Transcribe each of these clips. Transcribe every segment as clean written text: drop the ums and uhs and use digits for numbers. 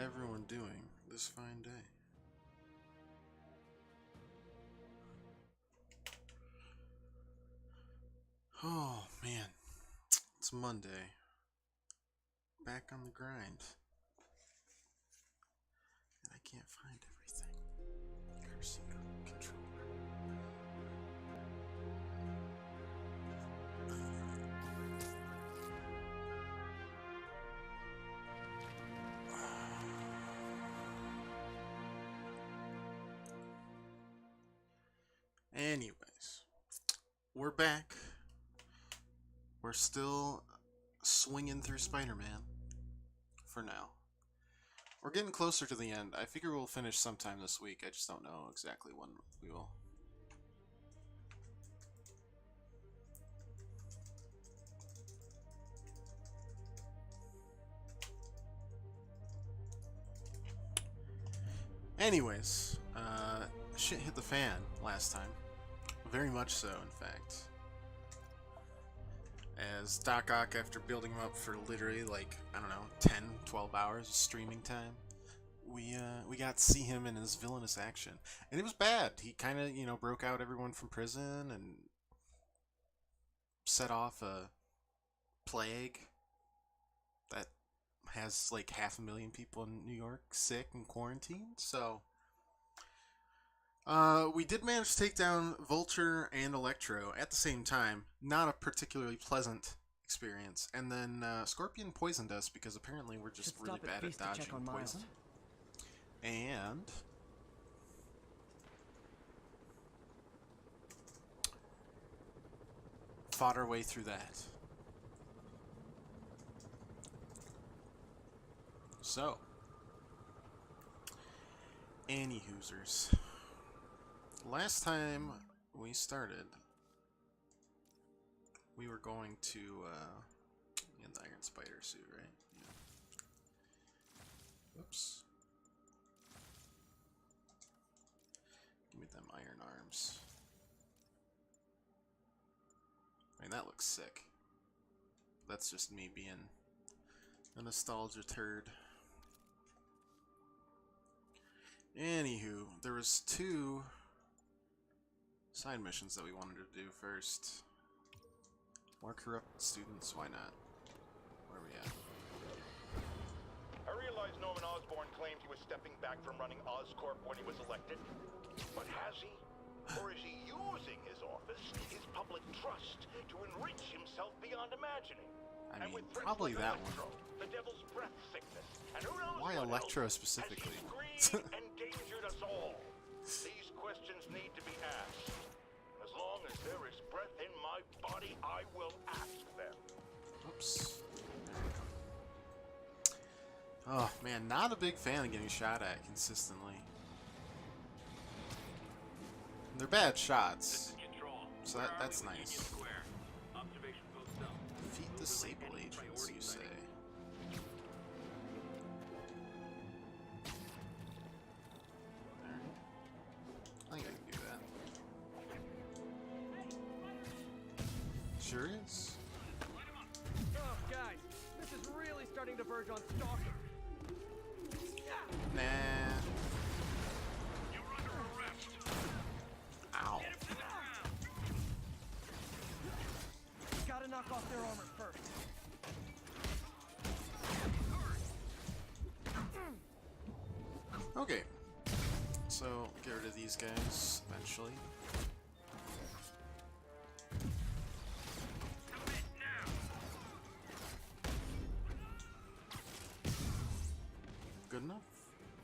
everyone doing this fine day? Oh man, it's Monday. Back on the grind. And I can't find everything. Cursing controller. Anyways, we're back. We're still swinging through Spider-Man for now. We're getting closer to the end. I figure we'll finish sometime this week. I just don't know exactly when we will. Anyways, shit hit the fan last time. Very much so, in fact. As Doc Ock, after building him up for literally, like, I don't know, 10, 12 hours of streaming time, we got to see him in his villainous action. And it was bad. He kind of, you know, broke out everyone from prison and set off a plague that has, like, 500,000 people in New York sick and quarantined, so... we did manage to take down Vulture and Electro at the same time. Not a particularly pleasant experience. And then Scorpion poisoned us because apparently we're just really bad at dodging poison. And fought our way through that. So, anywhoosers. Last time we started, we were going to, in the Iron Spider suit, right? Yeah. Whoops. Give me them iron arms. I mean, that looks sick. That's just me being a nostalgia turd. Anywho, there was two side missions that we wanted to do first. More corrupt students, why not? Where are we at? I realize Norman Osborn claimed he was stepping back from running Oscorp when he was elected. But has he? Or is he using his office, his public trust, to enrich himself beyond imagining? I mean, probably like that Electro, one. The devil's breath sickness, and who knows Why what Electro else, specifically? Has he endangered us all? These questions need to be asked. As long as there is breath in my body, I will ask them. Oops. Oh man, not a big fan of getting shot at consistently. They're bad shots, so that's nice. Defeat the Sable agents, you say? Alright. I think I can do that. Sure is. Oh, guys, this is really starting to verge on stalker. Nah. You're under arrest. Ow. Gotta knock off their armor first. Okay. So, get rid of these guys eventually. Good enough?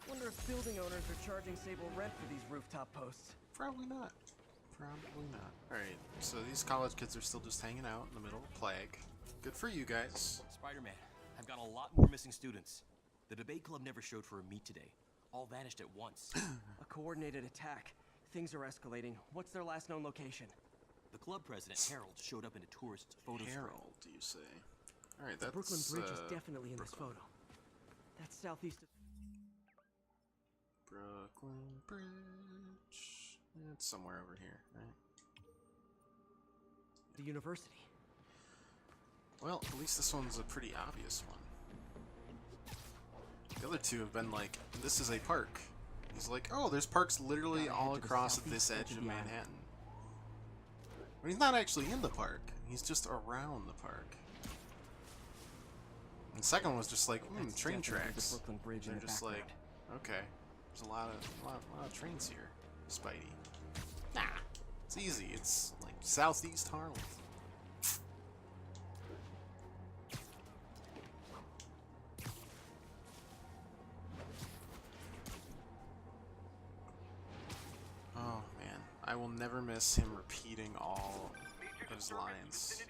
Wonder if building owners are charging Sable rent for these rooftop posts. Probably not. Probably not. Alright, so these college kids are still just hanging out in the middle of plague. Good for you guys. Spider-Man, I've got a lot more missing students. The debate club never showed for a meet today. All vanished at once. A coordinated attack. Things are escalating. What's their last known location? The club president, Harold, showed up in a tourist's photo screen. Harold, do you say? Alright, The that's Brooklyn Bridge is definitely in Brooklyn. this photo. That's southeast of... Brooklyn Bridge. It's somewhere over here, right? the university. Well, at least this one's a pretty obvious one. The other two have been like, this is a park. He's like, oh, there's parks literally all across this edge of Manhattan. But he's not actually in the park. He's just around the park. And the second one was just like, train tracks. The Brooklyn Bridge in They're the just background. like, okay, there's a lot of trains here, Spidey. Nah, it's easy. It's like Southeast Harlem. Oh man, I will never miss him repeating all those lines.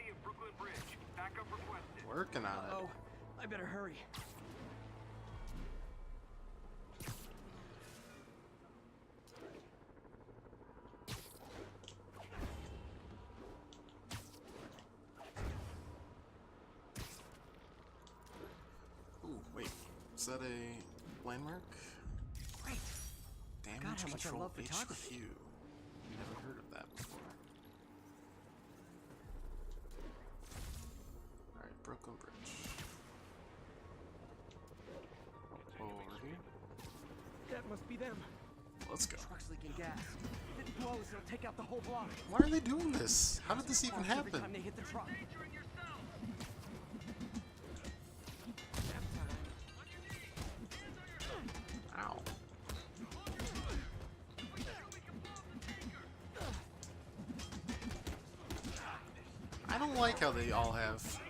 Working on it. Oh, I better hurry. Ooh, wait, is that a landmark? Great. Damage God, how much I control love HQ. photography. Never heard of that before. Alright, Brooklyn Bridge. Over here. That must be them. Let's go. Truck's leaking gas. If it blows, it'll take out the whole block. Why are they doing this? How did this even Every happen? time they hit the truck. Ow. I don't like how they all have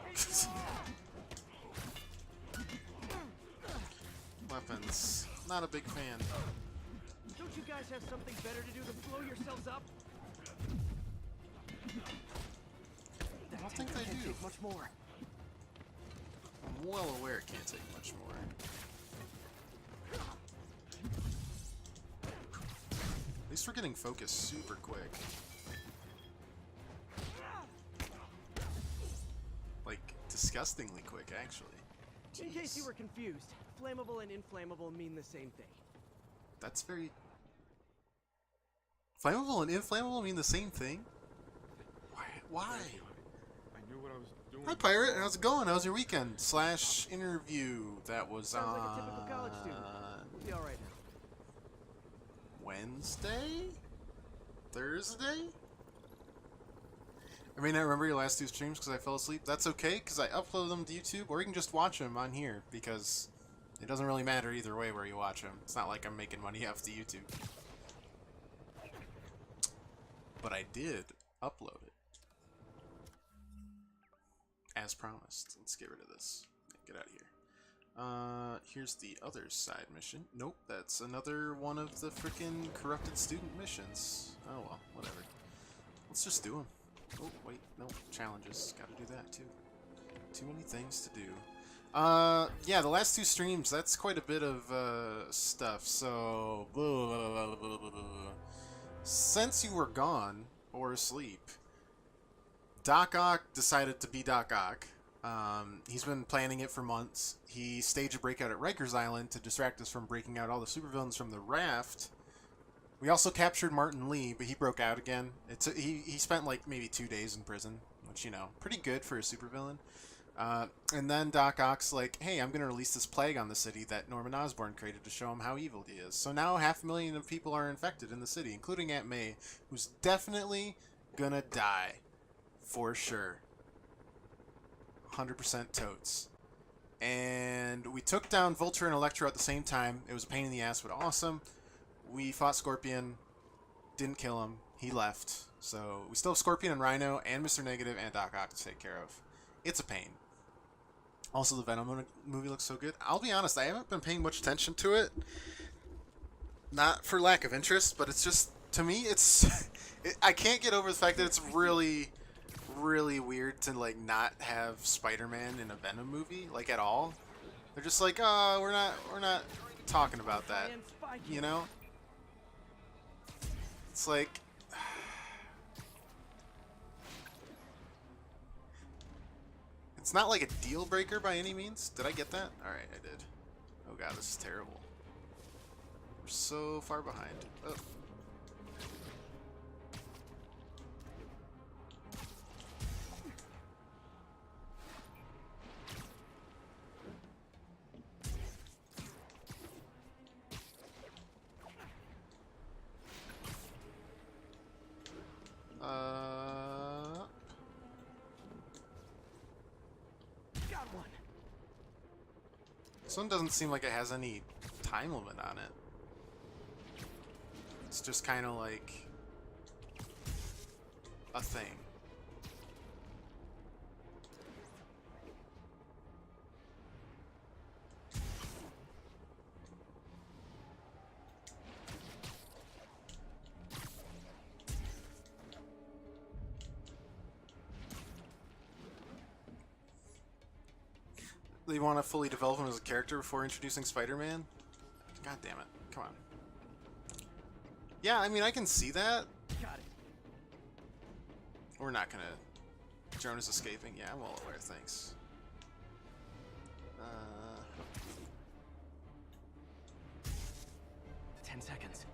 weapons. Not a big fan. Don't you guys have something better to do than blow yourselves up? I don't think they Can't do. take much more. I'm well aware it can't take much more. At least we're getting focused super quick. Like, disgustingly quick, actually. In case you Jeez. were confused, flammable and inflammable mean the same thing. That's very... Flammable and inflammable mean the same thing? Why? I knew what I was doing. Hi, Pirate. How's it going? How's your weekend? / interview. That was Sounds like a typical college student. We'll be alright now. Wednesday? Thursday? I may not remember your last 2 streams because I fell asleep. That's okay, because I upload them to YouTube, or you can just watch them on here, because it doesn't really matter either way where you watch them. It's not like I'm making money off the YouTube. But I did upload it. As promised. Let's get rid of this. Get out of here. Here's the other side mission. Nope, that's another one of the frickin' corrupted student missions. Oh well, whatever. Let's just do them. Oh, wait, no, challenges. Gotta do that too. Too many things to do. Yeah, the last 2 streams, that's quite a bit of, stuff, so... Since you were gone, or asleep, Doc Ock decided to be Doc Ock. He's been planning it for months. He staged a breakout at Rikers Island to distract us from breaking out all the supervillains from the raft. We also captured Martin Lee, but he broke out again. He spent like maybe 2 days in prison, which, you know, pretty good for a supervillain. And then Doc Ock's like, hey, I'm going to release this plague on the city that Norman Osborn created to show him how evil he is. So now 500,000 of people are infected in the city, including Aunt May, who's definitely going to die. For sure. 100% totes. And we took down Vulture and Electro at the same time. It was a pain in the ass, but awesome. We fought Scorpion. Didn't kill him. He left. So we still have Scorpion and Rhino and Mr. Negative and Doc Ock to take care of. It's a pain. Also, the Venom movie looks so good. I'll be honest, I haven't been paying much attention to it. Not for lack of interest, but it's just, to me, it's... I can't get over the fact that it's really, really weird to, like, not have Spider-Man in a Venom movie, like, at all. They're just like, oh, we're not talking about that, you know? It's like... It's not like a deal breaker by any means. Did I get that? Alright, I did. Oh god, this is terrible. We're so far behind. Oh. This one doesn't seem like it has any time limit on it. It's just kind of like a thing. They want to fully develop him as a character before introducing Spider-Man? God damn it. Come on. Yeah, I mean, I can see that. Got it. We're not gonna... Joan is escaping. Yeah, I'm well aware. Thanks. 10 seconds.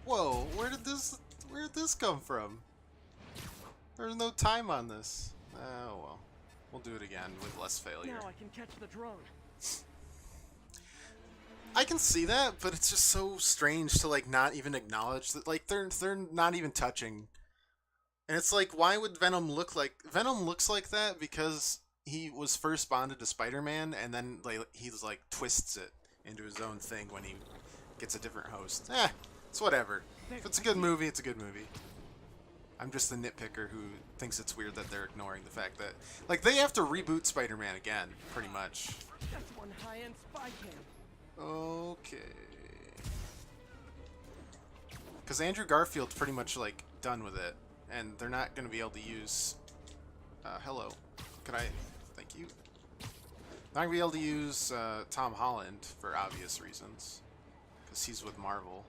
Whoa, where did this come from? There's no time on this. Oh, well. We'll do it again with less failure. Now I can catch the drone. I can see that, but it's just so strange to like not even acknowledge that like they're not even touching. And it's like, why would Venom look like Venom looks like that because he was first bonded to Spider-Man and then like he's like twists it into his own thing when he gets a different host. It's whatever. If it's a good movie, it's a good movie. I'm just the nitpicker who thinks it's weird that they're ignoring the fact that like they have to reboot Spider-Man again, pretty much. That's one high-end spy cam. Okay. Because Andrew Garfield's pretty much like done with it, and they're not going to be able to use. Hello, could I? Thank you. Not going to be able to use Tom Holland for obvious reasons, because he's with Marvel.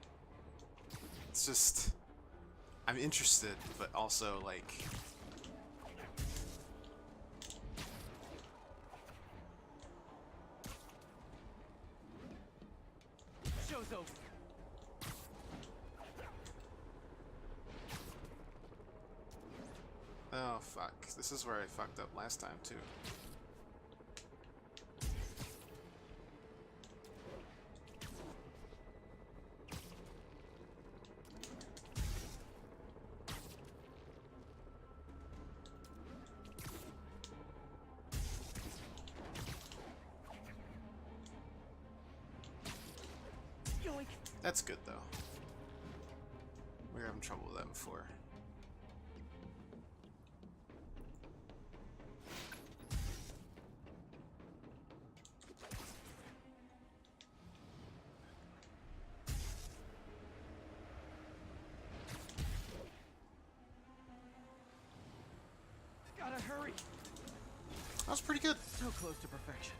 It's just, I'm interested, but also like. Show's over. Oh fuck, this is where I fucked up last time too. Yoink. That's good though. We were having trouble with that before. Gotta hurry. That was pretty good. So close to perfection.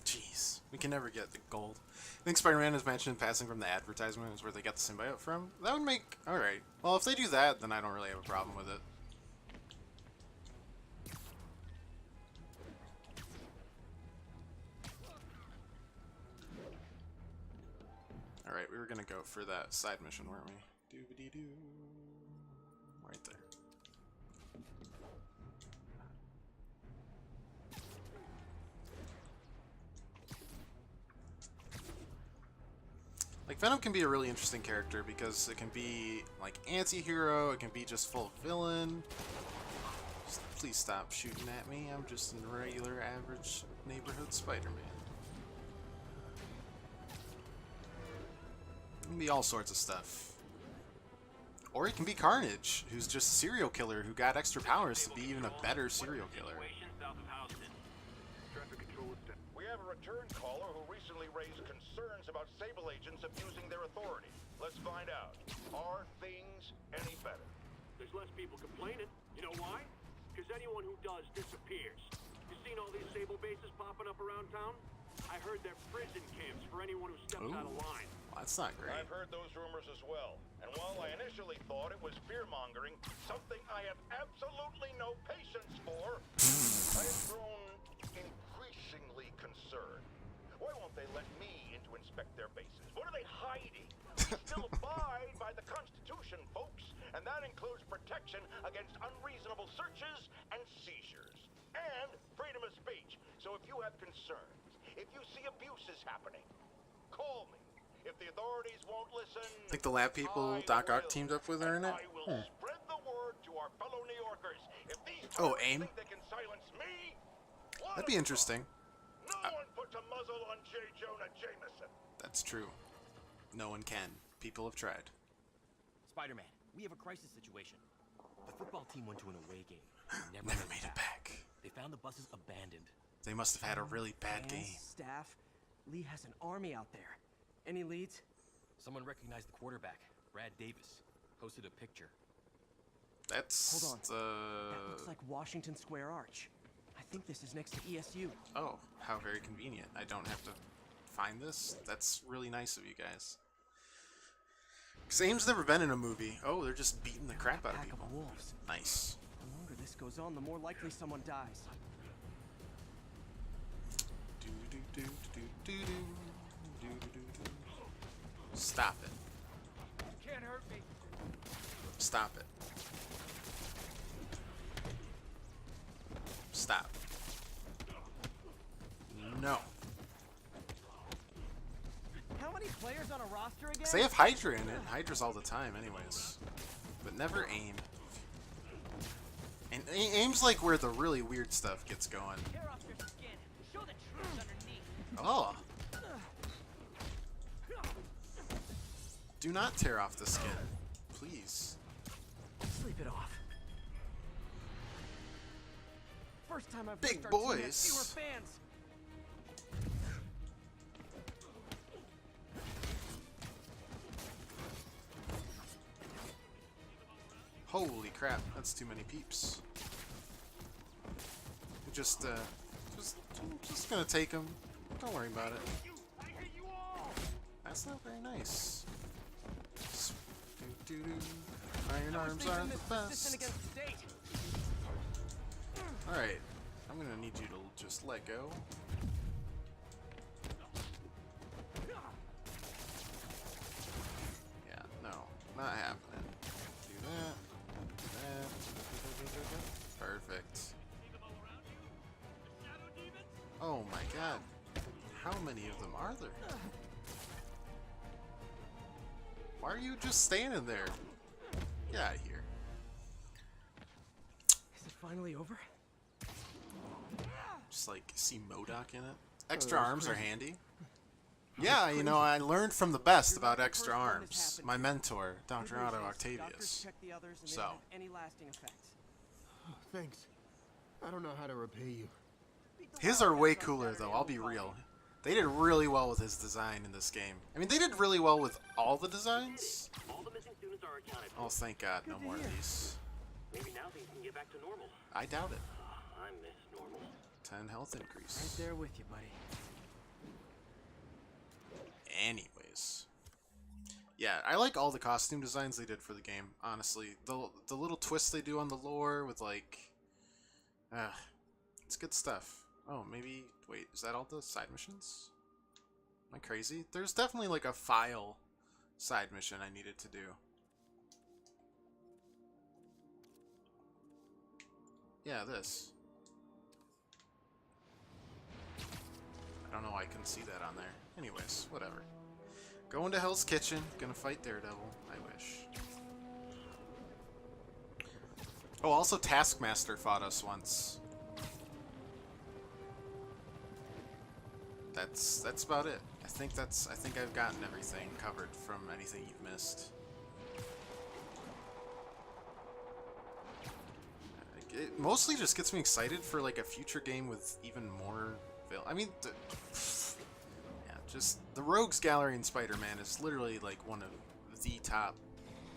Jeez, we can never get the gold. I think Spider-Man is mentioned in passing from the advertisement is where they got the symbiote from. That would make... Alright. Well, if they do that, then I don't really have a problem with it. Alright, we were gonna go for that side mission, weren't we? Doobity-doo. Right there. Like, Venom can be a really interesting character because it can be, like, anti-hero, it can be just full villain. Just please stop shooting at me, I'm just a regular, average neighborhood Spider-Man. It can be all sorts of stuff. Or he can be Carnage, who's just a serial killer who got extra powers to be even a better serial killer. We have a return caller who recently raised concerns about Sable agents abusing their authority. Let's find out. Are things any better? There's less people complaining. You know why? Because anyone who does disappears. You seen all these Sable bases popping up around town? I heard they're prison camps for anyone who steps out of line. Well, that's not great. I've heard those rumors as well. And while I initially thought it was fear-mongering, something I have absolutely no patience for, I have grown increasingly concerned. Why won't they let me in to inspect their bases? What are they hiding? We still abide by the Constitution, folks, and that includes protection against unreasonable searches and seizures, and freedom of speech. So if you have concerns, if you see abuses happening, call me. If the authorities won't listen, I think the lab people Doc Ock teamed up with are in it. I will spread the word to our fellow New Yorkers. If these Oh, terrorists AIM? think they can silence me, That'd be interesting. no No one puts a muzzle on J. Jonah Jameson. That's true. No one can. People have tried. Spider-Man, we have a crisis situation. The football team went to an away game. They Never made it back. They found the buses abandoned. They must have had a really bad Fans, game. staff, Lee has an army out there. Any leads? Someone recognized the quarterback, Brad Davis. Posted a picture. That's Hold on. That looks like Washington Square Arch. I think this is next to ESU. Oh, how very convenient. I don't have to find this. That's really nice of you guys. Because Aim's never been in a movie. Oh, they're just beating the crap out of Pack people. of wolves. Nice. The longer this goes on, the more likely someone dies. Do, do, do, do, do, do, do, do, do. Stop it. Can't hurt me. Stop it. Stop. No. How many players on a roster again? 'Cause they have Hydra in it. Hydra's all the time anyways. But never Aim. And Aim's like where the really weird stuff gets going. Tear off your skin. Show the truth underneath. Oh. Do not tear off the skin. Please. Sleep it off. First time I've Big pushed our team had boys. fewer fans. Holy crap, that's too many peeps. Just gonna take them. Don't worry about it. That's not very nice. Iron arms are the best. Alright, I'm gonna need you to just let go. Yeah, no, not happening. Do that. Do that. Perfect. Oh my god. How many of them are there? Why are you just standing there? Get out of here. Is it finally over? Just like see MODOK in it. Extra arms are handy. Yeah, you know, I learned from the best about extra arms. My mentor, Dr. Otto Octavius. So, Any lasting effects? Thanks. I don't know how to repay you. his are way cooler though, I'll be real. They did really well with his design in this game. I mean, they did really well with all the designs. All the missing students are accounted for. Oh, thank God, no more of these. Maybe now things can get back to normal. I doubt it. I miss normal. 10 health Right increase. there with you, buddy. Anyways. Yeah, I like all the costume designs they did for the game, honestly. The little twists they do on the lore with, like... it's good stuff. Oh, maybe... Wait, is that all the side missions? Am I crazy? There's definitely, like, a file side mission I needed to do. Yeah, this. I don't know why I couldn't see that on there. Anyways, whatever. Going to Hell's Kitchen. Gonna fight Daredevil. I wish. Oh, also Taskmaster fought us once. That's about it. I think I've gotten everything covered from anything you've missed. It mostly just gets me excited for like a future game with even more I mean, yeah, just the Rogues Gallery in Spider-Man is literally like one of the top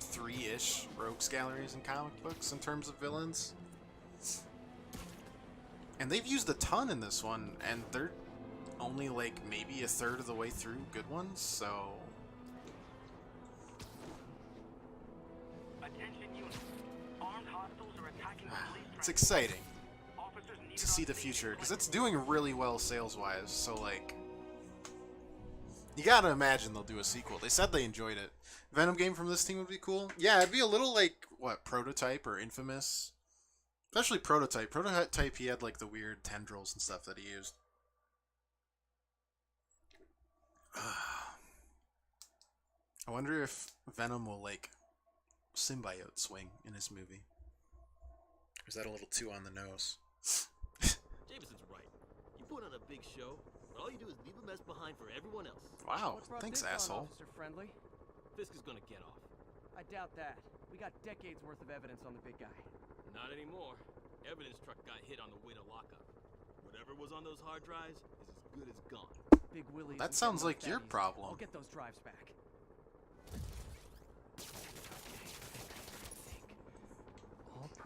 3-ish Rogues Galleries in comic books in terms of villains. And they've used a ton in this one, and they're only like maybe a third of the way through good ones, so... Attention units. Armed hostiles are attacking the police It's exciting Officers needed to see on the scene future, because to it's doing really well sales-wise, so like... You gotta imagine they'll do a sequel. They said they enjoyed it. Venom game from this team would be cool. Yeah, it'd be a little like, what, Prototype or Infamous? Especially Prototype. Prototype, he had like the weird tendrils and stuff that he used. I wonder if Venom will like symbiote swing in his movie. Or is that a little too on the nose? Jameson's right. You put put on a big show, but all you do is leave a mess behind for everyone else. Wow, What brought thanks, this on, asshole. Officer Friendly? Fisk is gonna get off. I doubt that. We got decades worth of evidence on the big guy. Not anymore. Evidence truck got hit on the way to lockup. Whatever was on those hard drives is as good as gone. Big Willie. That isn't sounds getting like those your fatties. problem. I'll get those drives back.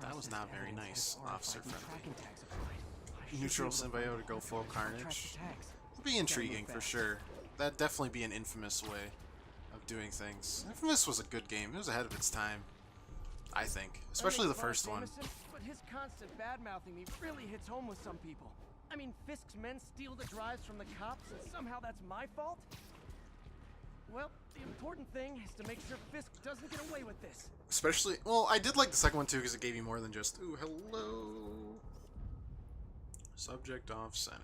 That was not very nice, Officer Friendly. Friendly. Neutral symbiote to go full carnage. It'd be intriguing for sure. That'd definitely be an Infamous way of doing things. Infamous was a good game. It was ahead of its time, I think. Especially the first one. But his constant bad-mouthing me really hits home with some people. I mean, Fisk's men steal the drives from the cops, and somehow that's my fault? Well, the important thing is to make sure Fisk doesn't get away with this. Especially, well, I did like the second one too because it gave you more than just, ooh, hello. Subject off center.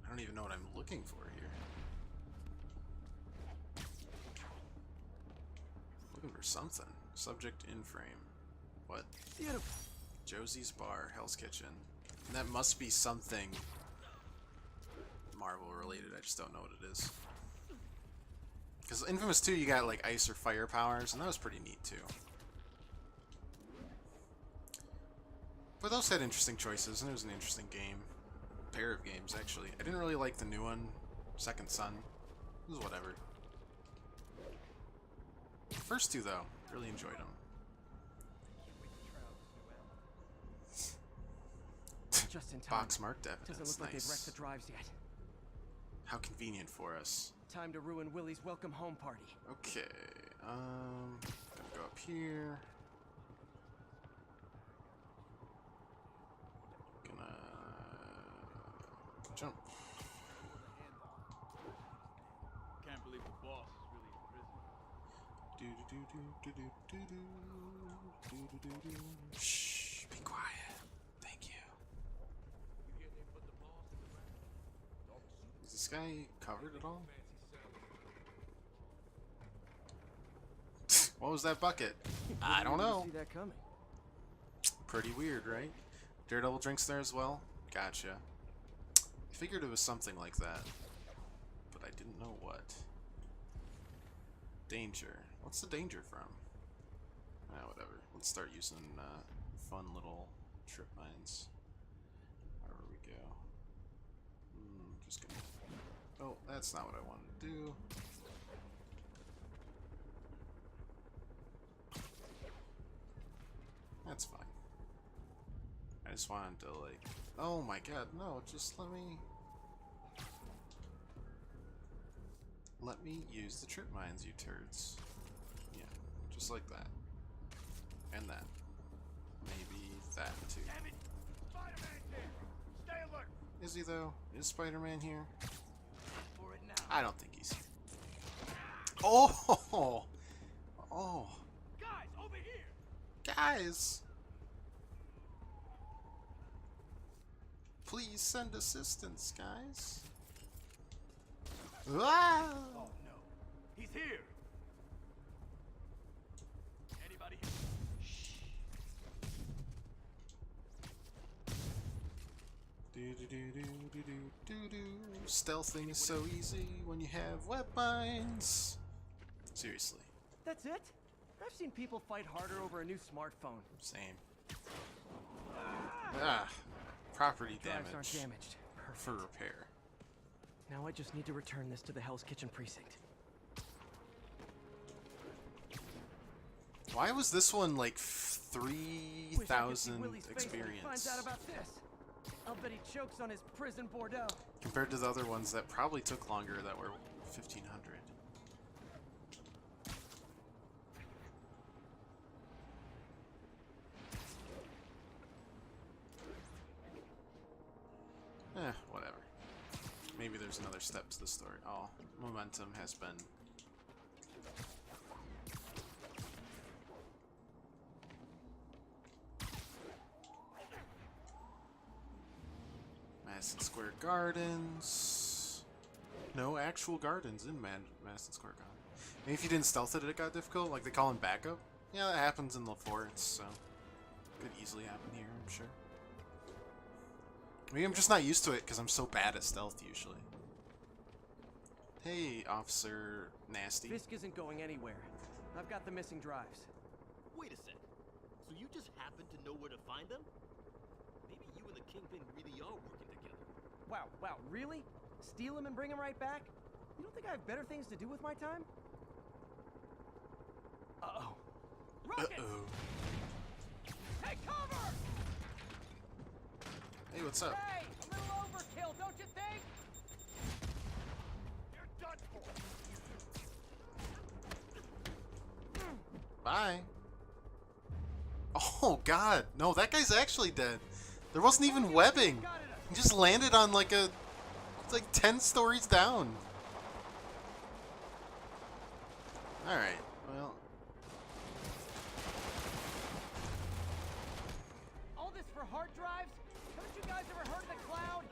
I don't even know what I'm looking for here. Looking for something. Subject in frame. What? Beautiful. Josie's Bar, Hell's Kitchen. And that must be something Marvel related. I just don't know what it is. Because Infamous 2, you got like ice or fire powers, and that was pretty neat too. But those had interesting choices, and it was an interesting game. Pair of games, actually. I didn't really like the new one, Second Son. It was whatever. The first two, though, really enjoyed them. Just in time. Box marked evidence. Doesn't look like they've wrecked Nice. the drives yet. How convenient for us. Time to ruin Willie's welcome home party. Okay, gonna go up here. Gonna jump. Can't believe the boss is really in prison. Do do do do do do do do do do. Shh, be quiet. Thank you. Is this guy covered at all? What was that bucket? I don't know. See that coming. Pretty weird, right? Daredevil drinks there as well? Gotcha. I figured it was something like that, but I didn't know what. Danger. What's the danger from? Ah, whatever. Let's start using fun little trip mines. Wherever we go. Just gonna... Oh, that's not what I wanted to do. That's fine. I just wanted to, like... Oh my god, no, just let me... Let me use the trip mines, you turds. Yeah, just like that. And that. Maybe that, too. Damn it! Spider-Man's here! Stay alert! Is he, though? Is Spider-Man here? For it now. I don't think he's... Oh! Oh! Guys, over here! Guys! Please send assistance, guys. Ah! Oh no, he's here! Anybody here? Stealthing is so easy when you have web mines. Seriously. That's it? I've seen people fight harder over a new smartphone. Same. Ah, property Drives aren't damage damaged. Perfect. for repair. Now I just need to return this to the Hell's Kitchen precinct. Why was this one like Wish I could see 3,000 Willie's face when he finds experience out about this. I'll bet he chokes on his prison Bordeaux. compared to the other ones that probably took longer that were 1,500? Whatever. Maybe there's another step to the story. Oh, momentum has been... Madison Square Gardens. No actual gardens in Madison Square Garden. Maybe if you didn't stealth it, it got difficult. Like they call him backup. Yeah, that happens in the forts, so Could easily happen here, I'm sure. Maybe I'm just not used to it because I'm so bad at stealth usually. Hey, Officer Nasty. Fisk isn't going anywhere. I've got the missing drives. Wait a sec. So you just happen to know where to find them? Maybe you and the Kingpin really are working together. Wow, really? Steal him and bring him right back? You don't think I have better things to do with my time? Uh-oh. Rockets! Uh-oh. Take cover! Hey, what's up? Hey, a little overkill, don't you think? You're done for. Bye. Oh, God. No, that guy's actually dead. There wasn't even webbing. He just landed on like a... It's like 10 stories down. Alright, well... All this for hard drives? Haven't you guys ever heard of the cloud?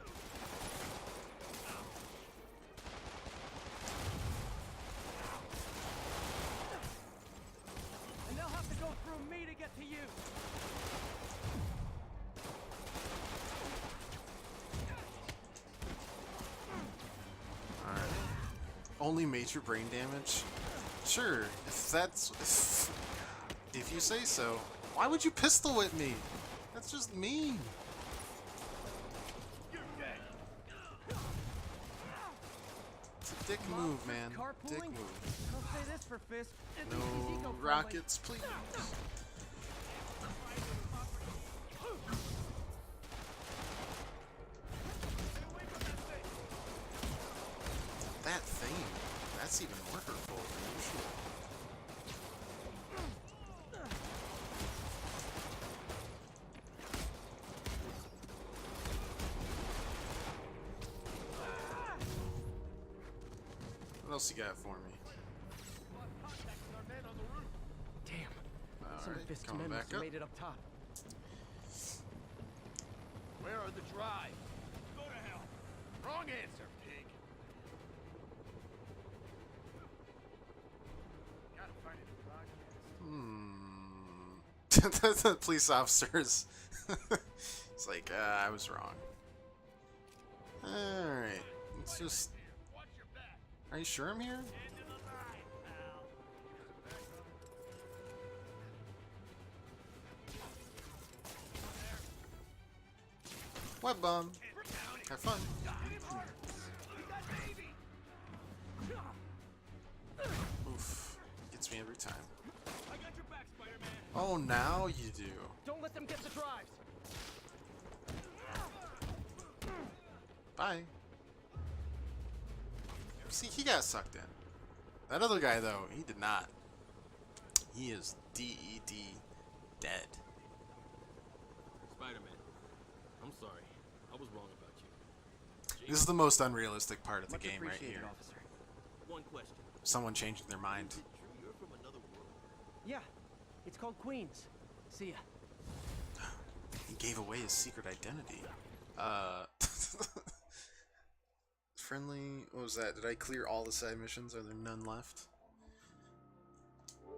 And they'll have to go through me to get to you. Alright. Only major brain damage? Sure, if that's... If you say so. Why would you pistol whip me? That's just mean. It's a dick move, man. Dick Carpooling? move. I'll say this for Fisk. At least he's No eco-friendly. rockets, please. That thing, that's even more hurtful than usual. What else you got for me? Damn. Some of Alright, Fisk's coming men back must have up. made it up top. Where are the drives? Go to hell. Wrong answer, pig. Gotta find a broadcast. The police officers. It's like, I was wrong. Alright, let's just... Watch your back. Are you sure I'm here? End of the line, pal. Web bomb. Have fun. Oof. Gets me every time. I got your back, Spider-Man. Oh, now you do. Don't let them get the drives. Bye. See, he got sucked in. That other guy, though, he did not. He is DED dead. Spider-Man, I'm sorry. I was wrong about you. This is the most unrealistic part of the Much game right appreciated, here. officer. One question. Someone changing their mind. Is it true you're from another world? Yeah, it's called Queens. See ya. He gave away his secret identity. Friendly, what was that? Did I clear all the side missions? Are there none left?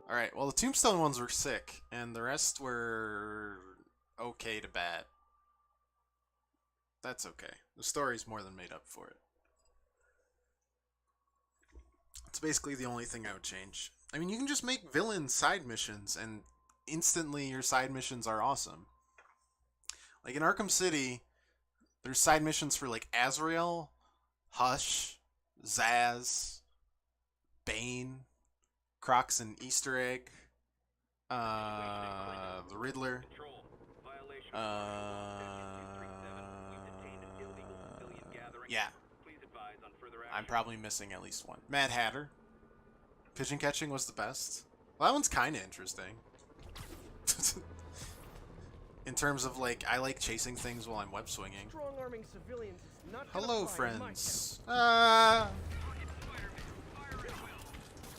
Alright, well the Tombstone ones were sick, and the rest were okay to bad. That's okay. The story's more than made up for it. It's basically the only thing I would change. I mean, you can just make villain side missions, and instantly your side missions are awesome. Like in Arkham City, there's side missions for like Azrael, Hush, Zaz, Bane, Crocs and Easter Egg, the Riddler, yeah. I'm probably missing at least one. Mad Hatter. Pigeon catching was the best. Well, that one's kind of interesting. In terms of, like, I like chasing things while I'm web swinging. Strong-arming civilians is not gonna Hello, fly in my friends. town.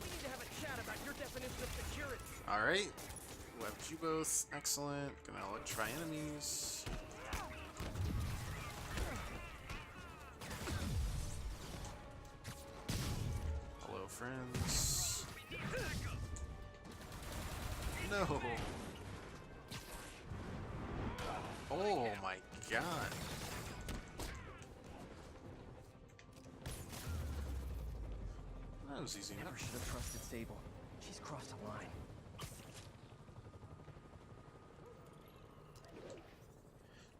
We need to have a chat about your definition of security. Alright. Webbed you both. Excellent. Gonna electrify enemies. Hello, friends. No. Oh my god. That was easy Never enough. should have trusted Sable. She's crossed a line.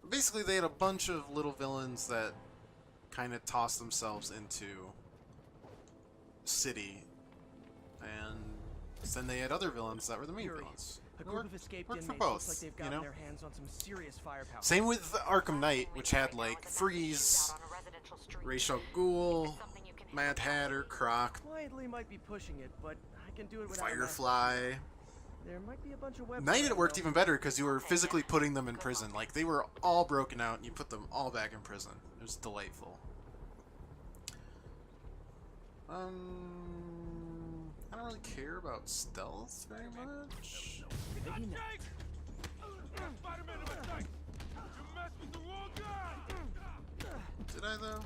Basically, they had a bunch of little villains that kind of tossed themselves into city, and then they had other villains that were the main Fury. villains. A It group worked- of escaped worked for inmates looks both, like they've you gotten know? their hands on some serious firepower. Same with Arkham Knight, which had like Freeze, Ra's al Ghul, Mad Hatter, Croc, Quietly might be pushing it, but I can do it without a mask. Firefly. There might be a bunch of weapons. Night it around, worked though. even better because you were physically putting them in prison. Like they were all broken out and you put them all back in prison. It was delightful. I don't really care about stealth very much. Maybe not. Did I though?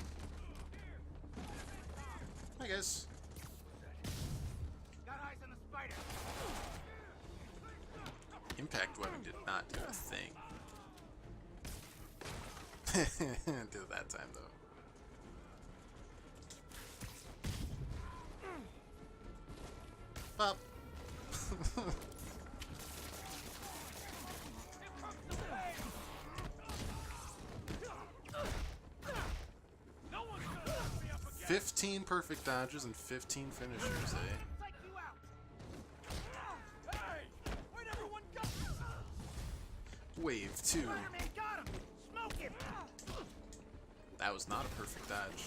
Hi guys. Impact weapon did not do a thing. Did it that time though. Pop. No one's gonna knock me up again. 15 perfect dodges and 15 finishers, eh? Psych you out. Hey, where'd everyone go? Wave 2. Spider-Man got him. Smoke him. That was not a perfect dodge.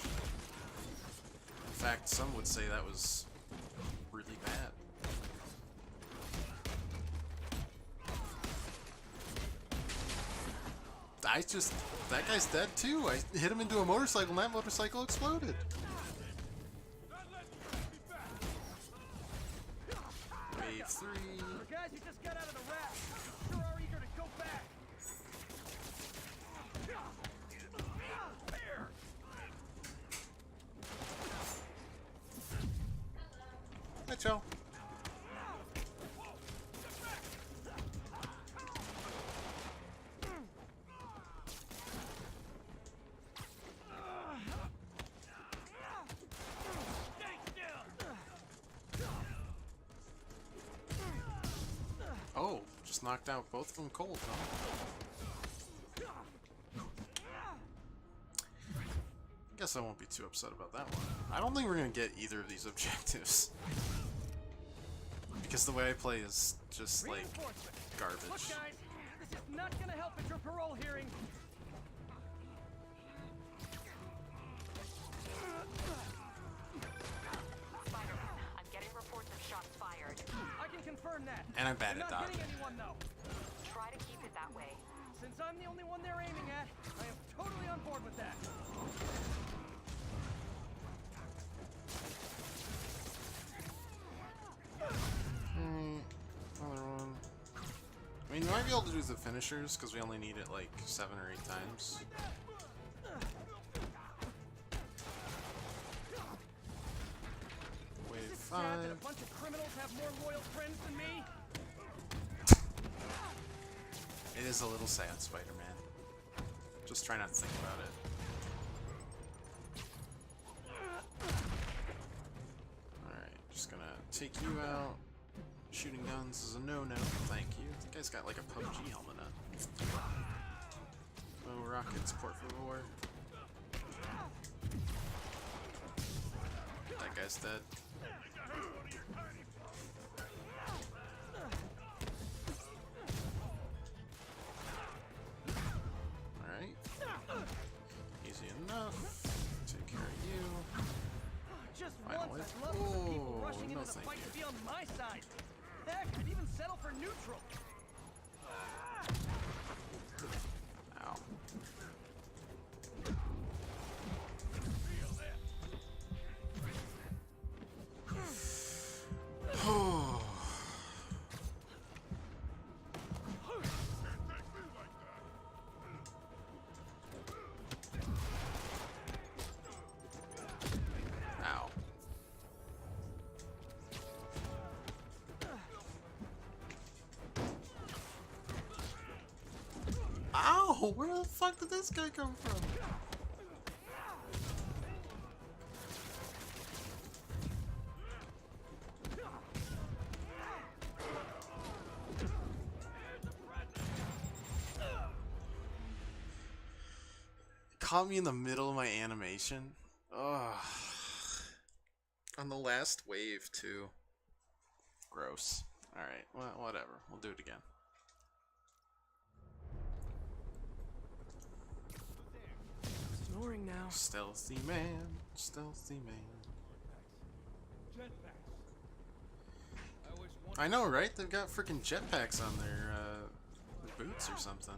In fact, some would say that was really bad. That guy's dead too. I hit him into a motorcycle and that motorcycle exploded. Wave 3. For guys who just got out of the raft, sure are eager to go back. Hi, Joe. Oh, just knocked out both of them cold, huh? I guess I won't be too upset about that one. I don't think we're gonna get either of these objectives. Because the way I play is just like Reinforcement. Look, garbage. guys, this is not gonna help at your parole hearing. Spider-Man, I'm getting reports of shots fired. I can confirm that. And I'm bad They're at not dodging. hitting anyone, though. Try to keep it that way. Since I'm the only one they're aiming at, I am totally on board with that. Another one. I mean, you might be able to do the finishers because we only need it like 7 or 8 times. Wave Is it sad that a 5. bunch of criminals have more loyal friends than me? It is a little sad, Spider-Man. Just try not to think about it. Alright, just gonna take you out. Shooting guns is a no-no, thank you. That guy's got like a PUBG helmet on. Oh, rockets, por favor. That guy's dead. Alright. Easy enough. Take care of you. Just Final once, hit. I'd love for the people Oh, rushing no into the thank fight you. to be on my side. Heck, I'd even settle for neutral. Ow. Ow. Ow! Where the fuck did this guy come from? Caught me in the middle of my animation. Ugh. On the last wave, too. Gross. Alright, well, whatever. We'll do it again. Snoring now. Stealthy man. Stealthy man. I know, right? They've got freaking jetpacks on their boots or something.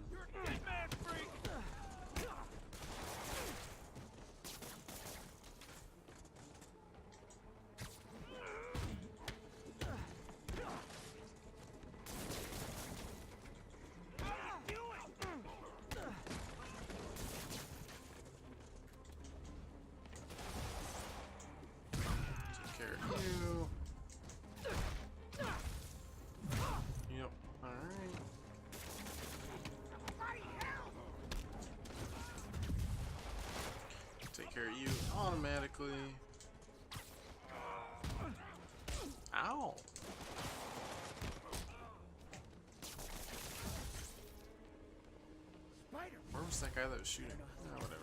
Take care of you. Yep. Alright. Take care of you automatically. Ow! Where was that guy that was shooting? Oh, whatever.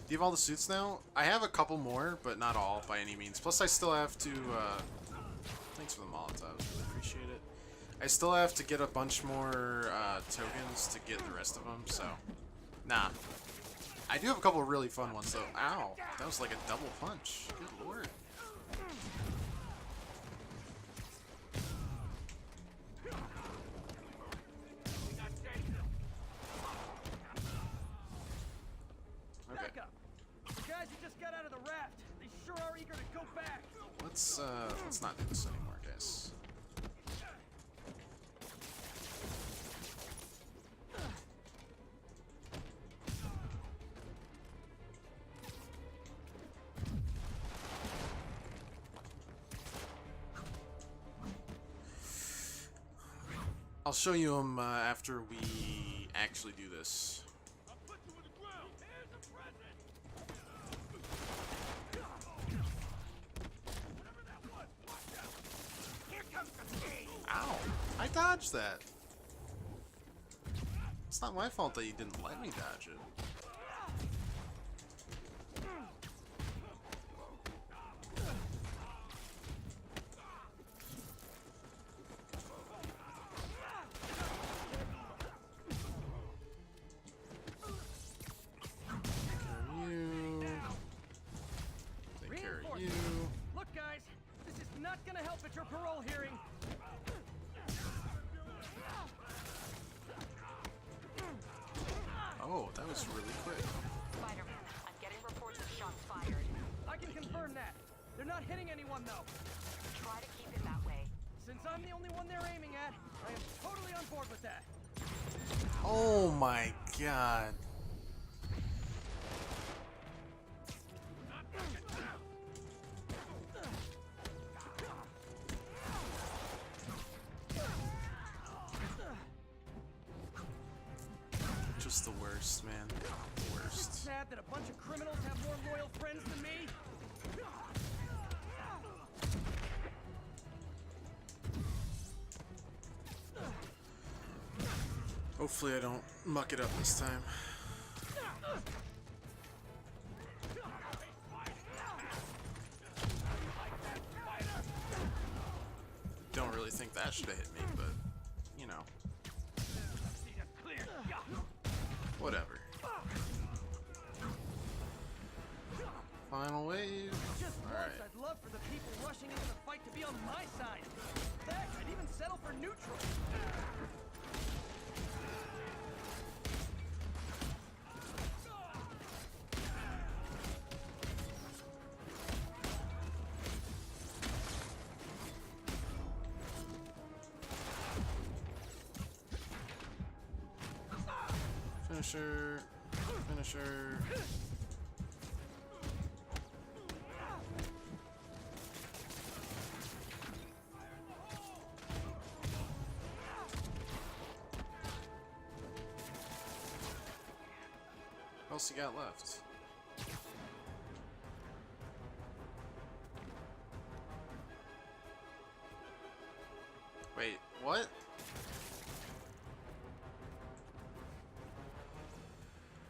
Do you have all the suits now? I have a couple more, but not all by any means. Plus, I still have to. Thanks for the Molotovs. Really appreciate it. I still have to get a bunch more tokens to get the rest of them. So, nah. I do have a couple of really fun ones though. Ow! That was like a double punch. Good lord. Back up. The guys who just got out of the raft, they sure are eager to go back. Let's not do this anymore, guys. I'll show you them after we actually do this. Ow! I dodged that. It's not my fault that you didn't let me dodge it. Take care of you. Look, guys, this is not gonna help at your parole hearing. Oh, that was really quick. Spider-Man, I'm getting reports of shots fired. I can confirm that. They're not hitting anyone, though. Try to keep it that way. Since I'm the only one they're aiming at, I am totally on board with that. Oh my god. Just the worst, man. The worst. Sad that a bunch of criminals have more loyal friends than me. Hopefully I don't muck it up this time. Don't really think that should have hit me, but, you know. Whatever. Final wave. Just once, Alright. I'd love for the people rushing into the fight to be on my side. Heck, I'd even settle for neutral. Finisher. Finisher. else you got left? Wait, what?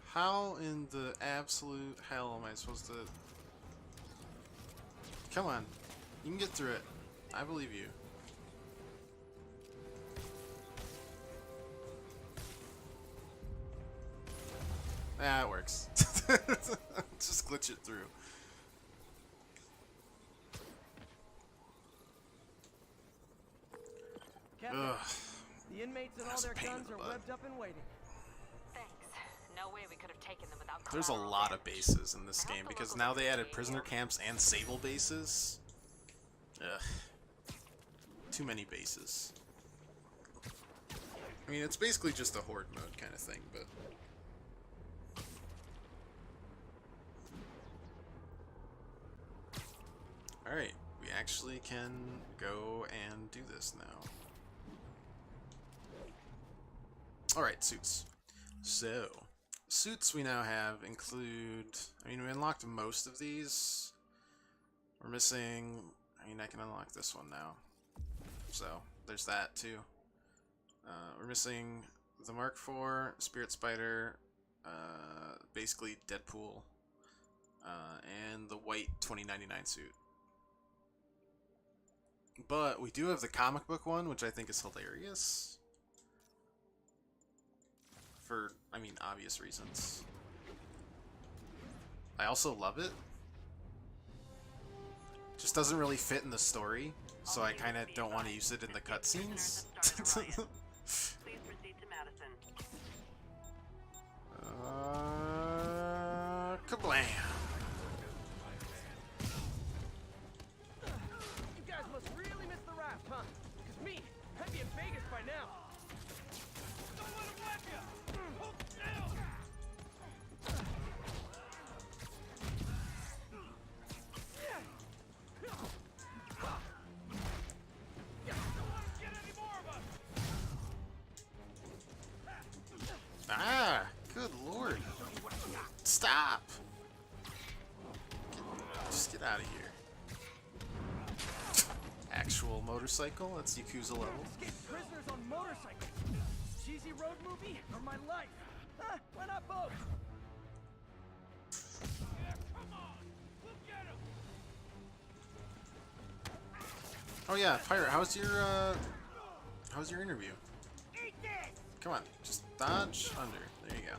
How in the absolute hell am I supposed to... Come on. You can get through it. I believe you. Ah, it works. Just glitch it through. Captain, Ugh. the inmates and all That's a their pain in guns the are butt. webbed up and waiting. Thanks. No way we could have taken them without There's a collateral lot of damage. bases in this I hope game the because locals now they added appreciate prisoner you. camps and sable bases. Ugh. Too many bases. I mean, it's basically just a horde mode kind of thing, but... Alright, we actually can go and do this now. Alright, suits. So, suits we now have include... I mean, we unlocked most of these. We're missing... I mean, I can unlock this one now. So, there's that too. We're missing the Mark IV, Spirit Spider, basically Deadpool, and the white 2099 suit. But we do have the comic book one, which I think is hilarious. For, I mean, obvious reasons. I also love it. Just doesn't really fit in the story, so I kind of don't want to use it in the cutscenes. Please proceed to Madison. Kablam! You guys must really miss the raft, huh? Because me, I'd be in Vegas by now. Don't let him web you! Hold still! Ah! Good lord! Stop! Just get out of here. Actual motorcycle? That's Yakuza level. Escape prisoners on motorcycles. Cheesy road movie or my life? Huh? Why not both? Yeah, come on! We'll get him! Oh yeah, Pirate, how's your interview? Eat this! Come on, just dodge under. There you go.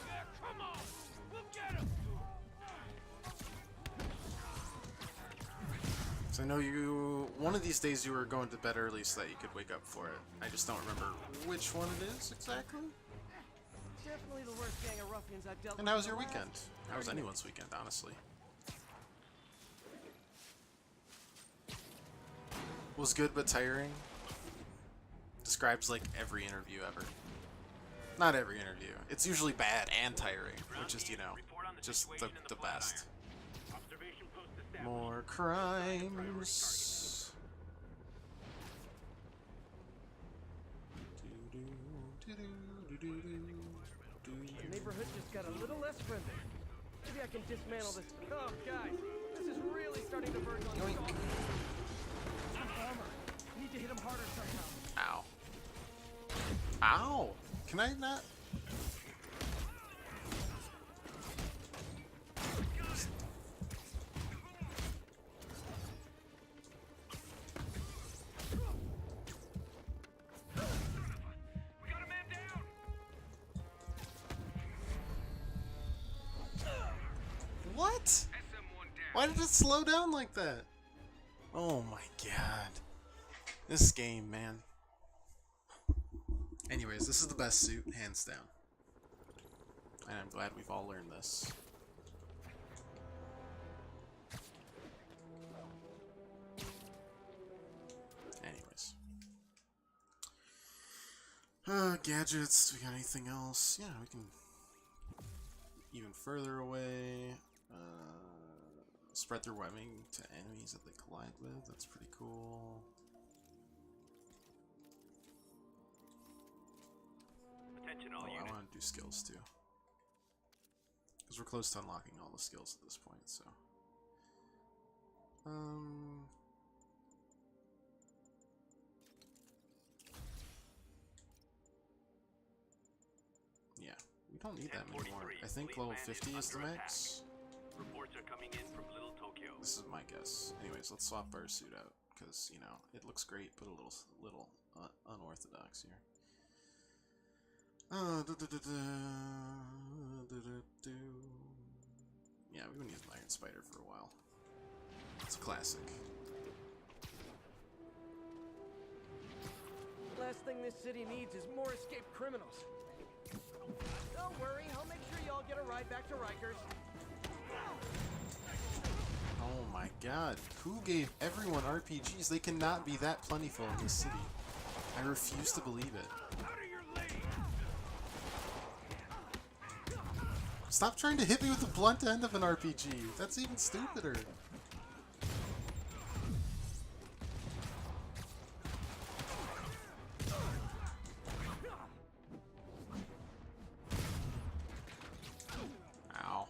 Yeah, come on! We'll get him! So I know you, one of these days you were going to bed early so that you could wake up for it. I just don't remember which one it is exactly. Definitely the worst gang of ruffians I've dealt with. And how was in your the last weekend? How was 30 anyone's weekend, honestly? Was good but tiring. Describes like every interview ever. Not every interview. It's usually bad and tiring, which is, you know, just the best. More crimes. The neighborhood just got a little less friendly. Maybe I can dismantle this. Oh, guys, this is really starting to verge on Yoink. stalking. It's a bummer. Need to hit him harder somehow. Ow. Ow! Can I not? We got a man down! What? SM1 down. Why did it slow down like that? Oh my god. This game, man. Anyways, this is the best suit, hands down. And I'm glad we've all learned this. Anyways. Gadgets, do we got anything else? Yeah, we can... Even further away. Spread their webbing to enemies that they collide with. That's pretty cool. Attention all Oh, I units. want to do skills too. Because we're close to unlocking all the skills at this point, so. Yeah, we don't need that many more. I think level 50 is the max. Reports are coming in from Little Tokyo. This is my guess. Anyways, let's swap our suit out, because, you know, it looks great, but a little unorthodox here. Yeah, we've been using Iron Spider for a while. It's a classic. Last thing this city needs is more escaped criminals. Don't worry, I'll make sure y'all get a ride back to Rikers. Oh my god, who gave everyone RPGs? They cannot be that plentiful in this city. I refuse to believe it. Stop trying to hit me with the blunt end of an RPG. That's even stupider. Ow.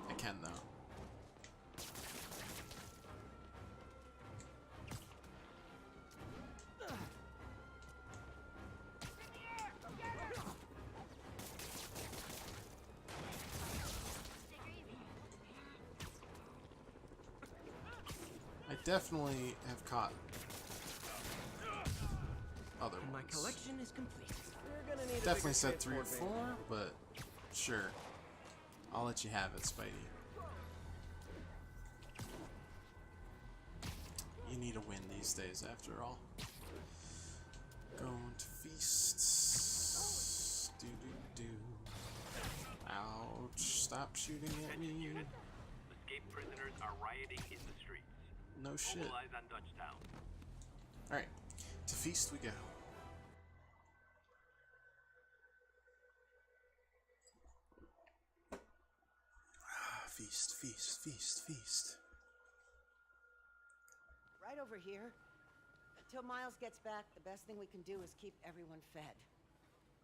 I can though. I definitely have caught other ones. My collection is complete. We're gonna need a Definitely bigger said 3 or transport 4, van. but sure. I'll let you have it, Spidey. You need a win these days, after all. Going to feast. Do do do. Ouch! Stop shooting at me. Units. Escaped prisoners are rioting in the streets. No shit. Mobilize on Dutchtown. All right, to feast we go. Feast, feast, feast, feast. Right over here. Till Miles gets back, the best thing we can do is keep everyone fed.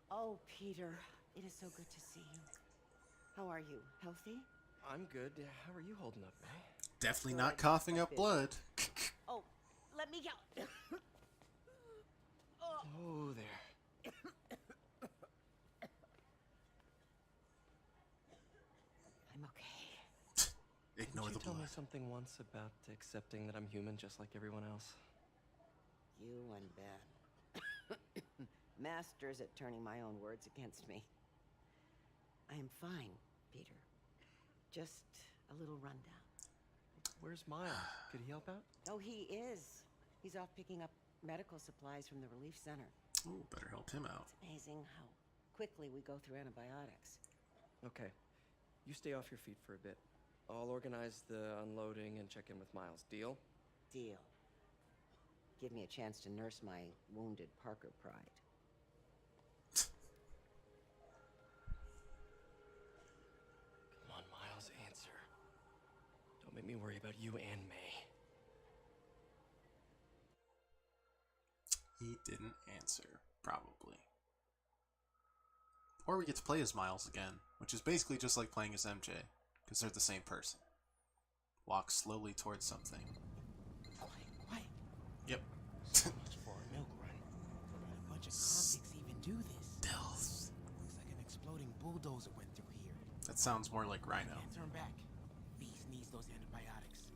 Oh, Peter, it is so good to see you. How are you? Healthy? I'm good. How are you holding up, May? Definitely Good. not coughing up blood. Oh, let me go. Oh, there. I'm okay. Ignore Did the you tell me blood. something once about accepting that I'm human just like everyone else? You and Ben. Masters at turning my own words against me. I am fine, Peter. Just a little rundown. Where's Miles? Could he help out? Oh, he is. He's off picking up medical supplies from the relief center. Ooh, better help him out. It's amazing how quickly we go through antibiotics. Okay. You stay off your feet for a bit. I'll organize the unloading and check in with Miles. Deal? Deal. Give me a chance to nurse my wounded Parker pride. Come on, Miles, answer. Don't make me worry about you and May. He didn't answer, probably. Or we get to play as Miles again, which is basically just like playing as MJ, because they're the same person. Walk slowly towards something. Quiet. Yep. So much for a milk run. Can a bunch of convicts even do this? Stealth. Looks like an exploding bulldozer went through here. That sounds more like Rhino. Can't turn back. Beast needs those antibiotics.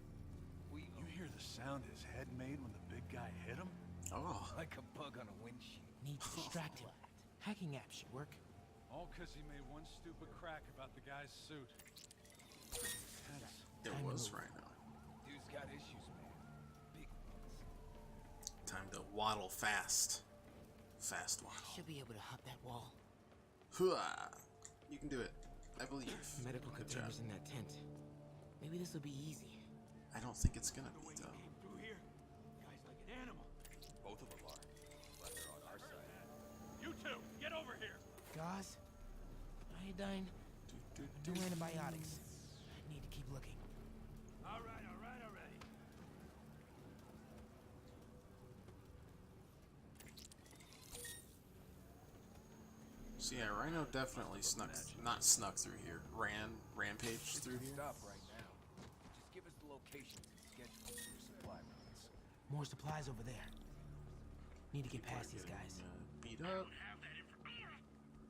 You hear the sound his head made when the big guy hit him? Oh. Like a bug on a windshield. Need to distract him. Hacking app should work. All because he made one stupid crack about the guy's suit. It Time to was move. Rhino. Dude's got issues, man. Big ones. Time to waddle fast. Fast waddle. Should be able to hop that wall. Hooah. You can do it. I believe. Medical Good job. containers in that tent. Maybe this will be easy. I don't think it's gonna be, though. Came through here. Guy's like an animal. Both of them are. But they're on our side. You two, get over here. Gauze? Iodine? No antibiotics. I need to keep looking. All So yeah, Rhino definitely not snuck through here. Rampaged through here. Stop right now. Just give us the locations and schedule for your supply runs. More supplies over there. Need to get past these guys. Beat up.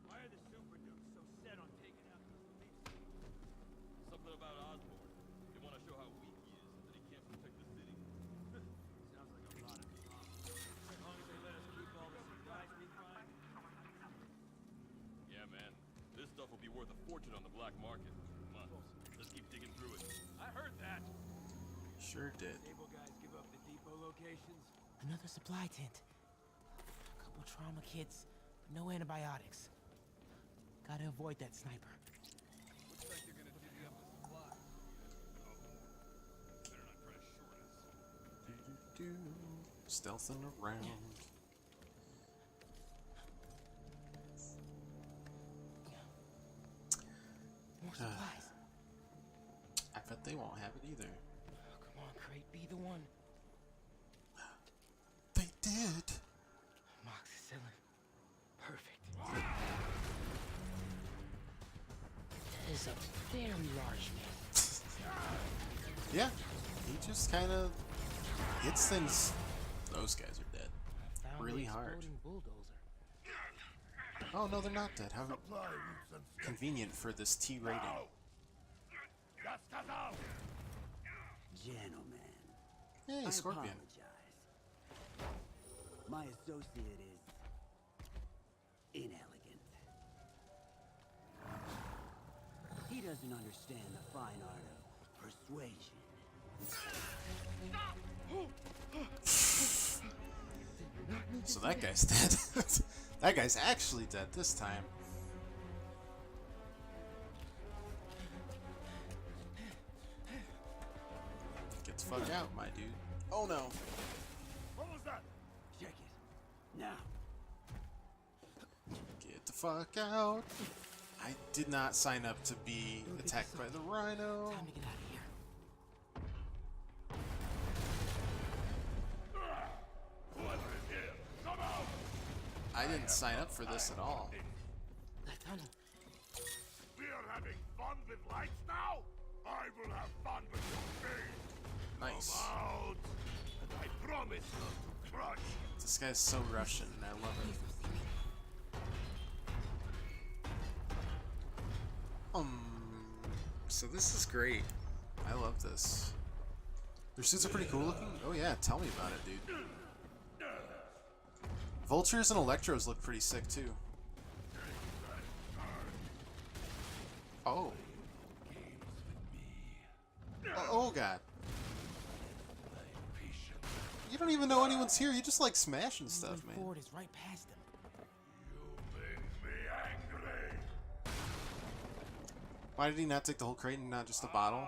Why are the super dukes so set on taking out those police? Something about Osborn. They want to show how weak he is, that he can't protect the city. Sounds like a lot of drama. As long as they let us keep all the supplies we find. Yeah, man. This stuff will be worth a fortune on the black market. Come on, let's keep digging through it. I heard that. Sure did. Sable guys give up the depot locations. Another supply tent. A couple trauma kits, but no antibiotics. Gotta avoid that sniper. Looks like they're gonna divvy up the supplies. Better not try to short us. Stealthing around. More supplies. I bet they won't have it either. Oh, come on, Crate, be the one. They did. Moxicillin. Perfect. That is a very large man. Yeah, he just kind of hits things. Those guys are dead. Found Really the hard. exploding bulldozer. Oh no, they're not dead. How convenient for this T rating. Gentlemen, Hey, I Scorpion. apologize. My associate is inelegant. He doesn't understand the fine art of persuasion. So that guy's dead. That guy's actually dead this time. Get the fuck out, my dude. Oh no. What was that? Check it. Now. Get the fuck out. I did not sign up to be attacked by the rhino. Time to get out of here. I didn't sign up for this at all. That tunnel. We are having fun with lights now? I will have fun with your face. Nice. Out. And I promise not to crush. This guy's so Russian, and I love it. So this is great. I love this. Their suits are pretty cool looking. Oh yeah, tell me about it, dude. Vultures and Electros look pretty sick too. Oh. Oh god. You don't even know anyone's here. You just like smashing stuff, Moving man. forward is right past them. You make me angry. Why did he not take the whole crate and not just a bottle?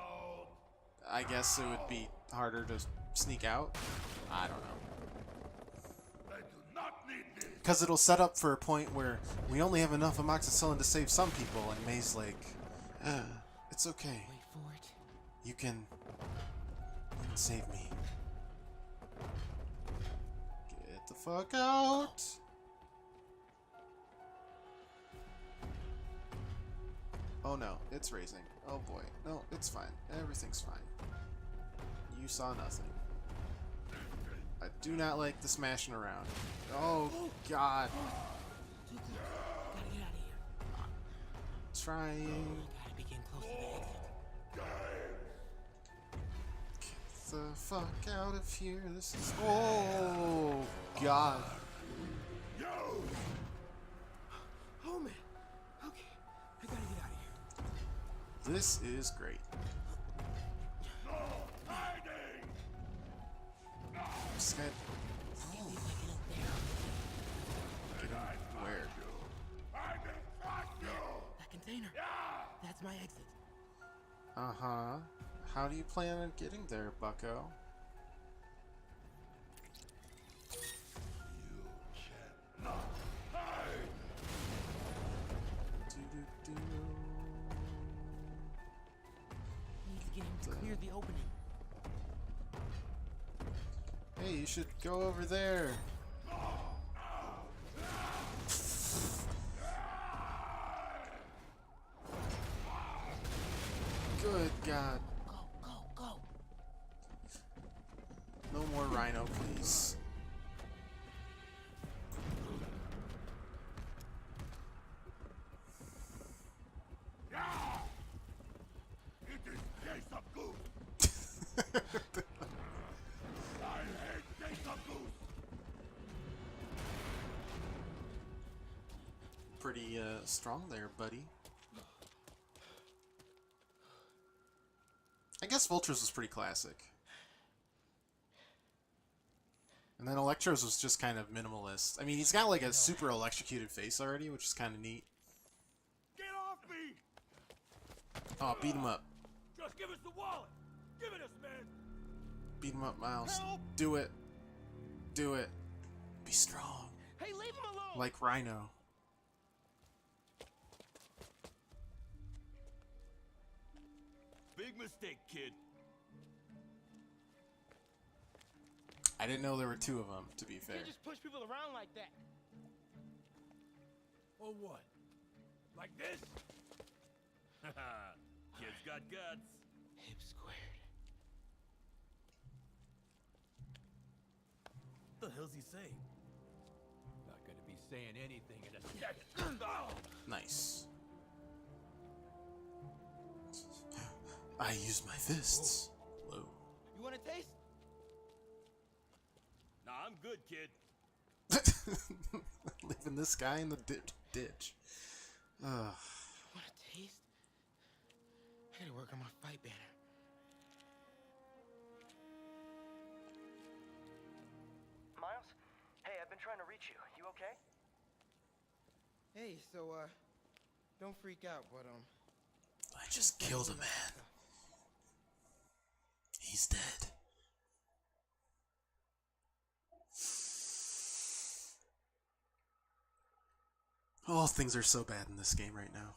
I guess it would be harder to sneak out. I don't know. I do not need this. Because it'll set up for a point where we only have enough amoxicillin to save some people, and May's like, it's okay. Wait for it. You can save me. Get the fuck out! Oh no, it's raising. Oh boy. No, it's fine. Everything's fine. You saw nothing. I do not like the smashing around. Oh god. Too close. Gotta get out of here. Trying. Gotta be getting close to the exit. Get the fuck out of here. This is. Oh god. Oh man. Okay. I gotta get out of here. This is great. This guy. Oh. Get him where? That container. That's my exit. Uh-huh. How do you plan on getting there, bucko? Do-do-do. Need to get him to clear the opening. Hey, you should go over there. God. Go, go, go. No more rhino, please. Pretty strong there, buddy. I guess Vulture's was pretty classic. And then Electro's was just kind of minimalist. I mean, he's got like a super electrocuted face already, which is kind of neat. Get off me! Oh, beat him up. Just give us the wallet! Give it us, man! Beat him up, Miles. Help! Do it. Do it. Be strong. Hey, leave him alone! Like Rhino. Big mistake, kid. I didn't know there were two of them, to be You fair. can't just push people around like that. Or what? Like this? Haha. Kid's got guts. Hip squared. What the hell's he saying? Not gonna be saying anything in a second. Nice. I use my fists. Whoa. You want a taste? Nah, I'm good, kid. Leaving this guy in the ditch. Want a taste? I gotta work on my fight banner. Miles? Hey, I've been trying to reach you. You okay? Hey, so, don't freak out, but, I just killed a man. He's dead. Oh, things are so bad in this game right now.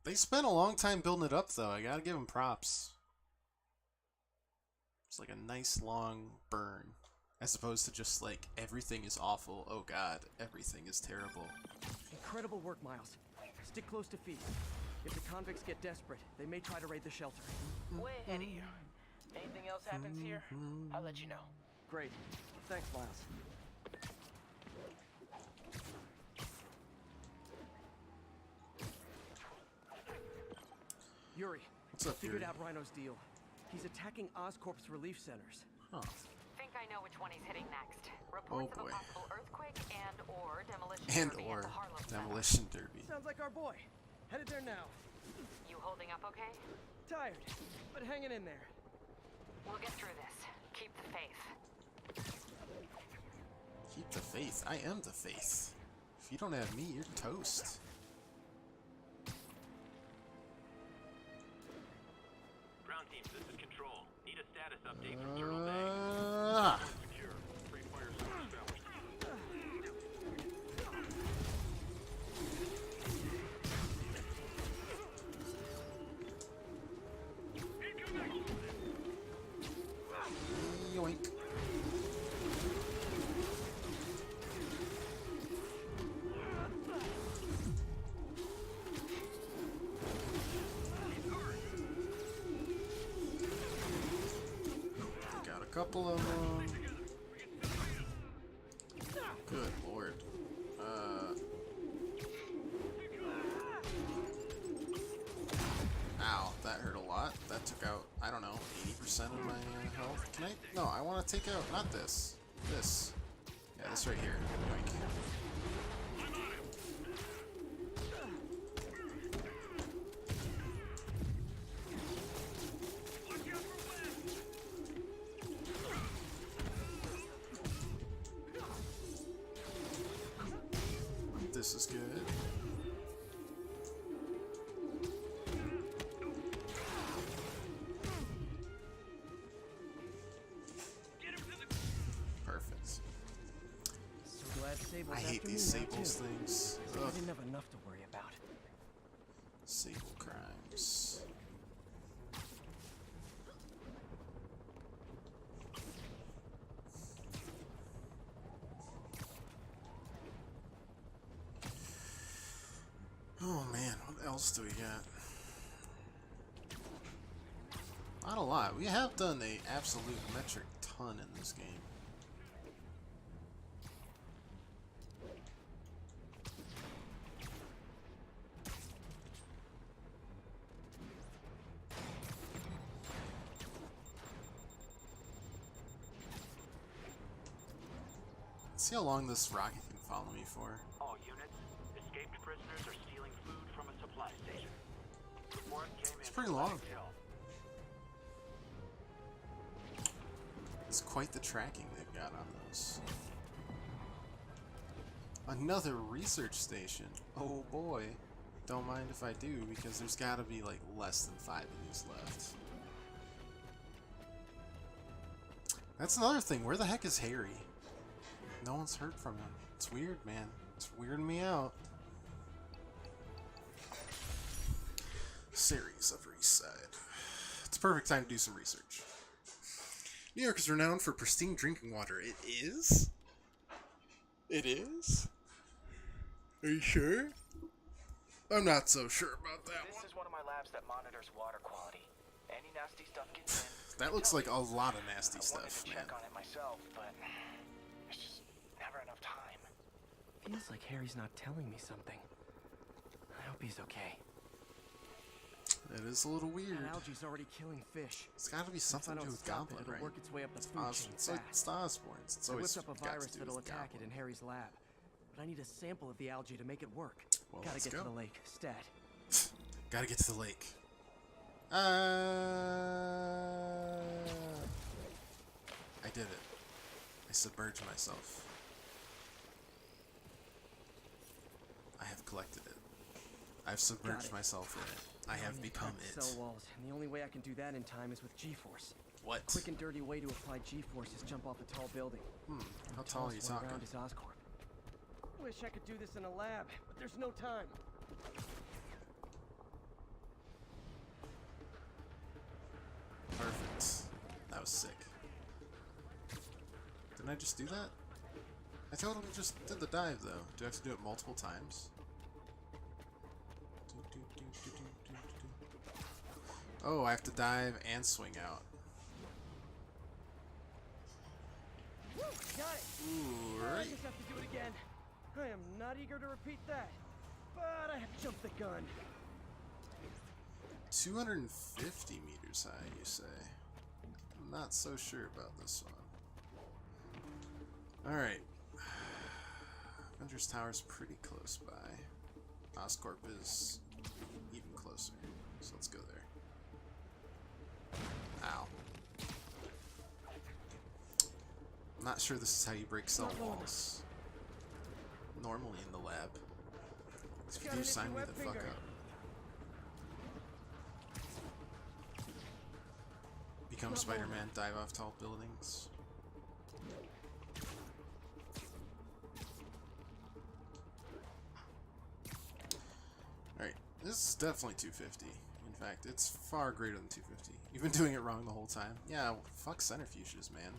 They spent a long time building it up, though. I gotta give them props. It's like a nice long burn, as opposed to just like, everything is awful. Oh god, everything is terrible. Incredible work, Miles. Stick close to Feast. If the convicts get desperate, they may try to raid the shelter. Way ahead of you. Anything else happens here, I'll let you know. Great. Thanks, Miles. Yuri, What's up, figured Yuri? out Rhino's deal. He's attacking Oscorp's relief centers. Huh. Think I know which one he's hitting next. Reports Oh, boy. of a possible earthquake and/or demolition And derby or at the Harlem Center. demolition derby. Sounds like our boy. Headed there now. You holding up okay? Tired, but hanging in there. We'll get through this. Keep the faith. Keep the faith. I am the faith. If you don't have me, you're toast. Ground team, this is Control. Need a status update from Turtle Bay. Secure. Free fire zone established. Yoink. Got a couple of them. Good lord. Ow, that hurt a lot. That took out, I don't know, 80% of my health. Can I? No, I want to take out, not this. This. Yeah, this right here. Yoink. This is good. Perfect. So glad Sable's I hate after these me now, Sables too. things. I Ugh. didn't have enough to worry about. Sable crimes. Oh man, what else do we got? Not a lot. We have done a absolute metric ton in this game. Let's see how long this rocket can follow me for. All units, escaped prisoners are stealing food from a supply station. Report came in It's pretty from long. Lake Hill. It's quite the tracking they've got on those. Another research station. Oh boy. Don't mind if I do, because there's gotta be like less than 5 of these left. That's another thing. Where the heck is Harry? No one's heard from him. It's weird, man. It's weirding me out. Series Upper East Side. It's a perfect time to do some research. New York is renowned for pristine drinking water. It is? It is? Are you sure? I'm not so sure about that one. This is one of my labs that monitors water quality. Any nasty stuff gets in. That looks like a lot of nasty stuff, I wanted to man. check on it myself, but there's just never enough time. Feels like Harry's not telling me something. I hope he's okay. That is a little weird. That algae's already killing fish. It's got to be something to do with stop Goblin, it'll right? work its way up the food chain It's fast. Osborn's. It's I always whipped up a got virus to do that'll with attack it Goblin. in Harry's lab. But I need a sample of the algae to make it work. Well, Gotta let's get go. to the lake, stat. Gotta get to the lake. I did it. I submerged myself. I have collected it. I've submerged myself in it. I have become it. Cell walls, and the only way I can do that in time is with G-force. What? Quick and dirty way to apply G-force is jump off a tall building. How tall are you talking? Around is Oscorp. Wish I could do this in a lab, but there's no time. Perfect. That was sick. Didn't I just do that? I totally just did the dive, though. Do I have to do it multiple times? Oh, I have to dive and swing out. Woo, got it! Ooh, I right. just have to do it again. I am not eager to repeat that, but I have jumped the gun. 250 meters high, you say? I'm not so sure about this one. Alright. Avengers Tower's pretty close by. Oscorp is even closer, so let's go there. Ow. I'm not sure this is how you break cell walls. Normally in the lab. If you do, sign me the fuck up. Become Spider-Man, dive off tall buildings. Alright, this is definitely 250. In fact, it's far greater than 250. You've been doing it wrong the whole time. Yeah, well, fuck centrifuges, man.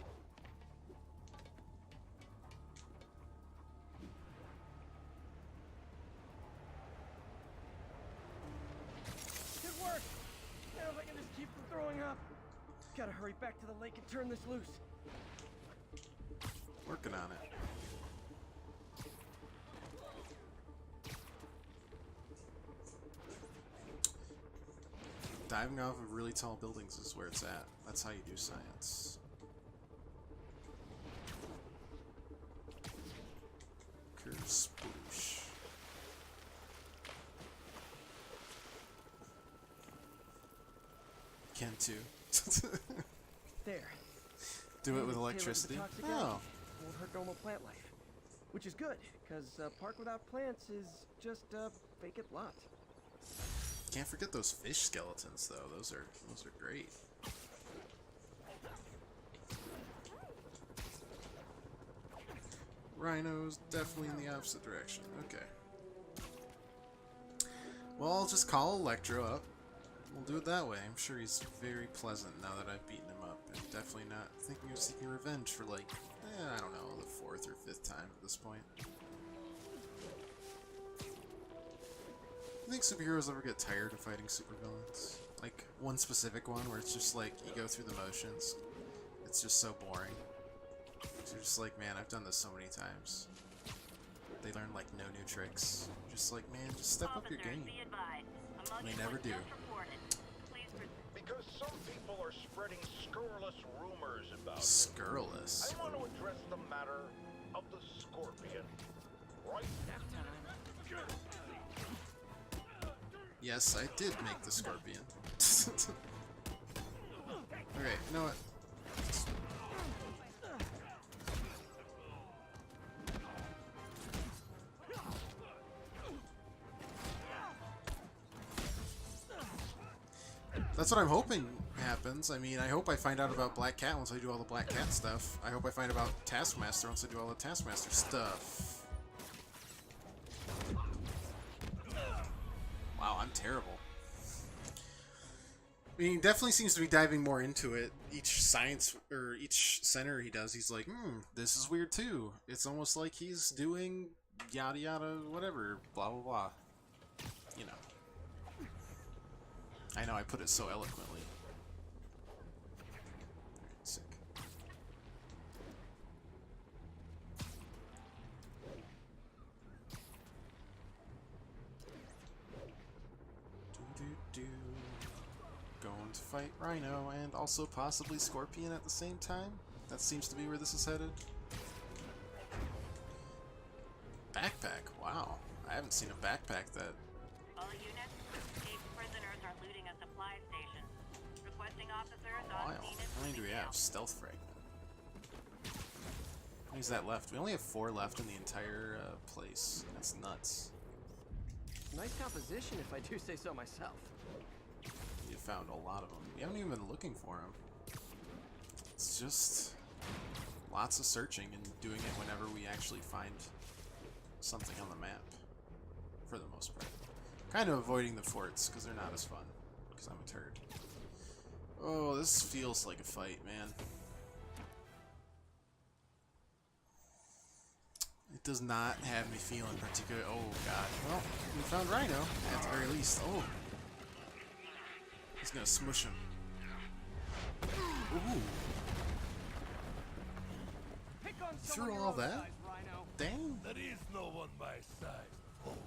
Good work! Now if I can just keep from throwing up. Gotta hurry back to the lake and turn this loose. Working on it. Diving off of really tall buildings is where it's at. That's how you do science. Kersploosh. Can too. There. Do it with Tailored to the electricity? toxic Oh. algae. Won't hurt normal plant life. Which is good, because a park without plants is just a vacant lot. Can't forget those fish skeletons, though. Those are great. Rhino's definitely in the opposite direction. Okay. Well, I'll just call Electro up. We'll do it that way. I'm sure he's very pleasant now that I've beaten him up, and definitely not thinking of seeking revenge for, like, I don't know, the 4th or 5th time at this point. You think superheroes ever get tired of fighting supervillains? Like, one specific one where it's just like, you go through the motions. It's just so boring. So you're just like, man, I've done this so many times. They learn, like, no new tricks. Just like, man, just step up your game. And they never do. Because some people are spreading scurrilous rumors about you. Scurrilous? I want to address the matter of the Scorpion. Right now. Yes, I did make the Scorpion. Okay, you know what? That's what I'm hoping happens. I mean, I hope I find out about Black Cat once I do all the Black Cat stuff. I hope I find out about Taskmaster once I do all the Taskmaster stuff. Wow, I'm terrible. I mean, he definitely seems to be diving more into it. Each science, or each center he does, he's like, this is weird too. It's almost like he's doing yada yada whatever, blah blah blah. You know. I know I put it so eloquently. Sick. Do. Going to fight Rhino and also possibly Scorpion at the same time? That seems to be where this is headed. Backpack, wow. I haven't seen a backpack that... All units, escaped prisoners are looting a supply station. Requesting officers on Wow. How many do we have? Stealth fragment. How many is that left? We only have 4 left in the entire place. That's nuts. Nice composition, if I do say so myself. You found a lot of them. We haven't even been looking for them. It's just lots of searching and doing it whenever we actually find something on the map, for the most part. Kind of avoiding the forts, because they're not as fun, because I'm a turd. Oh, this feels like a fight, man. It does not have me feeling particularly... Oh, God. Well, we found Rhino, at the very least. Oh. He's gonna smush him. Ooh. Through all that? Dang. There is no one my size, folk.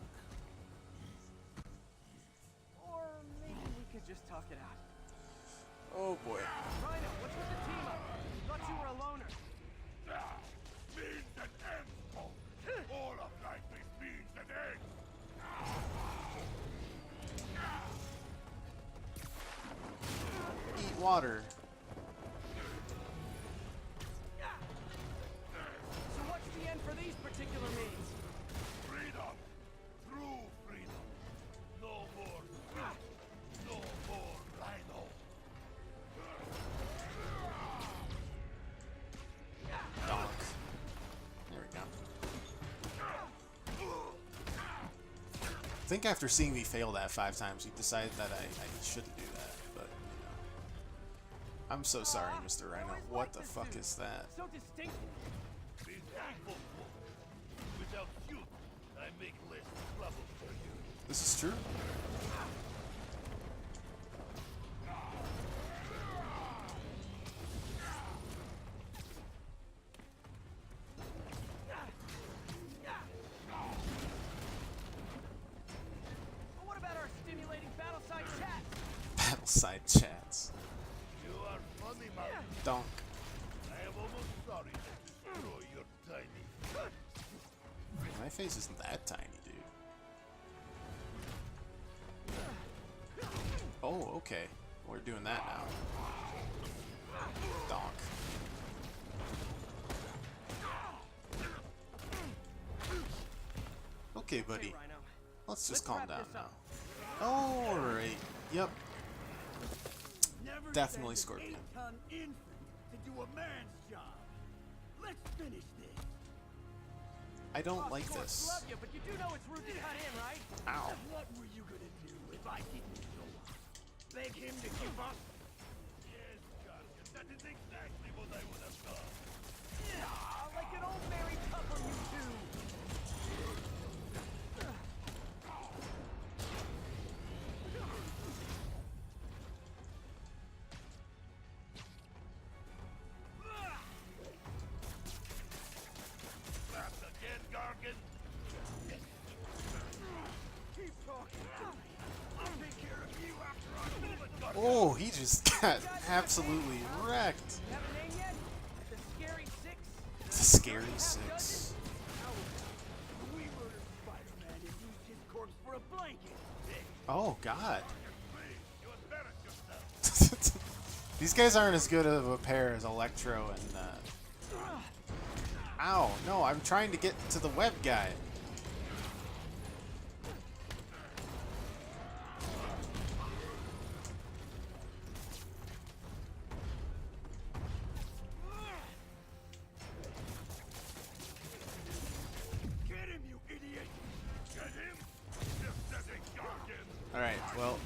Or maybe we could just talk it out. Oh boy. Rhino, what's with the team up? Thought you were a loner. Beans and eggs, folk. All of life is beans and eggs. Eat water. So what's the end for these particular means? Freedom. True freedom. No more fish. No more rhino. Donk. There we go. I think after seeing me fail that 5 times, we decided that I shouldn't do that, but, you know. I'm so sorry, Mr. Rhino. What the fuck is that? So distinct. Be thankful, folk. Without you, I make less trouble for you. This is true? What about our stimulating battle-side chats? Battleside chats. You are funny, man. Donk. I am almost sorry to destroy your tiny. My face isn't that tiny, dude. Oh, okay. We're doing that now. Donk. Okay, buddy. Hey, Rhino. Let's just Let's calm wrap down this now. up. Alright. Yep. Never Definitely send an Scorpion. 8-ton infant to do a man's job. Let's finish this. I don't Boss, like of course, this. love you, but you do know it's rude to cut in, right? Ow. What were you gonna do if I didn't show up? Beg him to give up? Yes, Guardian, that is exactly what I would have done. Yeah, like an old married couple, you two. just got absolutely wrecked. You have a name yet? The Scary Six? The Scary Six. We murdered Spider-Man and used his corpse for a blanket. Oh, God. These guys aren't as good of a pair as Electro and, Ow, no, I'm trying to get to the web guy. Get him, you idiot! Get him! Alright, well,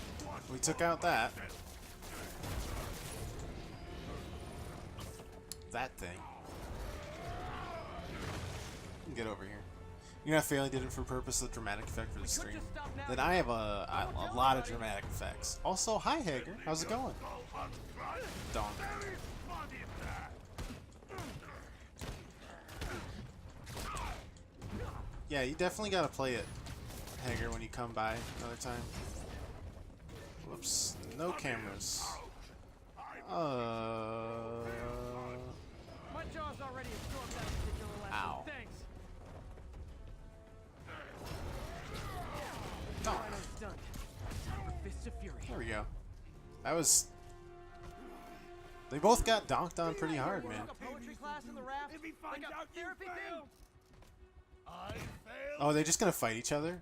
we took out that. That thing. Get over here. You're not failing, did it for purpose of dramatic effect for the stream. Then I have a lot of dramatic effects. Also, hi Hager, how's it going? Donk. Yeah, you definitely gotta play it, Hager, when you come by another time. Whoops, no cameras. My jaw's already absorbed that particular lesson. Ow. Thanks. Donk. Rhino's done. Time for Fists of Fury. There we go. That was... They both got donked on pretty hard, man. A poetry class in the raft? If he finds Like a out you therapy thing? failed, I failed. Oh, they're just gonna fight each other?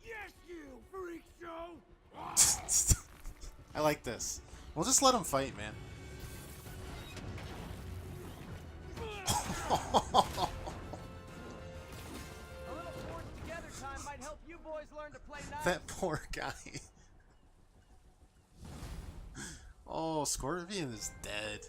Yes, you freak show. I like this. We'll just let them fight, man. A little forced together time might help you boys learn to play nice. That poor guy. Oh, Scorpion is dead.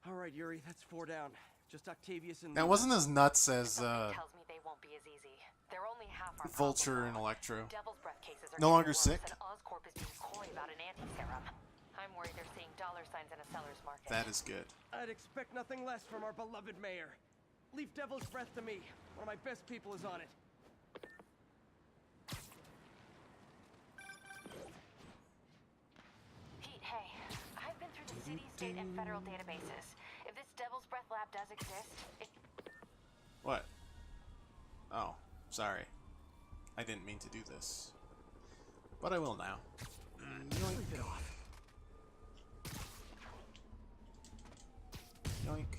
All right, Yuri, that's 4 down. Just Octavius and... That wasn't as nuts as Something tells me they won't be as easy. They're only half our Vulture problem and now. Electro. Devil's Breath cases are No getting longer worse, sick? And Oscorp is being coy about an anti-serum. I'm worried they're seeing dollar signs in a seller's market. That is good. I'd expect nothing less from our beloved mayor. Leave Devil's Breath to me. One of my best people is on it. Pete, hey. I've been through the city, state, and federal databases. If this Devil's Breath lab does exist, it... What? Oh, sorry. I didn't mean to do this. But I will now. Yoink. It off. Yoink.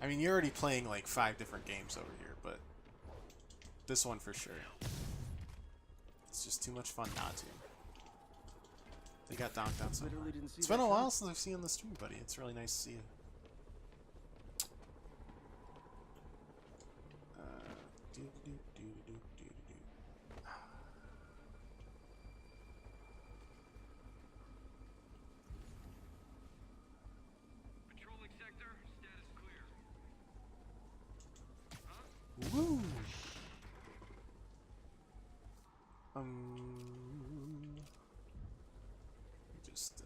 I mean, you're already playing like 5 different games over here, but this one for sure. It's just too much fun not to. They got donked on so hard. It's been a while since I've seen you on the stream, buddy. It's really nice to see you. Patrolling sector, status clear. Woo! Just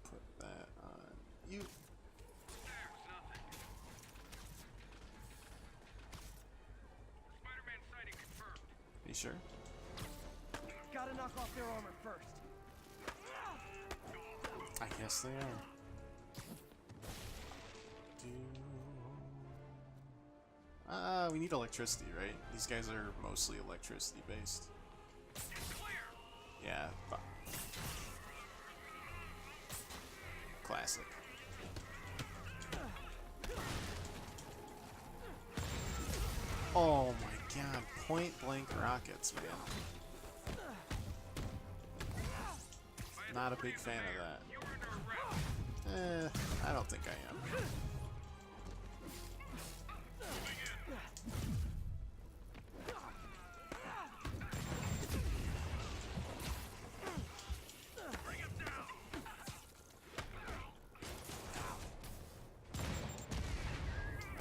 put that on you. There's nothing. Spider-Man sighting confirmed. You sure? Gotta knock off their armor first. I guess they are. We need electricity, right? These guys are mostly electricity based. Yeah. Classic. Oh my god, point blank rockets, man. Not a big fan of that. I don't think I am.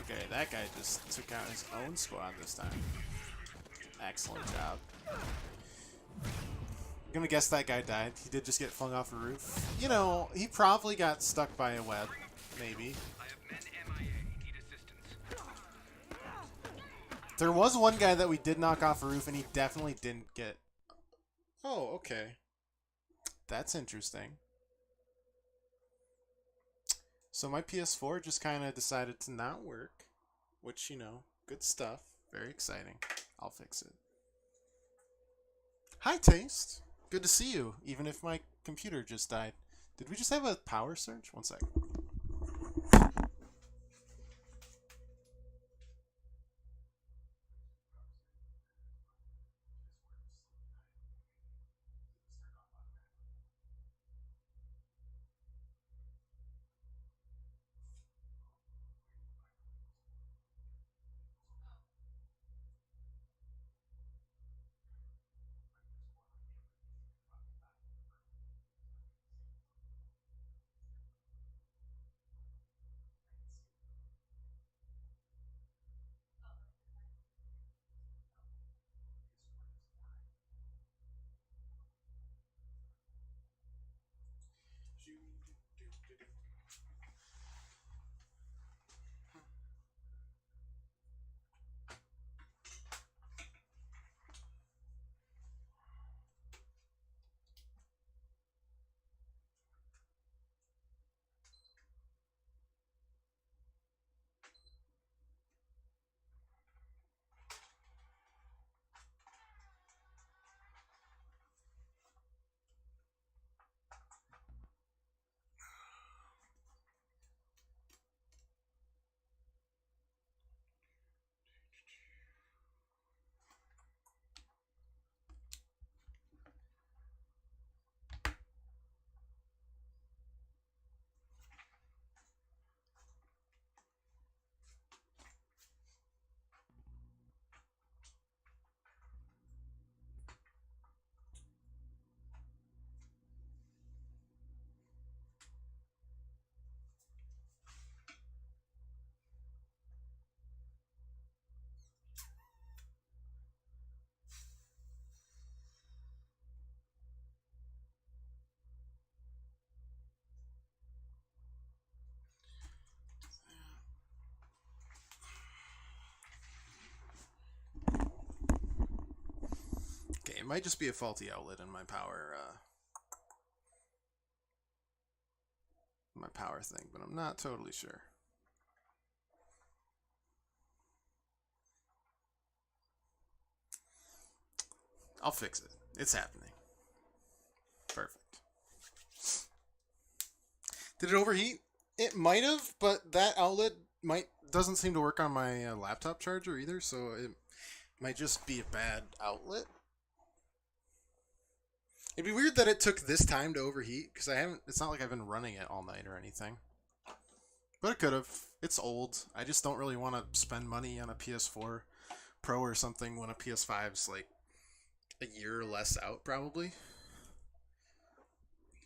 Okay, that guy just took out his own squad this time. Excellent job. I'm gonna guess that guy died. He did just get flung off a roof. You know, he probably got stuck by a web. Maybe. I have men MIA. Need assistance. There was one guy that we did knock off a roof, and he definitely didn't get... Oh, okay. That's interesting. So my PS4 just kind of decided to not work, which, you know, good stuff. Very exciting. I'll fix it. Hi, Taste. Good to see you, even if my computer just died. Did we just have a power surge? One sec. Okay, it might just be a faulty outlet in my power thing, but I'm not totally sure. I'll fix it. It's happening. Perfect. Did it overheat? It might have, but that outlet doesn't seem to work on my laptop charger either, so it might just be a bad outlet. It'd be weird that it took this time to overheat, because it's not like I've been running it all night or anything. But it could have. It's old. I just don't really want to spend money on a PS4 Pro or something when a PS5's like a year or less out, probably.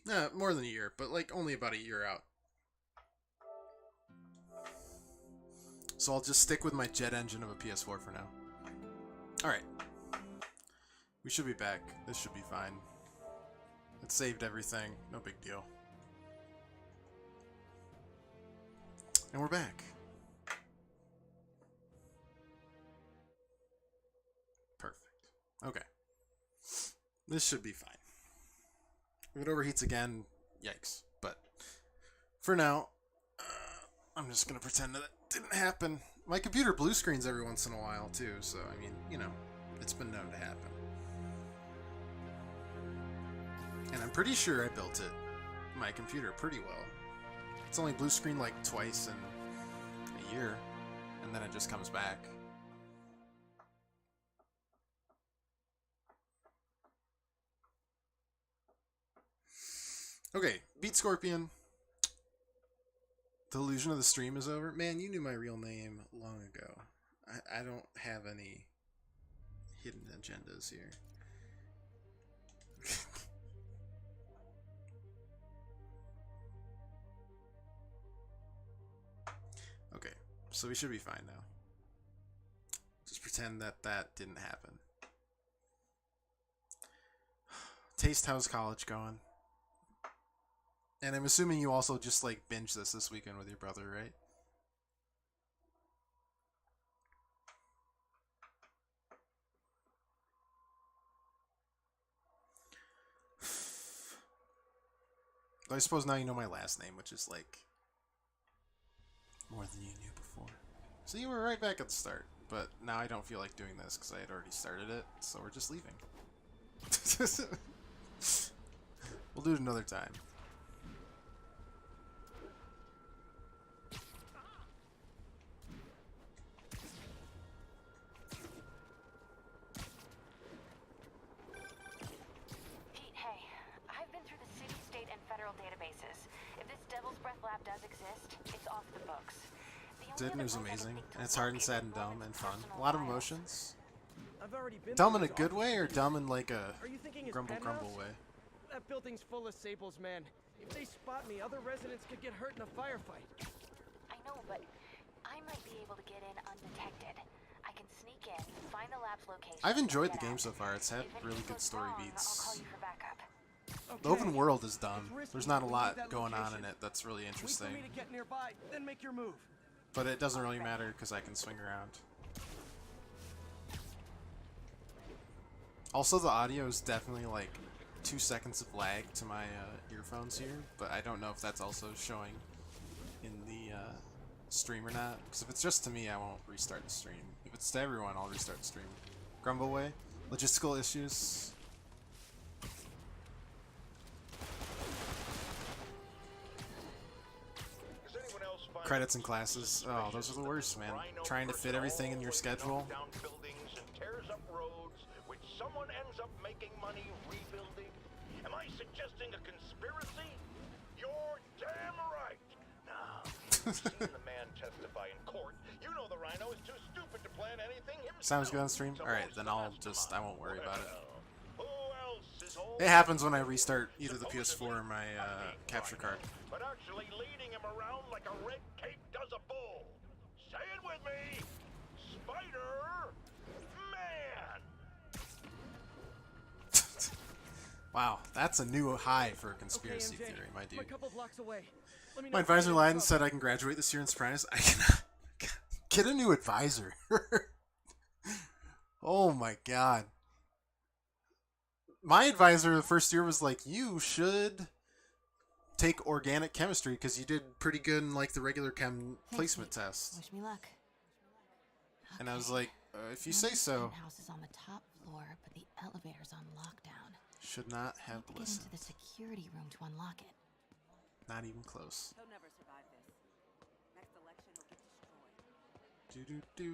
Nah, more than a year, but like only about a year out. So I'll just stick with my jet engine of a PS4 for now. Alright. We should be back. This should be fine. It saved everything. No big deal. And we're back. Perfect. Okay. This should be fine. If it overheats again, yikes. But for now, I'm just going to pretend that it didn't happen. My computer blue screens every once in a while, too. So, I mean, you know, it's been known to happen. And I'm pretty sure I built my computer pretty well. It's only blue screen like twice in a year, and then it just comes back. Okay, beat Scorpion. The illusion of the stream is over. Man, you knew my real name long ago. I don't have any hidden agendas here. Okay, so we should be fine now. Just pretend that didn't happen. Taste, how's college going? And I'm assuming you also just like binge this weekend with your brother, right? But I suppose now you know my last name, which is like more than you knew before. So you were right back at the start, but now I don't feel like doing this because I had already started it, so we're just leaving. We'll do it another time. Pete, hey. I've been through the city, state, and federal databases. If this Devil's Breath lab does exist, it's off the books. Did, and it was amazing, and it's hard and sad and dumb and fun. A lot of emotions. I've already been Dumb in through a his good way, or office. dumb in like a Are you thinking his grumble penthouse? grumble way? That building's full of Sable's men. If they spot me, other residents could get hurt in a firefight. I know, but I might be able to get in undetected. I can sneak in, find the lab's location. I've enjoyed and the get game out. so far. It's had If really anything good goes story wrong, I'll beats. call you for backup. The open world is dumb. It's risky, There's not a but we lot need that going on in location. it that's really Wait for interesting. me to get nearby, then make your move. But it doesn't really matter because I can swing around. Also, the audio is definitely like 2 seconds of lag to my earphones here, but I don't know if that's also showing in the stream or not. Because if it's just to me, I won't restart the stream. If it's to everyone, I'll restart the stream. Grumbleway, logistical issues. Does anyone else find Credits and classes. Oh, those are the worst, man. Trying to fit everything in your schedule. down buildings and tears up roads, which someone ends up making money rebuilding? Am I suggesting a conspiracy? You're damn right. Now, you've seen the man testify in court. You know the Rhino is too stupid to plan anything himself. Sounds good on stream? So Alright, who's then the I won't worry about it. Who else is holding It happens when I restart either the PS4 or my capture card. but actually leading him around like a red cape does a bull? Say it with me. Spider-Man. Wow, that's a new high for a conspiracy Okay, MJ, theory, my I'm a dude. couple blocks away. Let me know My if you advisor need lied any and help. said I can graduate this year in surprise. I cannot get a new advisor. Oh my god. My advisor the first year was like, you should take organic chemistry because you did pretty good in like the regular chem placement test. Wish me luck. And I was like, if you say so. House is on the top floor, but the elevator's on lockdown. Should not have Get listened. into the security room to unlock it. Not even close. He'll never survive this. Next election, he'll get destroyed. Do do do.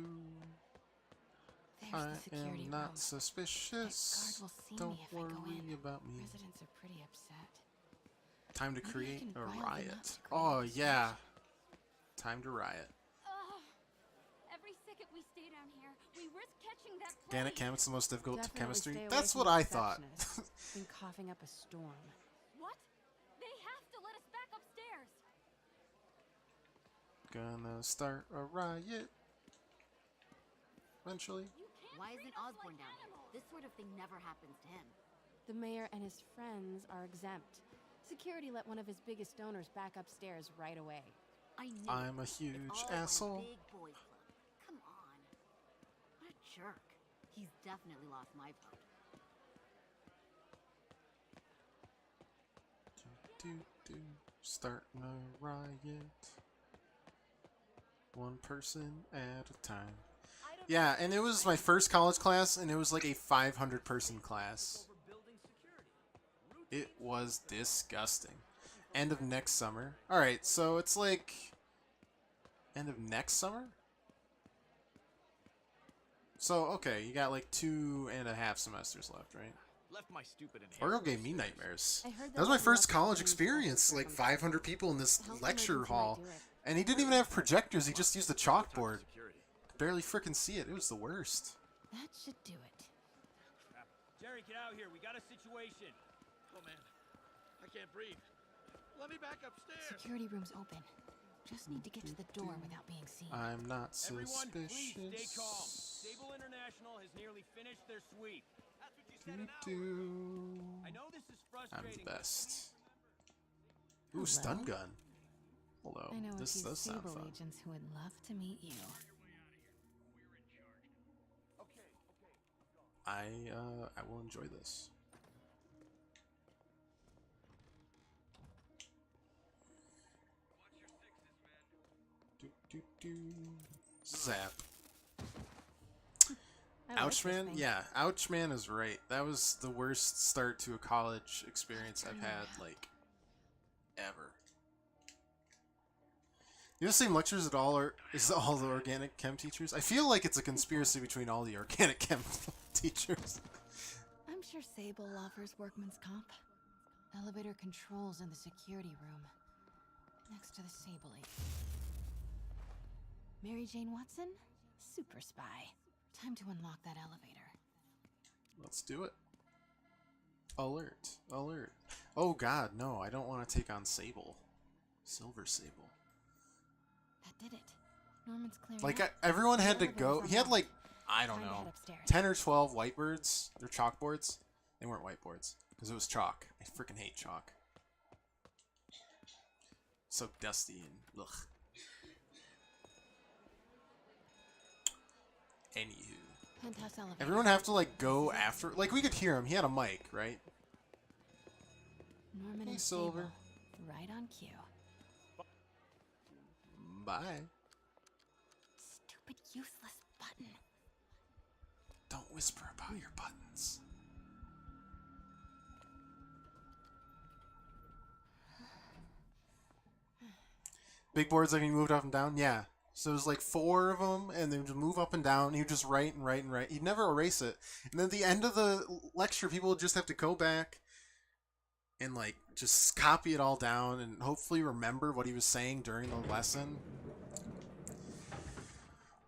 There's I the security am not room. suspicious. That guard will see Don't me if I go worry in. about me. Residents are pretty upset. Time to Maybe I create can a rile them riot. up to create Oh a yeah. Time to riot. Every second we stay down here, we risk catching that Organic plague. chem, it's the most difficult Definitely chemistry. stay away That's from what the I thought. receptionist. Been coughing up a storm. What? They have to let us back upstairs. Gonna start a riot. Eventually. Why isn't Osborne down here? This sort of thing never happens to him. The mayor and his friends are exempt. Security let one of his biggest donors back upstairs right away. I knew I'm a it. huge It's all one asshole. Big boys club. Come on. What a jerk. He's definitely lost my vote. Do do. Starting a riot. One person at a time. Yeah, and it was my first college class, and it was like a 500-person class. It was disgusting. End of next summer. Alright, so it's like... End of next summer? So, okay, you got like 2.5 semesters left, right? Left my stupid Orgo gave me nightmares. I heard That was my that first lots of college things experience, happen like from 500 people in this Health lecture emergency might hall. do it. And he didn't even have projectors, he just used a chalkboard. Barely freaking see it, it was the worst. That should do it. Jerry, get out here. We got a situation. Oh man, I can't breathe. Let me back upstairs. Security room's open. Just need to get to the door without being seen. I'm not Everyone, please suspicious. stay calm. Sable International has nearly finished their sweep. That's what you said Do an hour do. ago. I know this is I'm frustrating. the best. Ooh, stun gun. Hello. I know a This few does sound Sable fun. agents who would love to meet you. I will enjoy this. Zap. I like Ouch this man? thing. Yeah, Ouch man is right. That was the worst start to a college experience I've had, like, ever. You have the same lectures at all the organic chem teachers? I feel like it's a conspiracy between all the organic chem teachers. I'm sure Sable offers workman's comp. Elevator controls in the security room. Next to the Sable agent. Mary Jane Watson? Super spy. Time to unlock that elevator. Let's do it. Alert. Alert. Oh god, no, I don't want to take on Sable. Silver Sable. That did it. Norman's clearing Like, out. everyone had The to go. elevator's He had, unlocked. like, I don't Time to know, head upstairs. 10 or 12 whiteboards. They're chalkboards. They weren't whiteboards, because it was chalk. I freaking hate chalk. So dusty and ugh. Anywho. Penthouse elevator. Everyone have to, like, go after... Like, we could hear him. He had a mic, right? Norman Hey, and Silver. Sable. Right on cue. Bye. Stupid useless button. Don't whisper about your buttons. Big boards that he moved up and down? Yeah. So there's like 4 of them, and they would just move up and down. He would just write and write and write. He'd never erase it. And then at the end of the lecture, people would just have to go back and like just copy it all down and hopefully remember what he was saying during the lesson.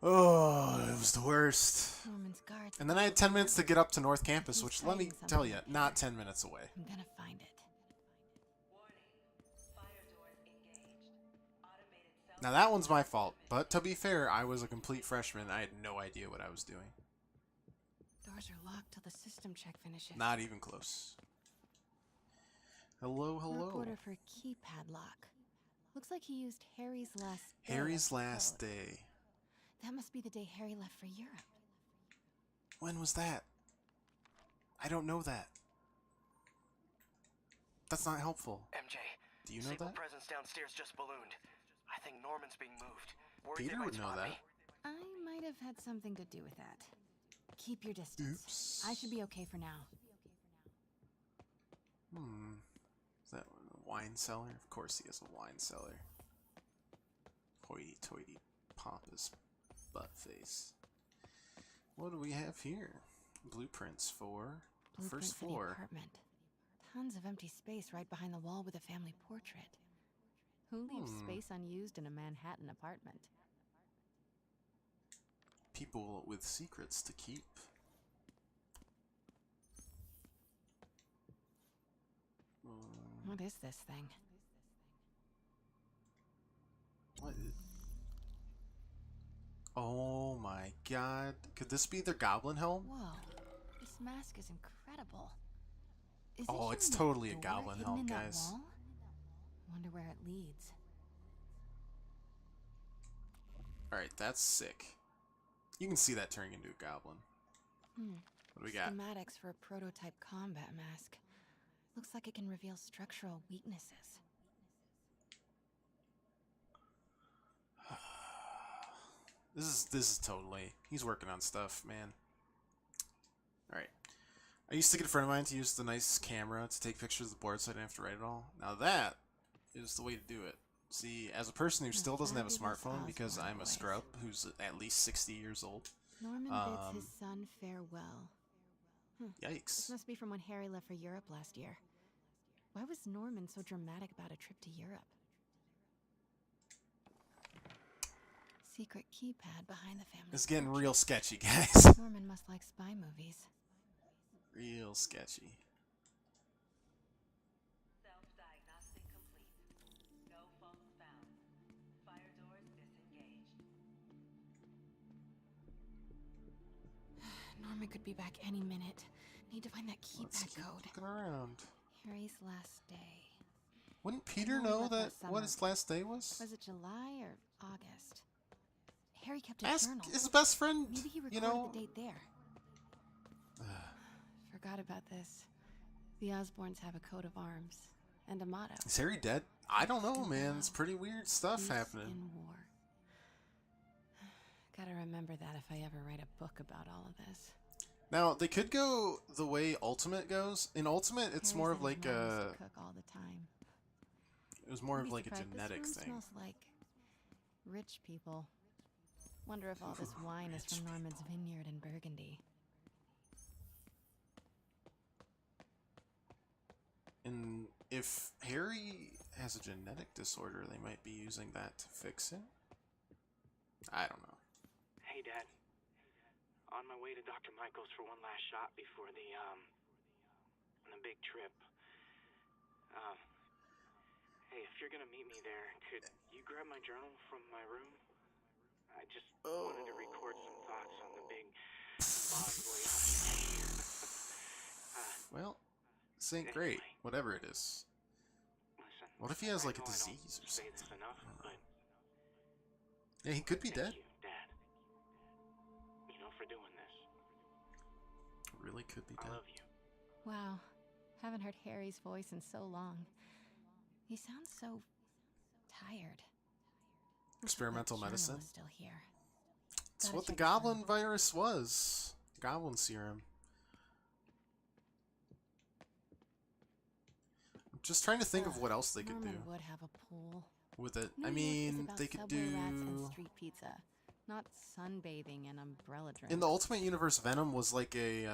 Oh, it was the worst. Norman's guards. And then I had 10 minutes to get up to North Campus, which, let me tell you, not 10 minutes away. I'm gonna find it. Now that one's my fault, but to be fair, I was a complete freshman. I had no idea what I was doing. Doors are locked till the system check finishes. Not even close. Hello, hello. Work order for keypad lock. Looks like he used Harry's last day. Harry's last day. That must be the day Harry left for Europe. When was that? I don't know that. That's not helpful. MJ, Do you know Sable that? presence downstairs just ballooned. I think Norman's being moved. Worried Peter they might would know spot that. me. I might have had something to do with that. Keep your distance. Oops. I should be okay for now. Is that a wine cellar? Of course he has a wine cellar. Hoity-toity pompous butt face. What do we have here? Blueprints for the Blueprint first for the floor. apartment. Tons of empty space right behind the wall with a family portrait. Who leaves space unused in a Manhattan apartment? People with secrets to keep. What is this thing? What? Oh my god. Could this be their goblin helm? Whoa, this mask is incredible. Is Oh, it it's showing totally a door goblin hidden helm, in that guys. wall? Wonder where it leads. Alright, that's sick. You can see that turning into a goblin. What do we got? Schematics for a prototype combat mask. Looks like it can reveal structural weaknesses. This is totally... He's working on stuff, man. Alright. I used to get a friend of mine to use the nice camera to take pictures of the board so I didn't have to write it all. Now that is the way to do it. See, as a person who still doesn't have a smartphone because I'm a scrub who's at least 60 years old. Norman bids his son farewell. Yikes. This must be from when Harry left for Europe last year. Why was Norman so dramatic about a trip to Europe? Secret keypad behind the family. It's getting real sketchy, guys. Norman must like spy movies. Real sketchy. Self-diagnostic complete. No faults found. Fire doors disengaged. Norman could be back any minute. Need to find that Let's keypad keep code. looking around. Harry's last day. Wouldn't Peter Norman know left that last what summer. his last day was? Was it July or August? Harry kept a Ask journal. his best friend, Maybe he recorded you know. the date there. Forgot about this. The Osborns have a coat of arms and a motto. Is Harry dead? I don't know, man. It's pretty weird stuff Peace happening. in war. Gotta remember that if I ever write a book about all of this. Now, they could go the way Ultimate goes. In Ultimate, it's Harry more said of like his mom used a... to cook all the time. It was more You'd of be like a surprised. genetic This room thing. smells like rich people. Wonder if all this wine is from Norman's vineyard in Burgundy. And if Harry has a genetic disorder, they might be using that to fix it? I don't know. Hey, Dad. On my way to Dr. Michael's for one last shot before the big trip. Hey, if you're gonna meet me there, could you grab my journal from my room? I just wanted to record some thoughts on the big bon voyage. Well, this ain't great, whatever it is. Listen, What if he has like a I know I disease don't or say something? this enough, but Yeah, he could be dead. you, Dad. You know, for doing this. Really could be I dead. love you. Wow. Haven't heard Harry's voice in so long. He sounds so tired. Experimental That journal medicine. is still here. It's Gotta what the check his room. goblin virus was. Goblin serum. I'm just trying to think of what else they could do Norman would have a pool. with it. New I York mean, is about they could subway rats and do... street pizza, not sunbathing and umbrella drinks. In the Ultimate Universe, Venom was like a...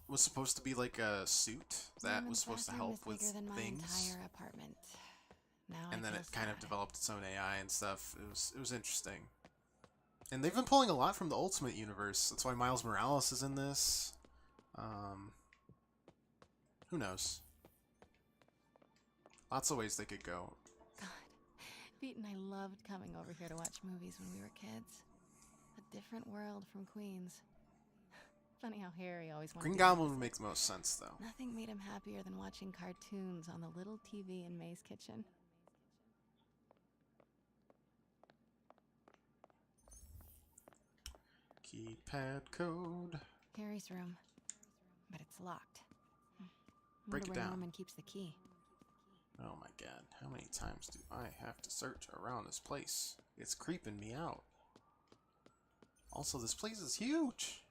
was supposed to be like a suit that Norman's was supposed to bathroom help is with bigger than my things. entire apartment. Now And I then feel it kind of sad. developed its own AI and stuff. It was interesting. And they've been pulling a lot from the Ultimate Universe. That's why Miles Morales is in this. Who knows? Lots of ways they could go. God, Pete and I loved coming over here to watch movies when we were kids. A different world from Queens. Funny how Harry always wanted Green to Goblin visit. would make the most sense, though. Nothing made him happier than watching cartoons on the little TV in May's kitchen. Keypad code. Harry's room, but it's locked. Break Wonder it where down. Norman keeps the key. Oh my god, how many times do I have to search around this place? It's creeping me out. Also, this place is huge!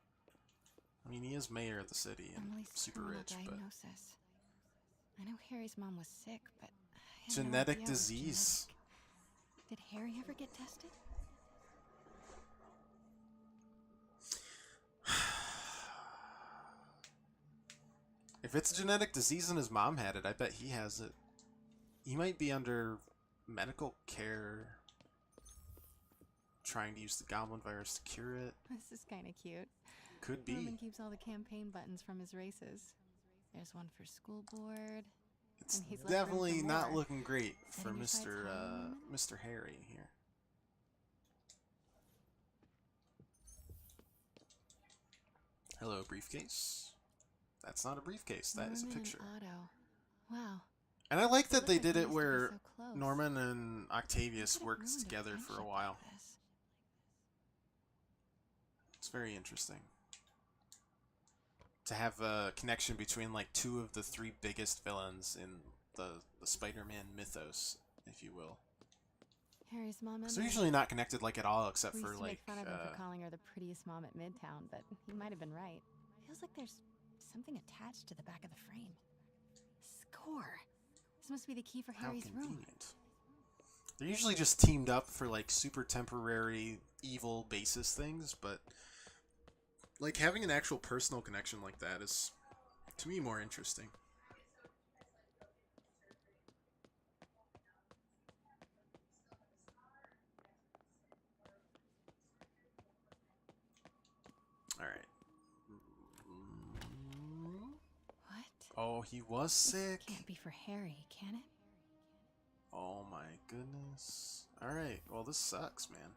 I mean, he is mayor of the city and Emily's super terminal rich, but... diagnosis. I know Harry's mom was sick, but I had no Genetic idea it was disease. genetic. Did Harry ever get tested? If it's a genetic disease and his mom had it, I bet he has it. He might be under medical care, trying to use the goblin virus to cure it. This is kind of cute. Could be. Norman keeps all the campaign buttons from his races. There's one for school board. It's and he's left room definitely for not more. looking great for Setting your sights Mr. higher, Norman? Mr. Harry here. Hello, briefcase. That's not a briefcase. That is a Norman and picture. Otto. Wow. And I like They that look they like did they it used to be where so close. Norman and Octavius They could've worked ruined a together for a friendship while. like this. It's very interesting. To have a connection between like two of the three biggest villains in the Spider-Man mythos, if you will. Harry's mom Because and they're usually not connected like at all, except we for used to like make fun of him for calling her the prettiest mom at Midtown, but he might have been right. Feels like there's something attached to the back of the frame. Score. This must be the key for how Harry's room. convenient. They're usually just teamed up for like super temporary evil basis things, but like having an actual personal connection like that is, to me, more interesting. Alright. What? Oh, he was sick? Can't be for Harry, can it? Oh my goodness. Alright, well this sucks, man.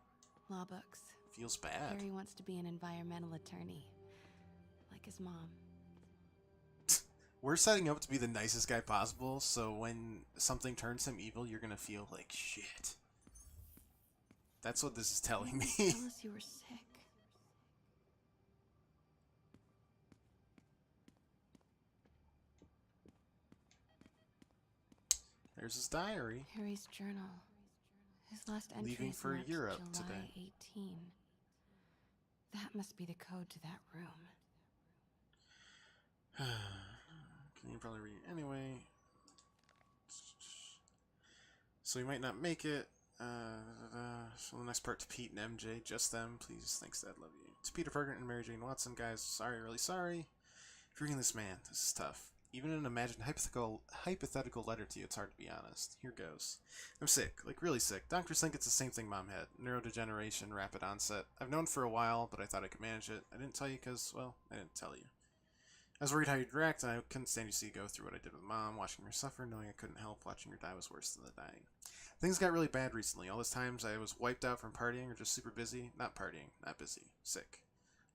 Law books. Feels bad. Harry wants to be an environmental attorney, like his mom. We're setting up to be the nicest guy possible, so when something turns him evil, you're gonna feel like shit. That's what this is telling me. Tell us you were sick. There's his diary. Harry's journal. His last entry leaving is for marked Europe July today. 18. That must be the code to that room. Can you probably read anyway? So we might not make it. So the next part to Pete and MJ, just them, please. Thanks, Dad. Love you. To Peter Parker and Mary Jane Watson, guys. Sorry, really sorry. If you're reading this, man, this is tough. Even in an imagined hypothetical letter to you, it's hard to be honest. Here goes. I'm sick, like really sick. Doctors think it's the same thing Mom had. Neurodegeneration, rapid onset. I've known for a while, but I thought I could manage it. I didn't tell you because, well, I didn't tell you. I was worried how you'd react, and I couldn't stand to see you go through what I did with Mom, watching her suffer, knowing I couldn't help. Watching her die was worse than the dying. Things got really bad recently. All those times I was wiped out from partying or just super busy. Not partying, not busy. Sick.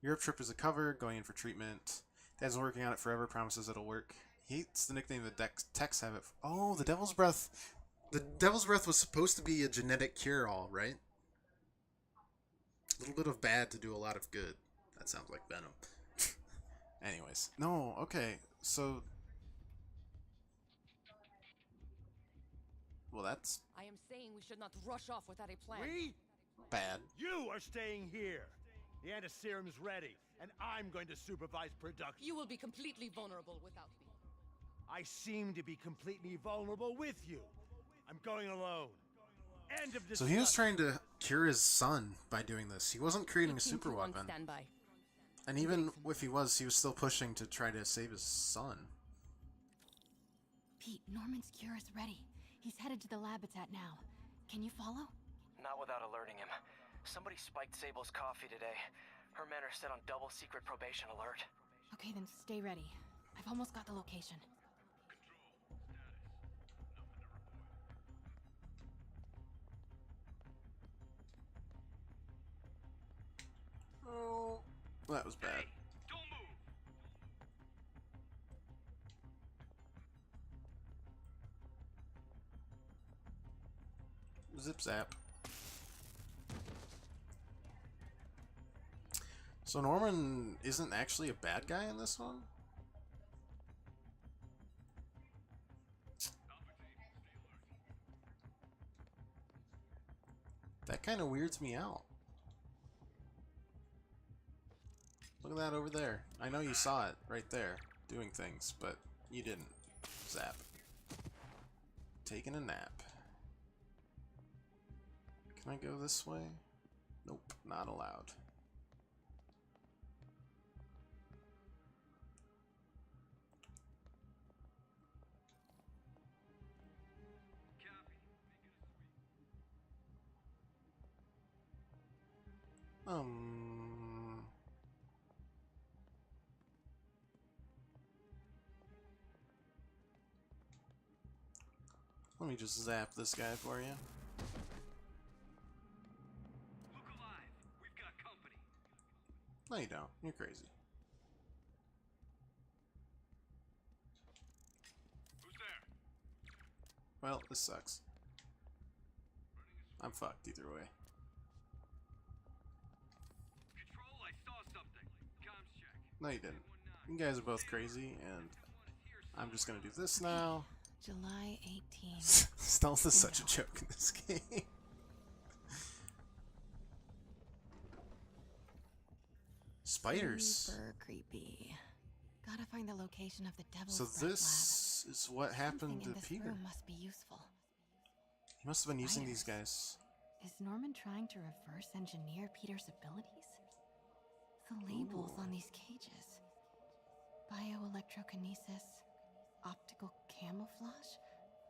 Europe trip is a cover, going in for treatment. Dad's been working on it forever, promises it'll work. He hates the nickname the techs have it. Oh, the Devil's Breath. The Devil's Breath was supposed to be a genetic cure-all, right? A little bit of bad to do a lot of good. That sounds like Venom. Anyways. No, okay. So... Well, that's... I am saying we should not rush off without a plan. We? bad. You are staying here. The antiserum's ready, and I'm going to supervise production. You will be completely vulnerable without me. I seem to be completely vulnerable with you. I'm going alone. End of So he was trying to cure his son by doing this. He wasn't creating a super weapon. Standby. And even if he was still pushing to try to save his son. Pete, Norman's cure is ready. He's headed to the lab it's at now. Can you follow? Not without alerting him. Somebody spiked Sable's coffee today. Her men are set on double secret probation alert. Okay, then stay ready. I've almost got the location. Oh, that was bad. Hey, don't move. Zip zap. So Norman isn't actually a bad guy in this one? That kind of weirds me out. Look at that over there. I know you saw it right there, doing things, but you didn't. Zap. Taking a nap. Can I go this way? Nope, not allowed. Let me just zap this guy for you. Look alive. We've got company. No, you don't. You're crazy. Who's there? Well, this sucks. I'm fucked either way. Control, I saw something. Comms check. No, you didn't. You guys are both crazy, and I'm just gonna do this now. July 18th. Stealth is such a joke in this game. Spiders. Super creepy. Gotta find the location of the Devil's So Breath this is what happened Something in to this Peter. room must be useful. He must have been using these guys. Is Norman trying to reverse engineer Peter's abilities? The labels on these cages. Bioelectrokinesis. Optical camouflage?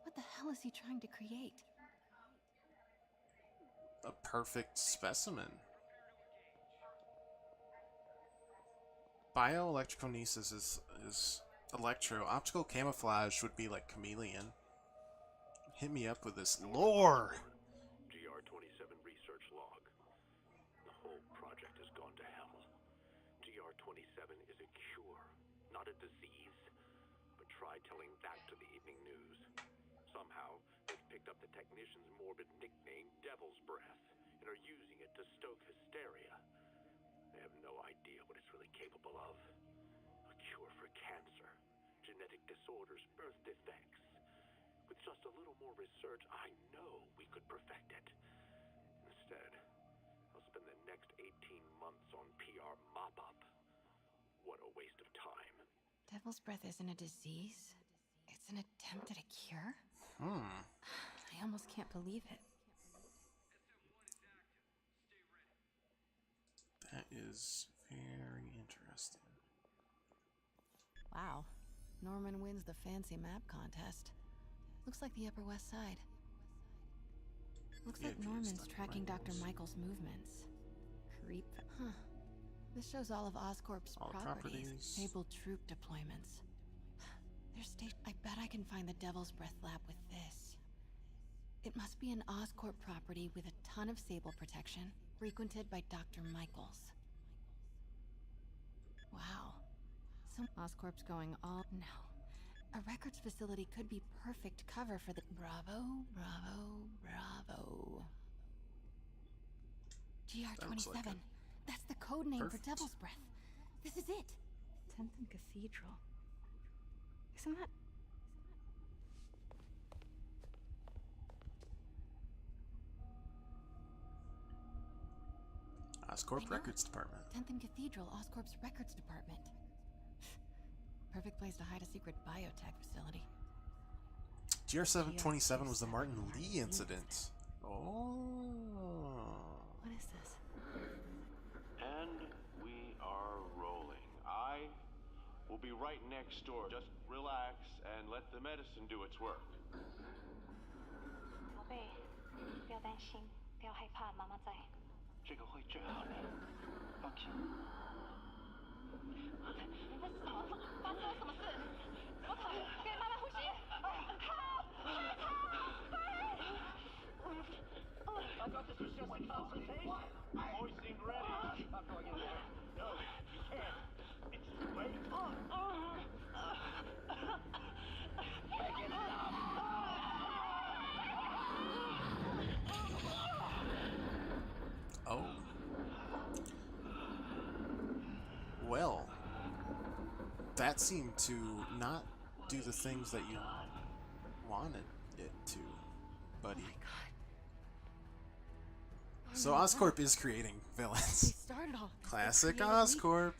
What the hell is he trying to create? A perfect specimen. Bioelectrokinesis is electro. Optical camouflage would be like chameleon. Hit me up with this lore. GR-27 research log. The whole project has gone to hell. GR-27 is a cure, not a disease. But try telling that to the evening news. Somehow, they've picked up the technician's morbid nickname, Devil's Breath, and are using it to stoke hysteria. They have no idea what it's really capable of. A cure for cancer, genetic disorders, birth defects. With just a little more research, I know we could perfect it. said, I'll spend the next 18 months on PR mop-up. What a waste of time. Devil's breath isn't a disease. It's an attempt at a cure? I almost can't believe it. That is very interesting. Wow. Norman wins the fancy map contest. Looks like the Upper West Side. Looks like Norman's tracking Dr. Michael's movements. Creep. Huh. This shows all of Oscorp's properties. Sable troop deployments. There's I bet I can find the Devil's Breath lab with this. It must be an Oscorp property with a ton of Sable protection, frequented by Dr. Michaels. Wow. Some Oscorp's going all now. A records facility could be perfect cover for the Bravo. GR-27. That's the code name for Devil's Breath. This is it. 10th and Cathedral. Isn't that... Oscorp Records Department. 10th and Cathedral, Oscorp's Records Department. Perfect place to hide a secret biotech facility. GR-727 was the Martin Lee incident. Oh. What is this? And we are rolling. I will be right next door. Just relax and let the medicine do its work. 宝贝，不要担心，不要害怕，妈妈在。这个会治好的，放心。你在吵什么？发生了什么事？怎么可能？给妈妈呼吸！I thought this was just a consultation. Boy seemed ready. I'm going in there. No, you can't. It's too late. Make it stop. Oh. Well, that seemed to not do the things that you wanted it to, buddy. Oh my God. So Oscorp is creating villains. They started all this. Classic Oscorp.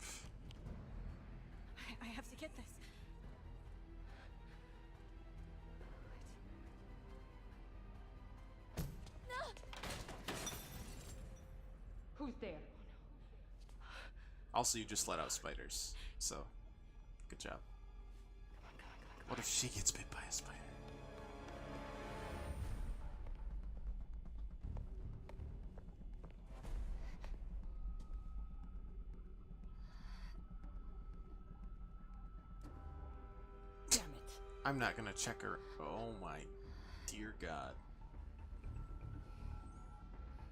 I have to get this. Who's there? Also, you just let out spiders, so good job. What if she gets bit by a spider? Damn it. I'm not gonna check her. Oh my dear God.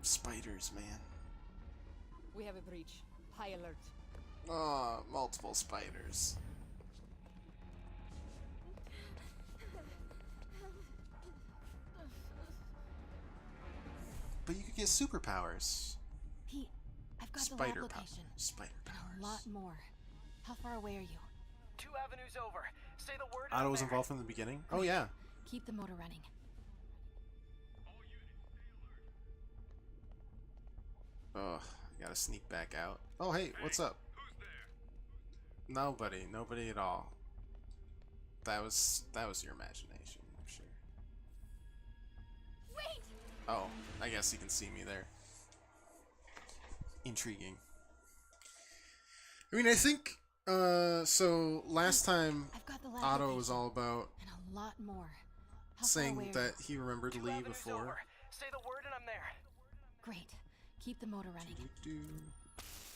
Spiders, man. We have a breach. High alert. Oh, multiple spiders. But you could get superpowers. Pete, I've got Spider the lab power. location. Spider And powers. a lot more. How far away are you? 2 avenues over. Say the word. Otto was involved from the beginning? Oh, yeah. Keep the motor running. Oh, gotta sneak back out. Oh, hey, what's up? Nobody. Nobody at all. That was your imagination, I'm sure. Wait! Oh, I guess you can see me there. Intriguing. I mean, I think, so last time Otto was all about And a lot more. How far away saying are that he remembered 2 Lee avenues before. over. Say the word and I'm there. Great. Keep the motor running.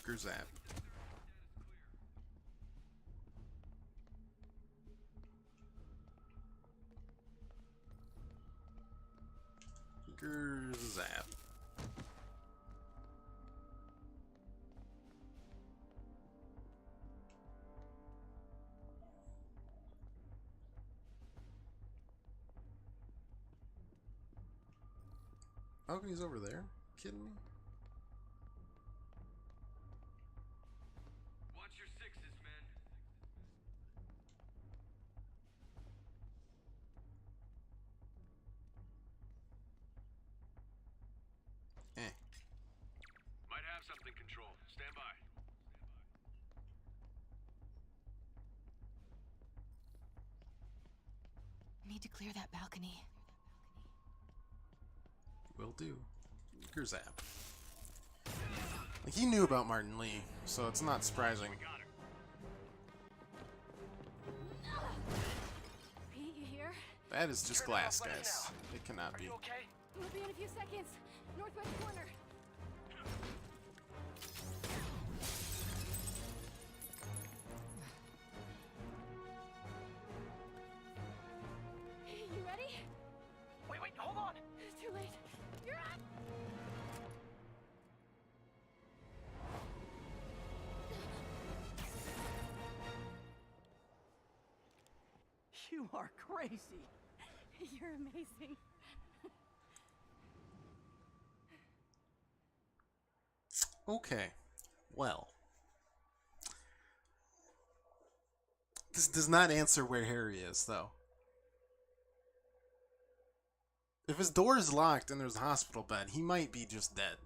Gerzap. Gerzap. Oh, he's over there? Kidding me? Watch your sixes, men. Clear that balcony. Will do. Gerzap. Like, he knew about Martin Lee, so it's not surprising. Pete, you here? That is just glass, guys. It cannot be. Okay? We'll be in a few seconds. Northwest corner. You ready? Wait, hold on! Too late. You're up! You are crazy. You're amazing. Okay. Well. This does not answer where Harry is, though. If his door is locked and there's a hospital bed, he might be just dead.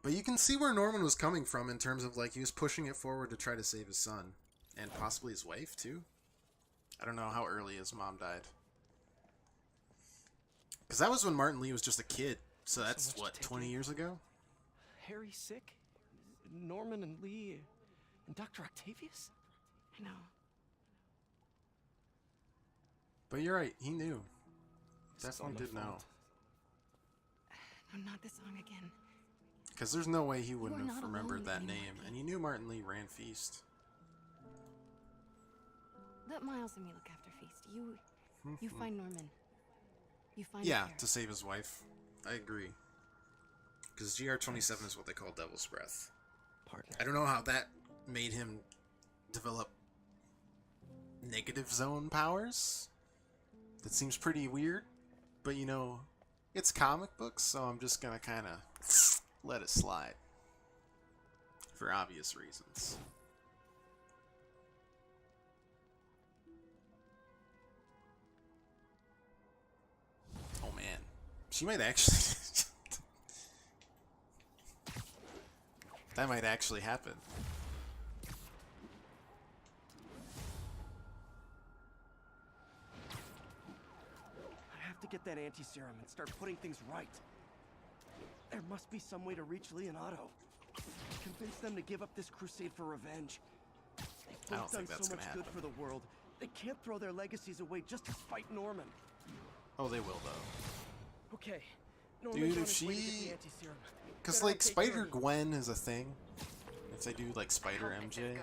But you can see where Norman was coming from in terms of, like, he was pushing it forward to try to save his son. And possibly his wife, too. I don't know how early his mom died. Because that was when Martin Lee was just a kid. So that's, what, 20 years ago? Harry's sick? Norman and Lee and Dr. Octavius? I know. But you're right, he knew. This is all Definitely my did know. No, not this song again. Because there's no way he wouldn't You are have not remembered alone that with me, name. And you knew Martin Lee ran Feast. Let Miles and me look after Feast. You find Norman. You find Yeah, Claire. to save his wife. I agree. Because GR27 is what they call Devil's Breath. Partner. I don't know how that made him develop negative zone powers. That seems pretty weird. But, you know, it's comic books, so I'm just going to kind of let it slide. For obvious reasons. Oh, man. She might actually... That might actually happen. I have to get that anti-serum and start putting things right. There must be some way to reach Lee and Otto. Convince them to give up this crusade for revenge. They've I don't both done think that's so much gonna good happen. for the world. They can't throw their legacies away just to spite Norman. Oh, they will, though. Okay. Dude, if she... Because, like, Spider-Gwen is a thing. If they do, like, Spider-MJ,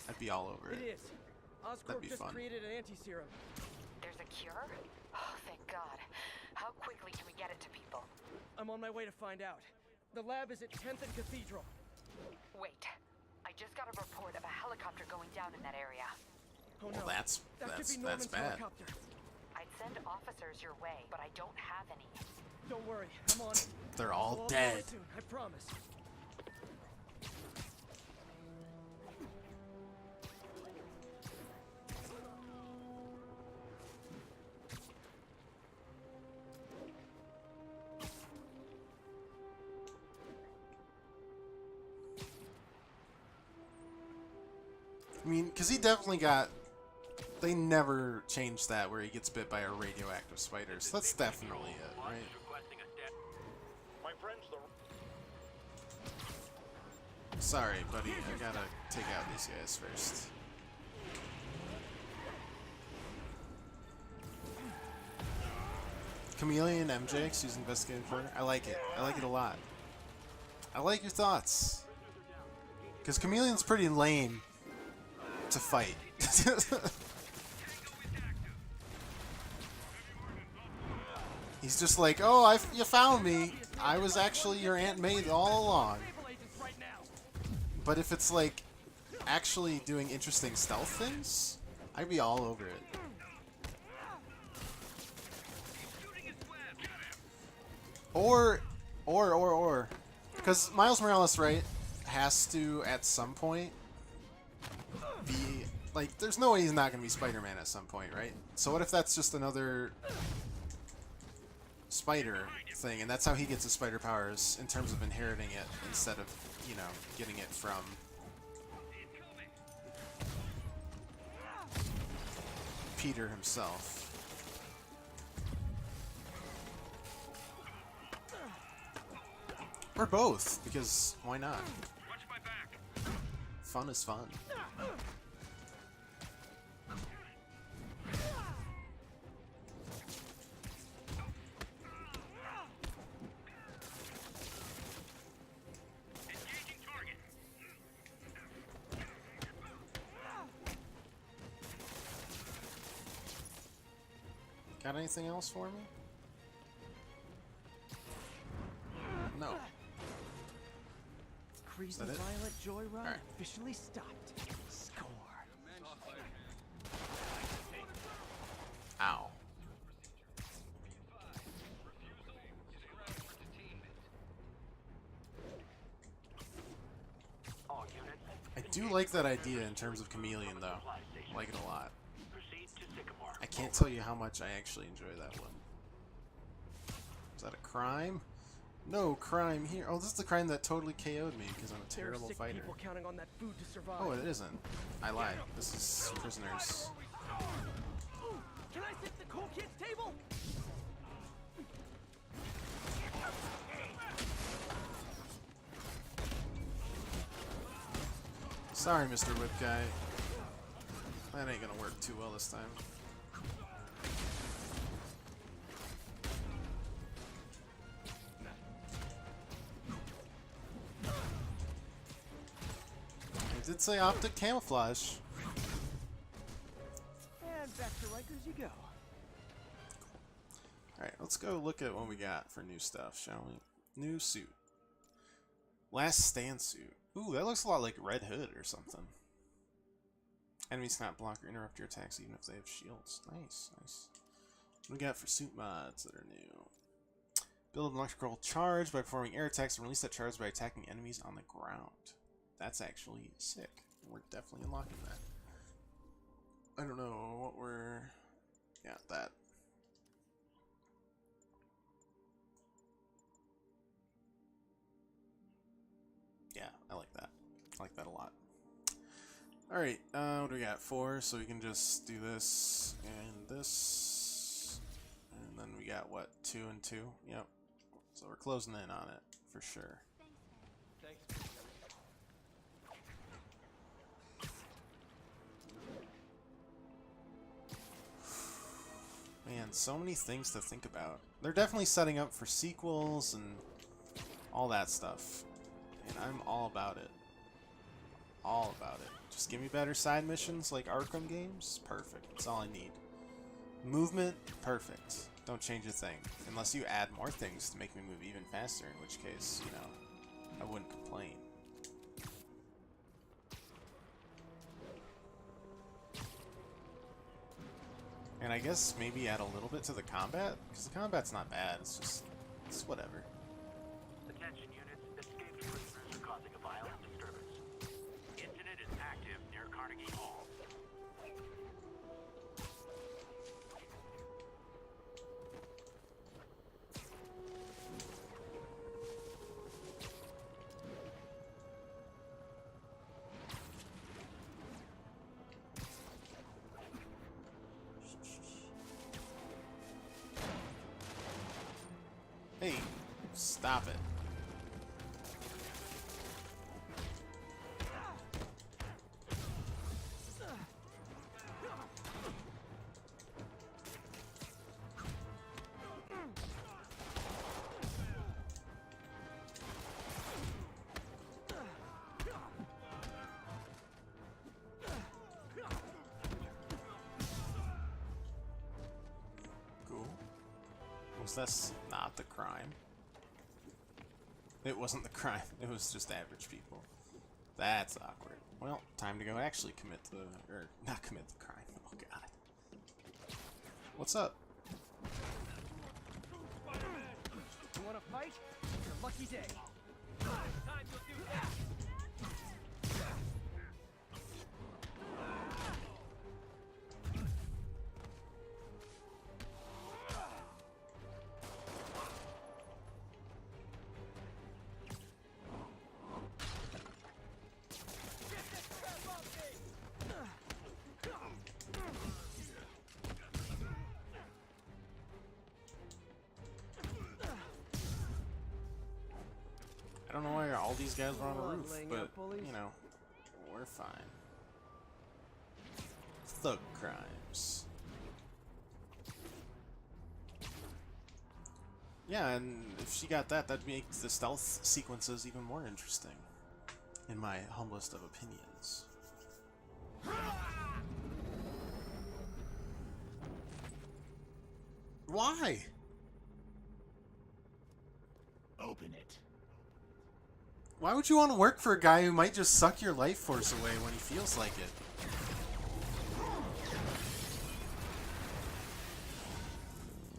I'd be all over It it. is. Oscorp That'd be just fun. created an anti-serum. There's a cure? Oh, thank God. How quickly can we get it to people? I'm on my way to find out. The lab is at 10th and Cathedral. Wait. I just got a report of a helicopter going down in that area. Oh Well, no. that's Norman's bad. helicopter. I'd send officers your way, but I don't have any. Don't worry, I'm on it. They're all We'll dead. know it soon, I promise. I mean, because he definitely got... They never changed that where he gets bit by a radioactive spider, so that's definitely it, right? My friends, the Sorry, buddy, I gotta take out these guys first. Chameleon MJ, excuse investigating further. I like it. I like it a lot. I like your thoughts. Because Chameleon's pretty lame to fight. He's just like, oh, you found me. I was actually your Aunt May all along. But if it's like actually doing interesting stealth things, I'd be all over it. Or, because Miles Morales, right, has to at some point be like, there's no way he's not gonna be Spider-Man at some point, right? So what if that's just another spider thing, and that's how he gets his spider powers in terms of inheriting it instead of, you know, getting it from Peter himself. Or both, because why not? Fun is fun. Got anything else for me? No. Crazy that it? Violet Joyride Alright. officially stopped. Score. Ow. I do like that idea in terms of Chameleon, though. I like it a lot. I can't tell you how much I actually enjoy that one. Is that a crime? No crime here. Oh, this is the crime that totally KO'd me because I'm a There are terrible sick fighter. people counting on that food to survive. Oh, it isn't. I lied. This is prisoners. Ooh, can I sit at the cool kids table? Sorry, Mr. Whip Guy. That ain't gonna work too well this time. I did say optic camouflage. And back to Rikers you go. Alright, let's go look at what we got for new stuff, shall we? New suit. Last stand suit. Ooh, that looks a lot like Red Hood or something. Enemies cannot block or interrupt your attacks even if they have shields. Nice, nice. What do we got for suit mods that are new? Build an electrical charge by performing air attacks and release that charge by attacking enemies on the ground. That's actually sick. We're definitely unlocking that. I don't know what we're... Yeah, that. Yeah, I like that. I like that a lot. Alright, what do we got? 4, so we can just do this and this. And then we got, what, 2 and 2? Yep. So we're closing in on it, for sure. Man, so many things to think about. They're definitely setting up for sequels and all that stuff. And I'm all about it. All about it. Just give me better side missions like Arkham games. Perfect. That's all I need. Movement, perfect. Don't change a thing. Unless you add more things to make me move even faster, in which case, you know, I wouldn't complain. And I guess maybe add a little bit to the combat, because the combat's not bad, it's just, it's whatever. Attention units, escaped prisoners are causing a violent disturbance. Incident is active near Carnegie Hall. Hey, stop it. Cool. Was that not the crime? It wasn't the crime. It was just average people. That's awkward. Well, time to go actually commit the... or not commit the crime. Oh, God. What's up? You wanna fight? It's your lucky day. Time to do that. all these guys were on a Love roof, laying but, out bullies. you know, we're fine. Thug crimes. Yeah, and if she got that, that'd make the stealth sequences even more interesting, in my humblest of opinions. Why? Open it. Why would you want to work for a guy who might just suck your life force away when he feels like it?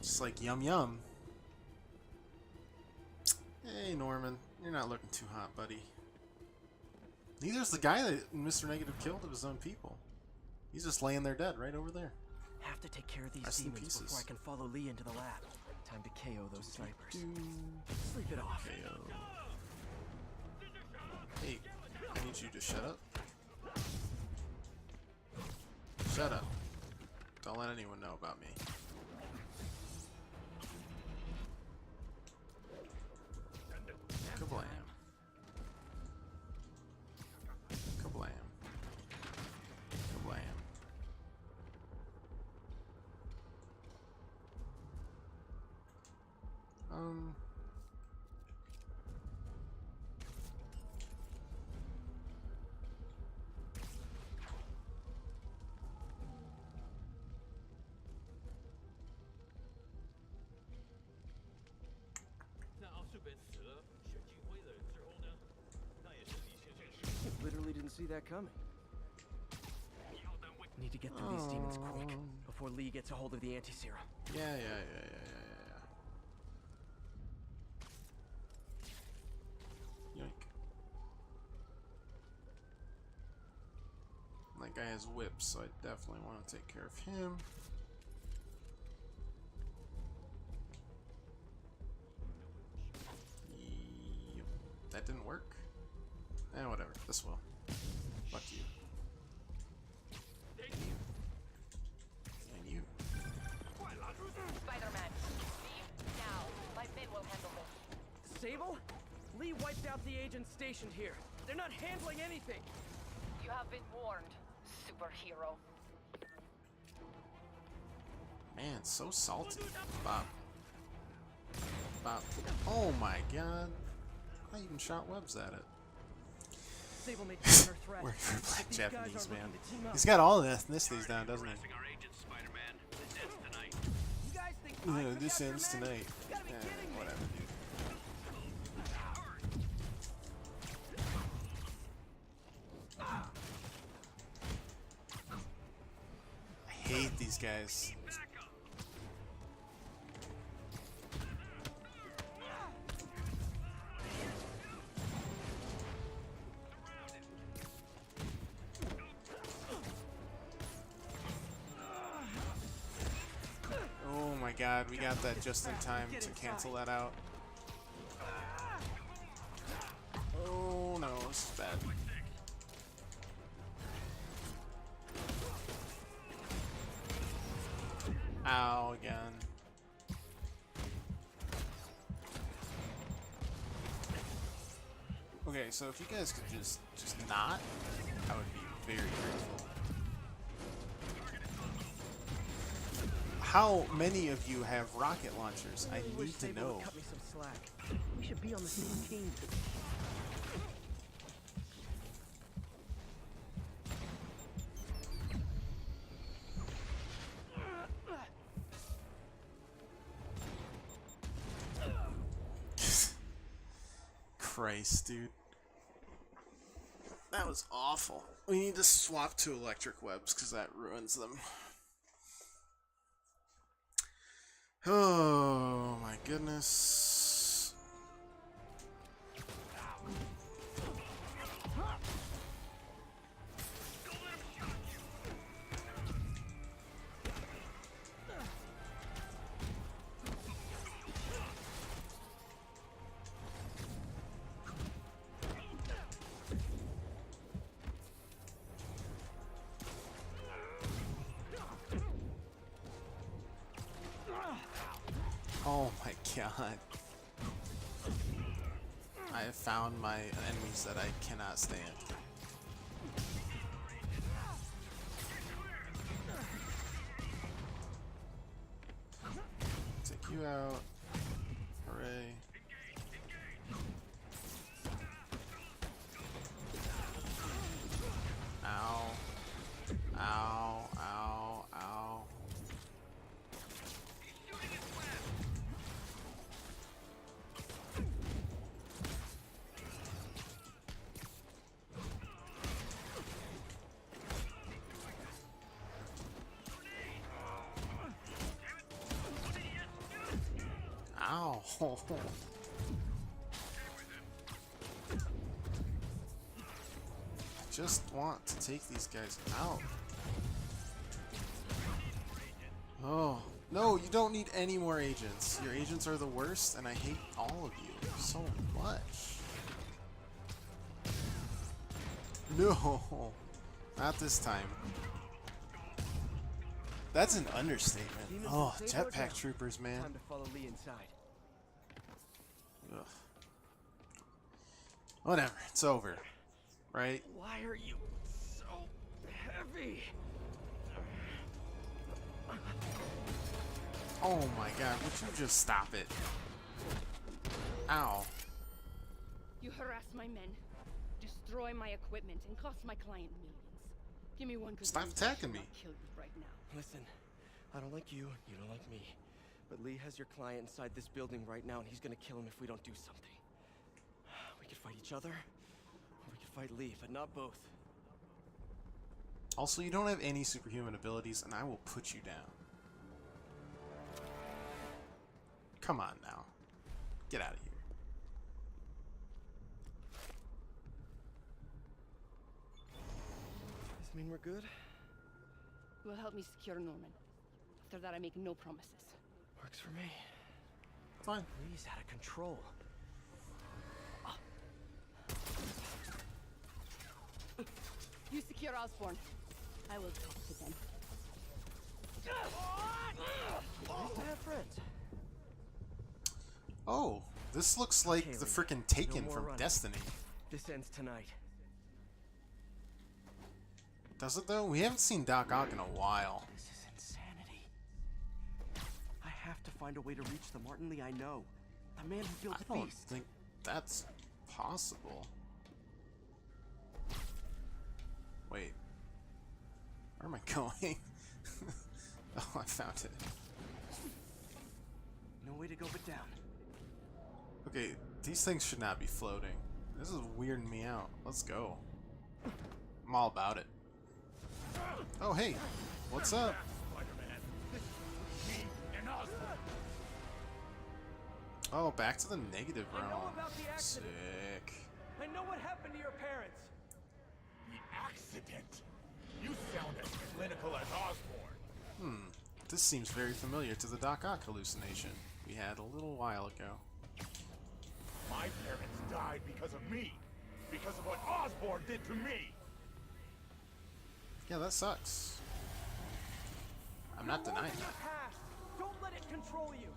Just like yum yum. Hey Norman, you're not looking too hot, buddy. Neither's the guy that Mr. Negative killed of his own people. He's just laying there dead right over there. Have to take care of these Rest in demons before I pieces. can follow Lee into the lab. Time to KO those snipers. Sleep it off. KO. Hey, I need you to shut up. Shut up. Don't let anyone know about me. Kablam. Kablam. Kablam. Literally didn't see that coming. Need to get through these demons quick before Lee gets a hold of the anti-serum. Yeah. Yoink. That guy has whips, so I definitely want to take care of him. Yep. That didn't work. Eh, whatever. This will. Fuck you. And you. Spider-Man, leave now. My men will handle this. Sable? Lee wiped out the agents stationed here. They're not handling anything. You have been warned, superhero. Man, so salty. Bop. Bop. Oh my god. I even shot webs at it. Sable made counter threat. Working for Black These guys Japanese are man. looking to team up. He's got all the ethnicities down, doesn't he? You guys think Yeah, this ends tonight. Whatever, dude. I hate these guys. Oh my god, we got that just in time to cancel that out. Oh no, this is bad. Ow, again. Okay, so if you guys could just not, I would be very grateful. How many of you have rocket launchers? I Wish need to Sable know. would cut me some slack. We should be on the same team. Christ, dude. That was awful. We need to swap to electric webs because that ruins them. Oh my goodness. Oh my god. I have found my enemies that I cannot stand. Take you out. Hooray. Ow. Ow. Ow. Ow. Ow. I just want to take these guys out. Oh, no, you don't need any more agents. Your agents are the worst, and I hate all of you so much. No, not this time. That's an understatement. Oh, jetpack troopers, man. Time to follow Lee inside. Ugh. Whatever, it's over, right? Why are you so heavy? Oh my god, would you just stop it? Ow. You harass my men, destroy my equipment, and cost my client millions. Give me one good Stop reason I attacking should me. not kill you right now. Listen, I don't like you don't like me. But Lee has your client inside this building right now, and he's gonna kill him if we don't do something. We could fight each other, or we could fight Lee, but not both. Also, you don't have any superhuman abilities, and I will put you down. Come on now. Get out of here. Does this mean we're good? You will help me secure Norman. After that, I make no promises. Works for me. Fine. Lee's out of control. You secure Osborn. I will talk to them. Nice to have friends. Oh, this looks like Okay, the Lee, frickin' Taken no more from running. Destiny. This ends tonight. Does it though? We haven't seen Doc Ock in a while. This is insanity. I have to find a way to reach the Martin Lee I know. The man who built I the don't beast. think that's possible. Wait. Where am I going? Oh, I found it. No way to go but down. Okay, these things should not be floating. This is weirding me out. Let's go. I'm all about it. Oh, hey. What's up? Oh, back to the negative I know realm. about the accident. Sick. I know what happened to your parents. The accident? You sound as clinical as Osborn. This seems very familiar to the Doc Ock hallucination we had a little while ago. My parents died because of me. Because of what Osborn did to me. Yeah, that sucks. I'm not denying that. Past. Don't let it control you.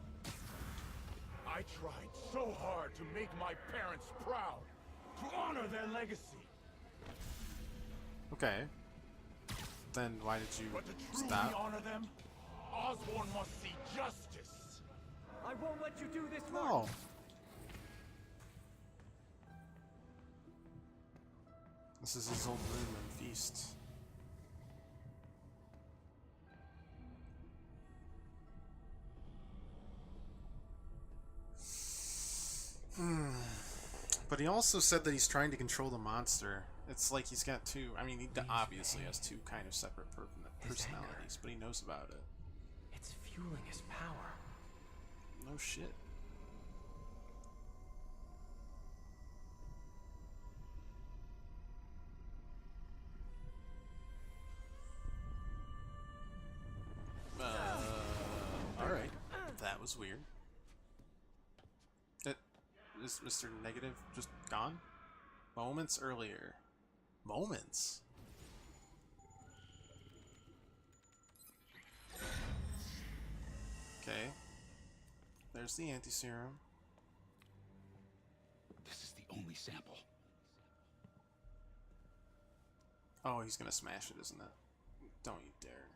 I tried so hard to make my parents proud. To honor their legacy. Okay. Then why did you But to truly stop? honor them, Osborn must see justice. I won't let you do this, No. Martin. This is his old room and feast. But he also said that he's trying to control the monster. It's like he's got two. I mean, he obviously has two kind of separate personalities, but he knows about it. It's fueling his power. No shit. Alright. That was weird. Is Mr. Negative just gone? Moments earlier. Moments? Okay. There's the anti-serum. This is the sample. Oh, he's gonna smash it, isn't it? Don't you dare.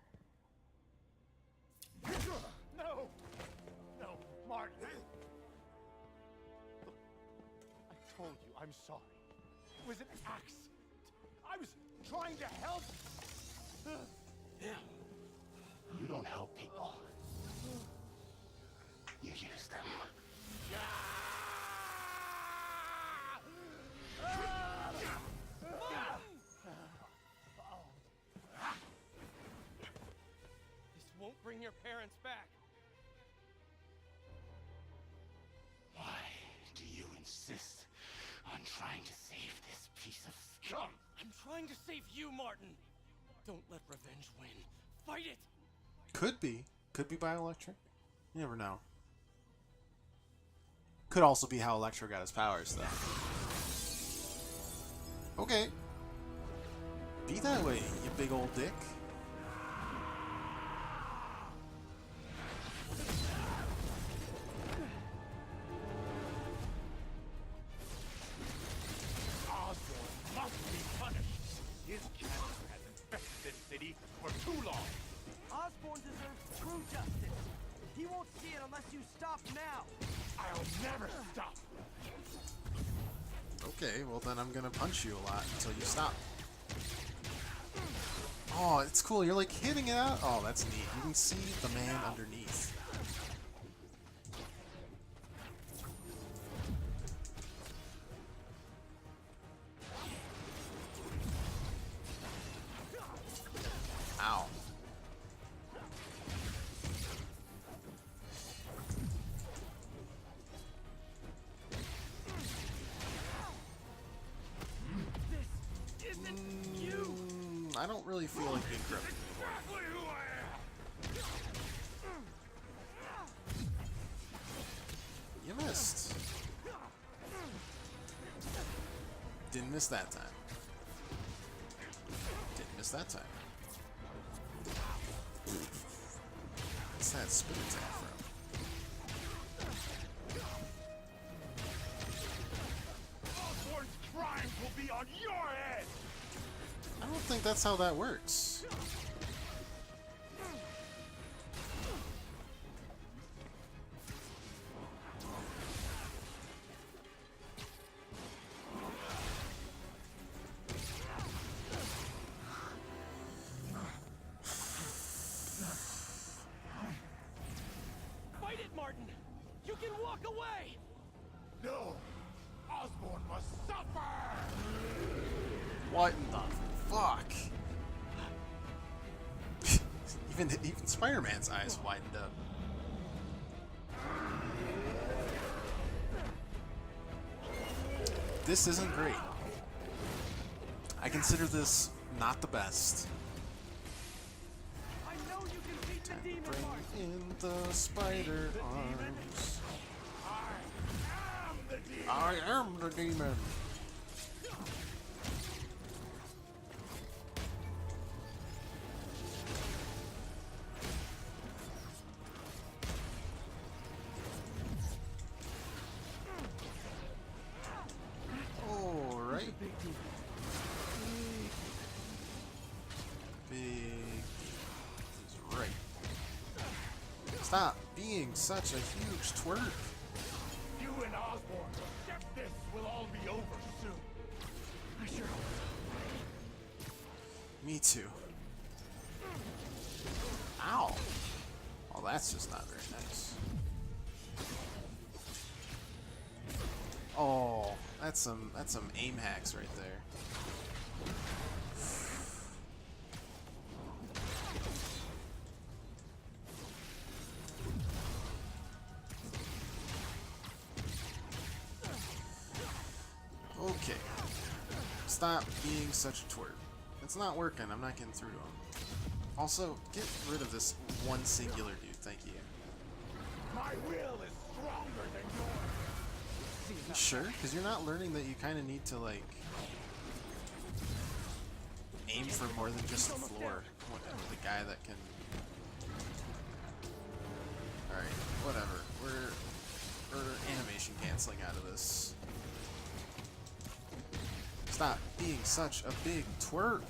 No! No, Martin! I told you I'm sorry. It was an accident. I was trying to help. You don't help people. You use them. This won't bring your parents back. Why do you insist on trying to save this piece of scum? I'm trying to save you, Martin. Don't let revenge win. Fight it! Could be. Could be bioelectric. You never know. Could also be how Electro got his powers, though. Okay. Be that way, you big old dick. Osborn must be punished. His cancer has infected this city for too long. Osborn deserves true justice. He won't see it unless you stop now. I'll never stop. Okay, well then I'm gonna punch you a lot until you stop. Oh, it's cool. You're like hitting it out. Oh, that's neat. You can see the man underneath. Ow. I don't really feel like being corrupted anymore. You missed. Didn't miss that time. Didn't miss that time. What's that spin attack from? Osborn's crimes will be on your head. I don't think that's how that works. Fight it, Martin! You can walk away! No! Osborn must suffer! What in the fuck? even Spider-Man's eyes widened up. This isn't great. I consider this not the best. I know you can beat the demon, Martin. In the spider arms. I am the demon. Alright. Big is right. Stop being such a huge twerp. You and Osborn, this will all be over soon. I sure hope Me too. Ow. Well, that's just not very nice. Oh, that's some aim hacks right there. Okay. Stop being such a twerp. It's not working. I'm not getting through to him. Also, get rid of this one singular dude. Thank you. My will is stronger than yours. You sure? Because you're not learning that you kind of need to, like, aim for more than just the floor. The guy that can... Alright, whatever. We're animation canceling out of this. Stop being such a big twerp.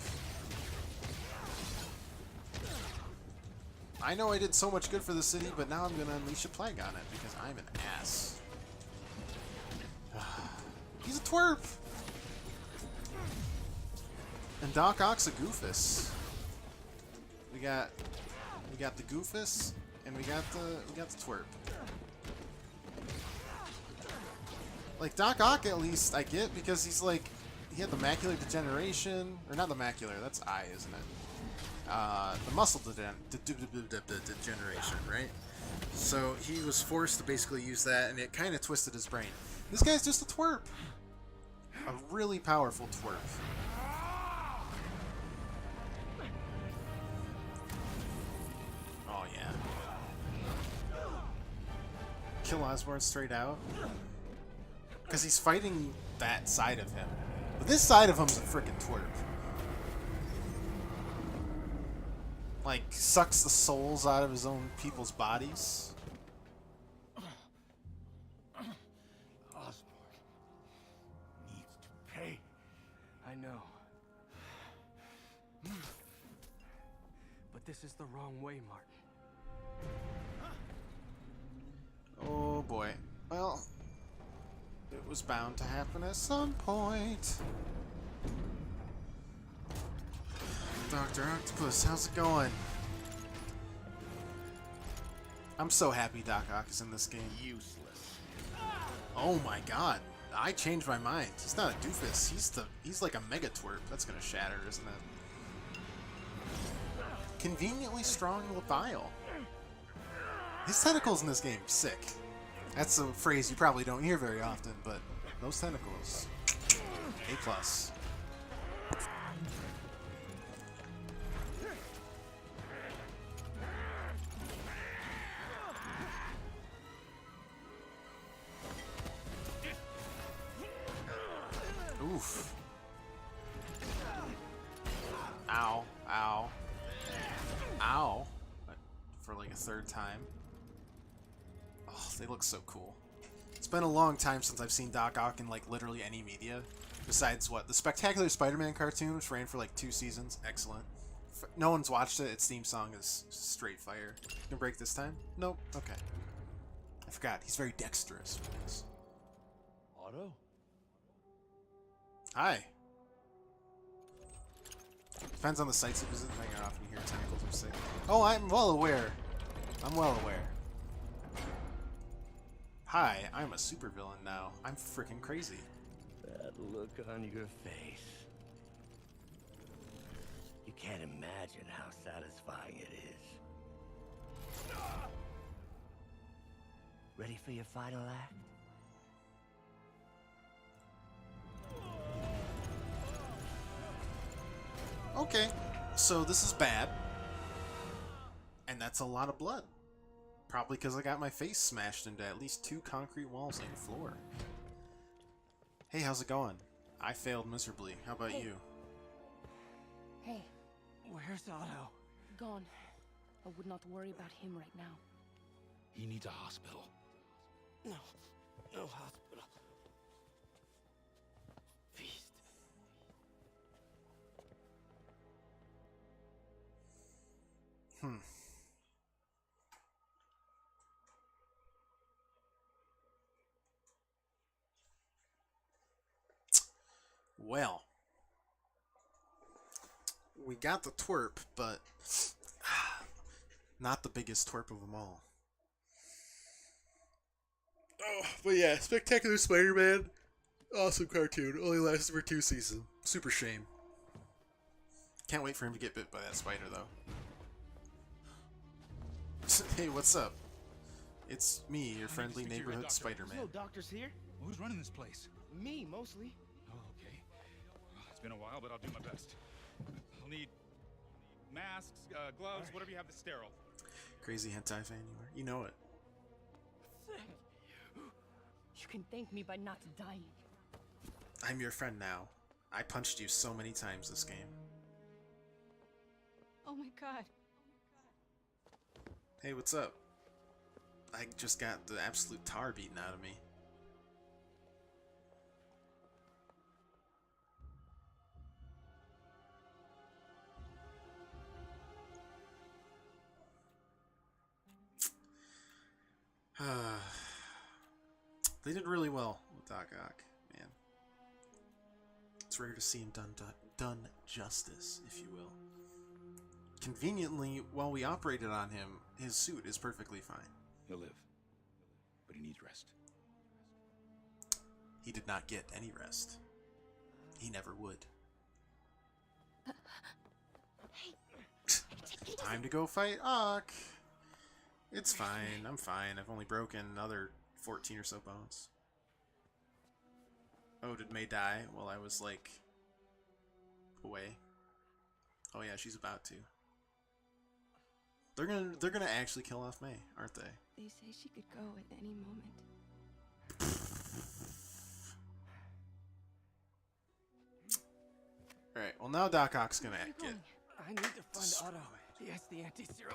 I know I did so much good for the city, but now I'm gonna unleash a plague on it because I'm an ass. He's a twerp! And Doc Ock's a goofus. We got the goofus, and we got the twerp. Like Doc Ock, at least I get because he's like he had the macular degeneration, or not the macular. That's eye, isn't it? The muscle degeneration, right? So he was forced to basically use that, and it kind of twisted his brain. This guy's just a twerp, a really powerful twerp. Oh yeah. Kill Osborn straight out. Because he's fighting that side of him. But this side of him's a freaking twerp. Like, sucks the souls out of his own people's bodies. Osborn needs to pay. I know. But this is the wrong way, Martin. Oh boy. Well, it was bound to happen at some point. Dr. Octopus, how's it going? I'm so happy Doc Ock is in this game. Useless. Oh my god. I changed my mind. He's not a doofus. He's like a mega twerp. That's gonna shatter, isn't it? Conveniently strong Levial. His tentacles in this game, sick. That's a phrase you probably don't hear very often, but those tentacles, A+. Oof. Ow. Ow. Ow. For like a third time. Oh, they look so cool. It's been a long time since I've seen Doc Ock in like literally any media. Besides what? The Spectacular Spider-Man cartoon, which ran for like 2 seasons. Excellent. No one's watched it. Its theme song is straight fire. Gonna break this time? Nope. Okay. I forgot. He's very dexterous with this. Otto? Hi. Depends on the sites you visit. Hang off and you hear tentacles are sick. Oh, I'm well aware. I'm well aware. Hi, I'm a supervillain now. I'm freaking crazy. That look on your face. You can't imagine how satisfying it is. Ready for your final act? Okay, so this is bad. And that's a lot of blood. Probably because I got my face smashed into at least 2 concrete walls on the floor. Hey, how's it going? I failed miserably. How about you? Hey, Where's Otto? gone. I would not worry about him right now. He needs a hospital. No. No hospital. Feast. Well, we got the twerp, but not the biggest twerp of them all. Oh, but yeah, Spectacular Spider-Man, awesome cartoon. Only lasted for 2 seasons. Super shame. Can't wait for him to get bit by that spider, though. Hey, what's up? It's me, your friendly neighborhood Spider-Man. No doctors here? Well, who's running this place? Me, mostly. Oh, okay. Well, it's been a while, but I'll do my best. I'll need masks, gloves, whatever you have that's sterile. Crazy hentai fan you are. You know it. Thank you. You can thank me by not dying. I'm your friend now. I punched you so many times this game. Oh my god. Hey, what's up? I just got the absolute tar beaten out of me. They did really well with Doc Ock, man. It's rare to see him done justice, if you will. Conveniently, while we operated on him, his suit is perfectly fine. He'll live, but he needs rest. He did not get any rest. He never would. Time to go fight Ock. It's fine. I'm fine. I've only broken another 14 or so bones. Oh, did May die while I was, like, away? Oh yeah, she's about to. They're gonna actually kill off May, aren't they? They say she could go at any moment. Alright, well now Doc Ock's gonna get... I need to find Otto. He has the anti-serum.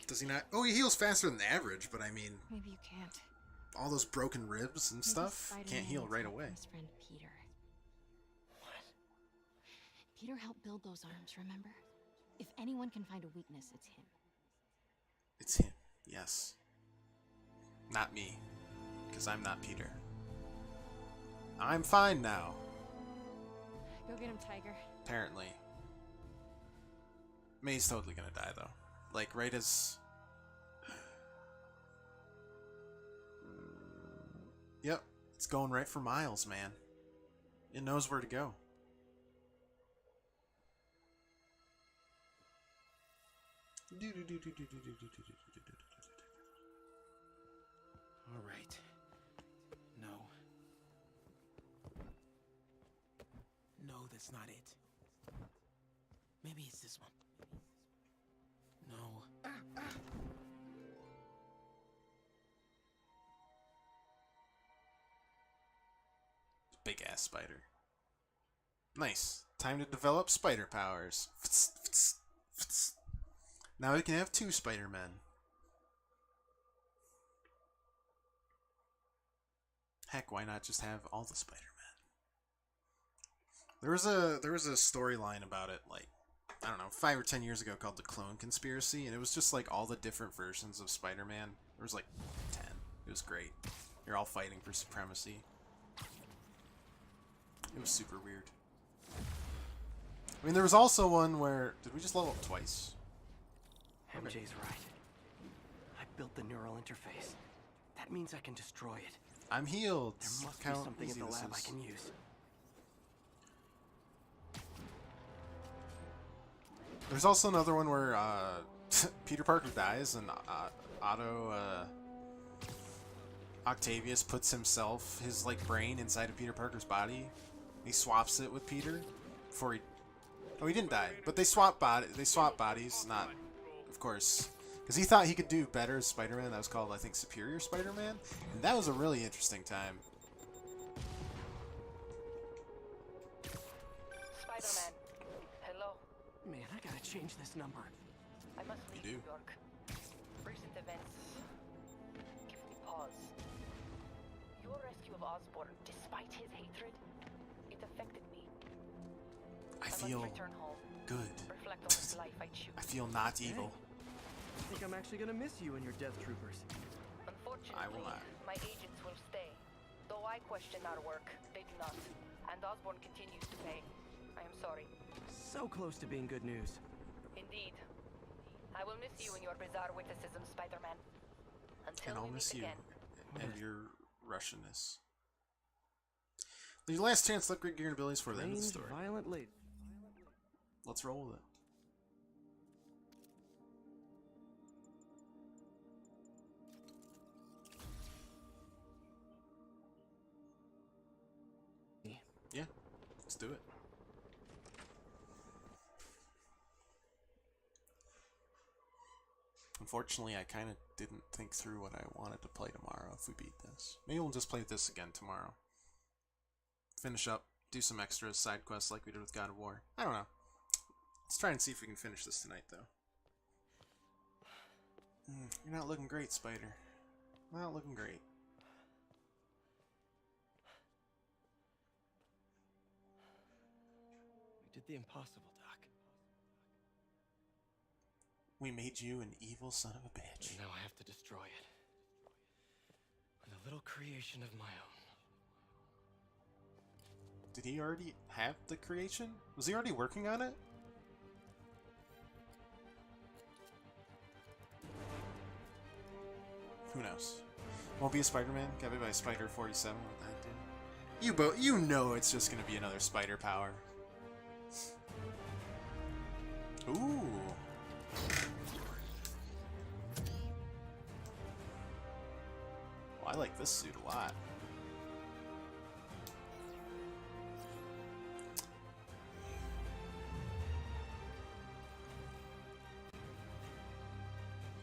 Does he not? Oh, he heals faster than the average, but I mean... Maybe you can't. All those broken ribs and stuff can't heal right away. His friend Peter. What? Peter helped build those arms, remember? If anyone can find a weakness, it's him. It's him, yes. Not me, because I'm not Peter. I'm fine now. Go get him, Tiger. Apparently. May's totally gonna die, though. Like, right as... Yep, it's going right for Miles, man. It knows where to go. All right. No. No, that's not it. Maybe it's this one. No. Big ass spider. Nice. Time to develop spider powers. Now we can have 2 Spider-Men. Heck, why not just have all the Spider-Men? There was a storyline about it, like, I don't know, 5 or 10 years ago called The Clone Conspiracy, and it was just like all the different versions of Spider-Man. There was like 10. It was great. You're all fighting for supremacy. It was super weird. I mean, there was also one where... Did we just level up twice? MJ's right. I built the neural interface. That means I can destroy it. I'm healed. There must Count be something easy at the this lab I is. can use. There's also another one where Peter Parker dies and Octavius puts his like brain inside of Peter Parker's body. He swaps it with Peter before he... Oh, he didn't die, but they swap bodies, not, of course, because he thought he could do better as Spider-Man. That was called, I think, Superior Spider-Man, and that was a really interesting time. Spider-Man, hello. Man, I gotta change this number. I must leave New York. Recent events give me pause. Your rescue of Osborn, despite his hatred, it affected me. I feel must return home. good. Reflect on this life I choose. I feel not evil. I think I'm actually gonna miss you and your death troopers. Unfortunately, I will not. my agents will stay. Though I question our work, they do not. And Osborn continues to pay. I am sorry. So close to being good news. Indeed. I will miss you and your bizarre witticism, Spider-Man. Until And I'll we miss meet you again. and your Russianness. Your last chance to upgrade gear and abilities for the end of the story. Violent lady. Let's roll with it. Yeah, let's do it. Unfortunately, I kind of didn't think through what I wanted to play tomorrow if we beat this. Maybe we'll just play this again tomorrow. Finish up, do some extras, side quests like we did with God of War. I don't know. Let's try and see if we can finish this tonight, though. You're not looking great, Spider. Not looking great. We did the impossible, Doc. We made you an evil son of a bitch. And now I have to destroy it. With a little creation of my own. Did he already have the creation? Was he already working on it? Who knows? Won't be a Spider-Man. Got bit by a Spider 47. What that do? You know it's just gonna be another spider power. Ooh. Well, I like this suit a lot.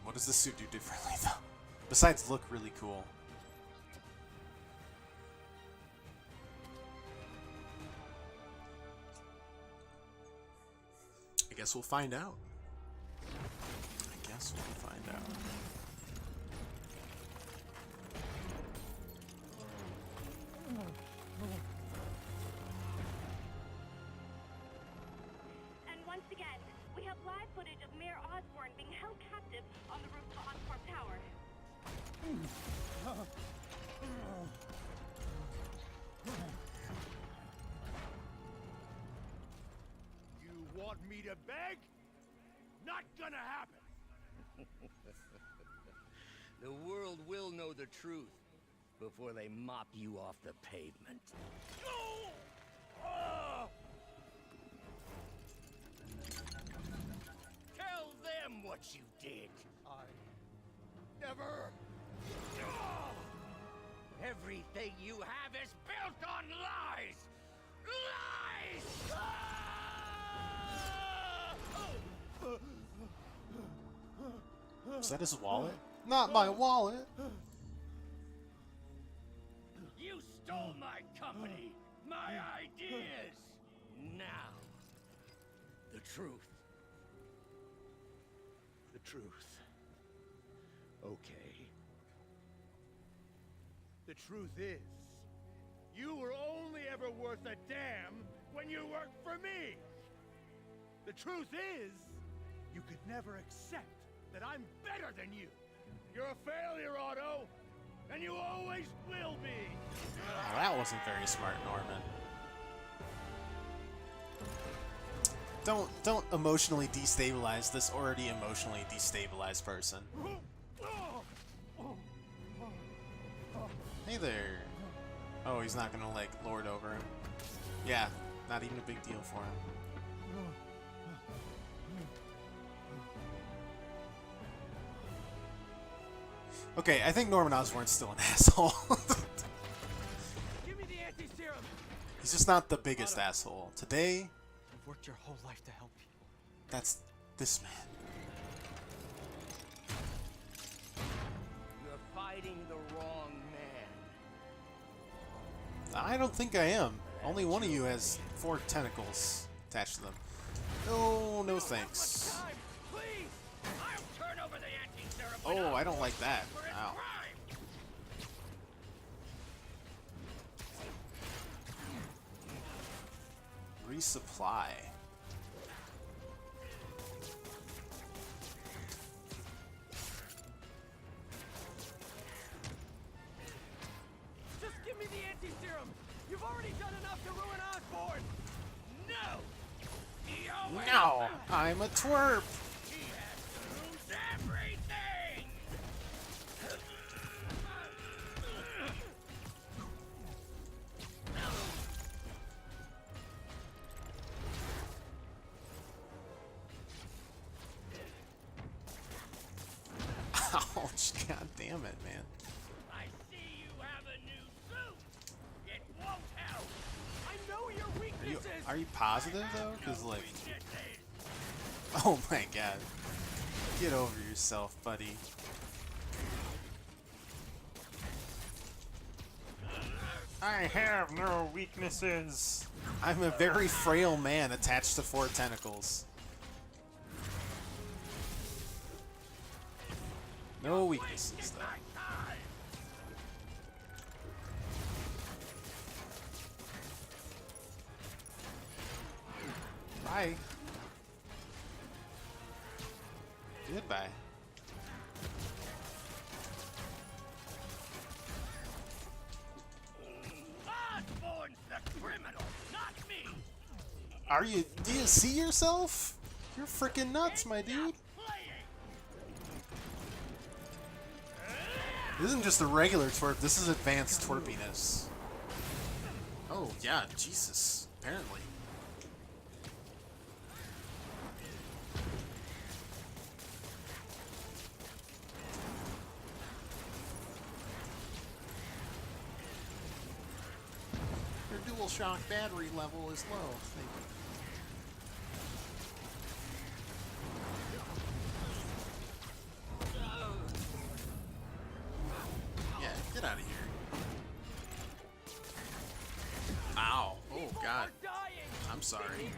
What does this suit do differently, though? Besides look really cool. I guess we'll find out. I guess we'll find out. And once again, we have live footage of Mayor Osborn being held captive on the roof of Octoped Tower. You want me to beg? Not gonna happen! The world will know the truth before they mop you off the pavement. Tell them what you did. I never... Everything you have is built on lies! Lies! Is that his wallet? Not my wallet! You stole my company, my ideas! Now, the truth. The truth. Okay. The truth is, you were only ever worth a damn when you worked for me! The truth is, you could never accept that I'm better than you! You're a failure, Otto! And you always will be! Oh, that wasn't very smart, Norman. Don't emotionally destabilize this already emotionally destabilized person. Hey there. Oh, he's not gonna, like, lord over him. Yeah, not even a big deal for him. Okay, I think Norman Osborn's still an asshole. Give me the anti-serum. He's just not the biggest asshole. Today, You've worked your whole life to help people. that's this man. You're fighting the wrong man. I don't think I am. Only one of you has 4 tentacles attached to them. No, no thanks. Please! I'll turn over the anti-serum. Oh, I don't like that. Ow. Resupply. Just give me the anti-serum. You've already done enough to ruin Osborn. No! No, I'm a twerp. He has to lose everything! Ouch, god damn it, man. I see you have a new suit! It won't help! I know your weaknesses. Are you positive though? Cause like, oh my god, get over yourself, buddy. I have no weaknesses. I'm a very frail man attached to 4 tentacles. No weaknesses though. Bye. Goodbye. Osborn's the criminal, not me. Are you? Do you see yourself? You're freaking nuts, my dude. This isn't just a regular twerp. This is advanced twerpiness. Oh yeah, Jesus. Apparently. Your DualShock battery level is low. Thank you. Yeah, get out of here. Ow. Oh, God. I'm sorry.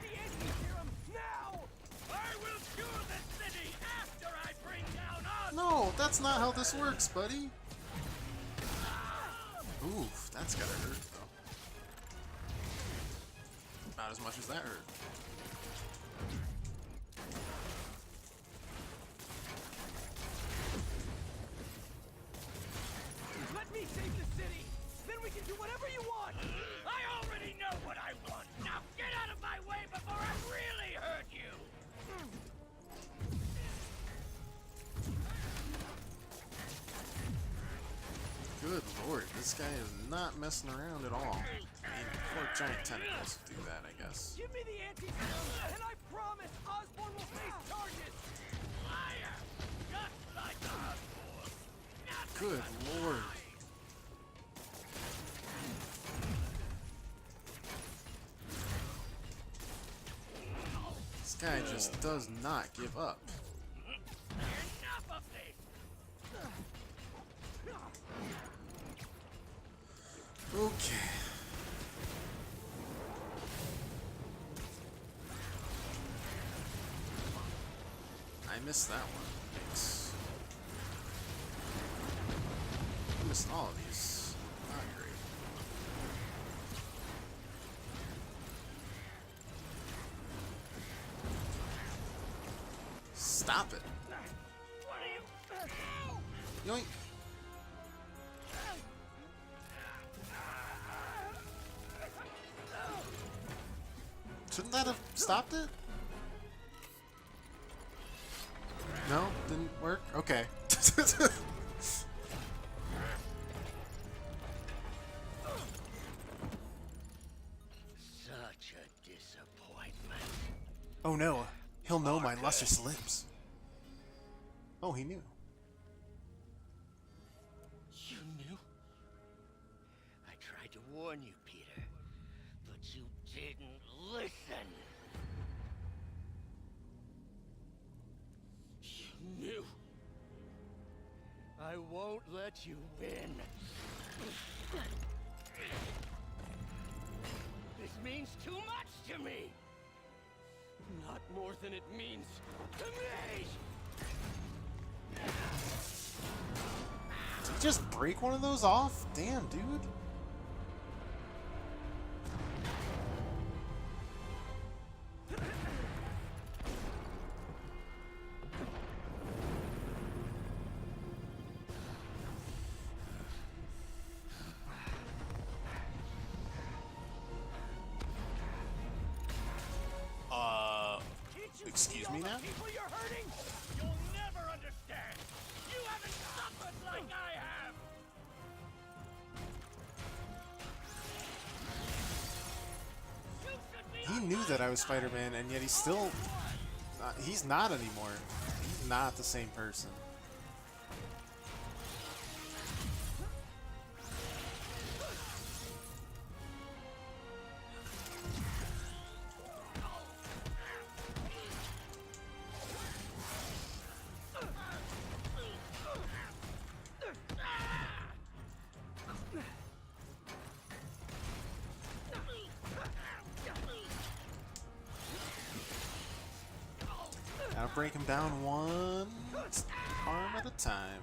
No, that's not how this works, buddy. Oof, that's gotta hurt, though. Not as much as that hurt. Let me save the city! Then we can do whatever you want! I already know what I want. Now get out of my way before I really hurt you. Good lord, this guy is not messing around at all. I mean, 4 giant tentacles do that, I guess. Give me the anti-serum, and I promise Osborn will face charges! Liar! Just like Osborn. Good lord. This guy just does not give up. Enough of this. Okay. I missed that one. Thanks. I missed all of these. Not great. Stop it. Yoink. Shouldn't that have stopped it? No? Didn't work? Okay. Such a disappointment. Oh no. He'll know my luscious lips. Oh, he knew. You knew? I tried to warn you, Peter, but you didn't listen. You knew. I won't let you win. This means too much to me. Not more than it means to me. Did he just break one of those off? Damn, dude. Excuse me now? People you're hurting? You'll never understand. You haven't suffered like I have. He knew that I was Spider-Man, and yet he's still... he's not anymore. He's not the same person. Gotta break him down one arm at a time.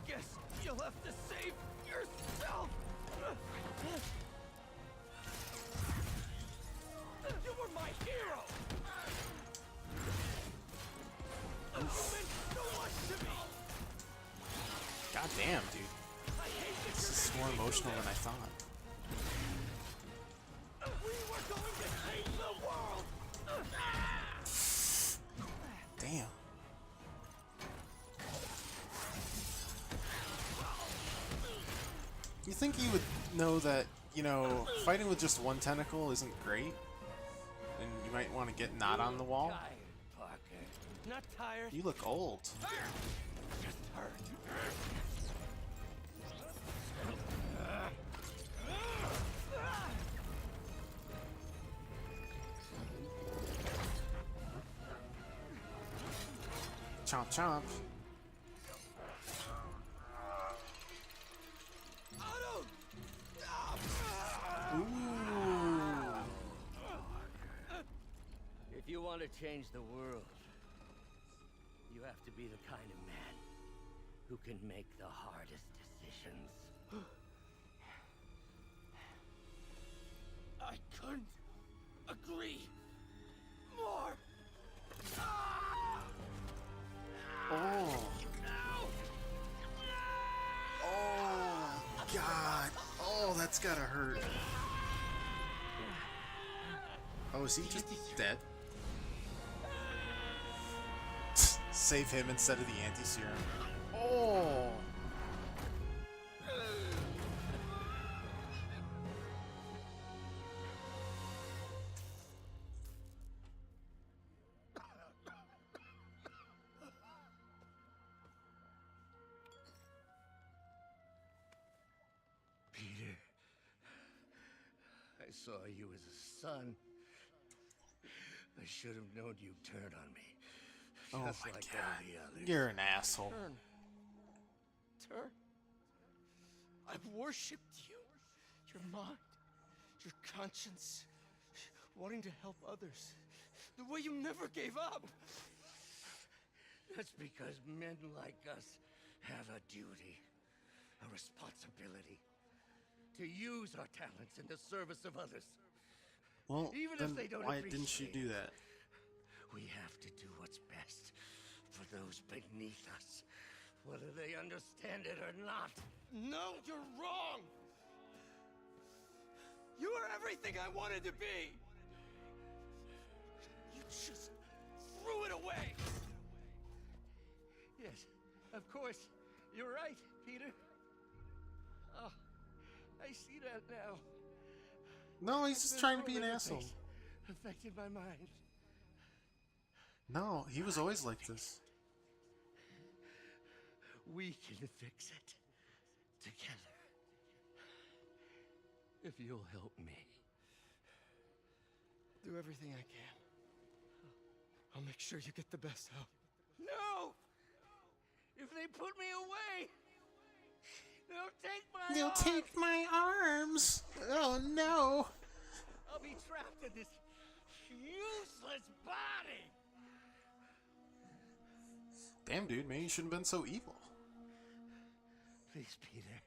Guess you'll have to save yourself. You were my hero. You meant so much to me. God damn, dude. This is more emotional than I thought. We were going to save the world. Damn. You think you would know that, you know, fighting with just one tentacle isn't great? And you might want to get not on the wall? Not tired. You look old. Just hurt. Chomp chomp. Ooh. If you want to change the world, you have to be the kind of man who can make the hardest decisions. I couldn't agree more. Oh. Oh, God. Oh, that's gotta hurt. Oh, is he just dead? Save him instead of the anti-serum. Oh. Peter, I saw you as a son. I should have known you'd turn on me. Oh Just my like God. all the others. You're an asshole. Turn. I've worshipped you. Your mind. Your conscience. Wanting to help others. The way you never gave up. That's because men like us have a duty, a responsibility, to use our talents in the service of others. Well, Even then if they don't why didn't you appreciate do it, that? we have to do what's best for those beneath us, whether they understand it or not. No, you're wrong. You are everything I wanted to be. You just threw it away. Yes, of course. You're right, Peter. Oh, I see that now. No, he's just trying to be an asshole. Affected my mind. No, he was always like this. We can fix it together. If you'll help me. Do everything I can. I'll make sure you get the best help. No! If they put me away, they'll take my You'll arms. take my arms. Oh no. I'll be trapped in this useless body. Damn, dude, maybe you shouldn't have been so evil. Please, Peter.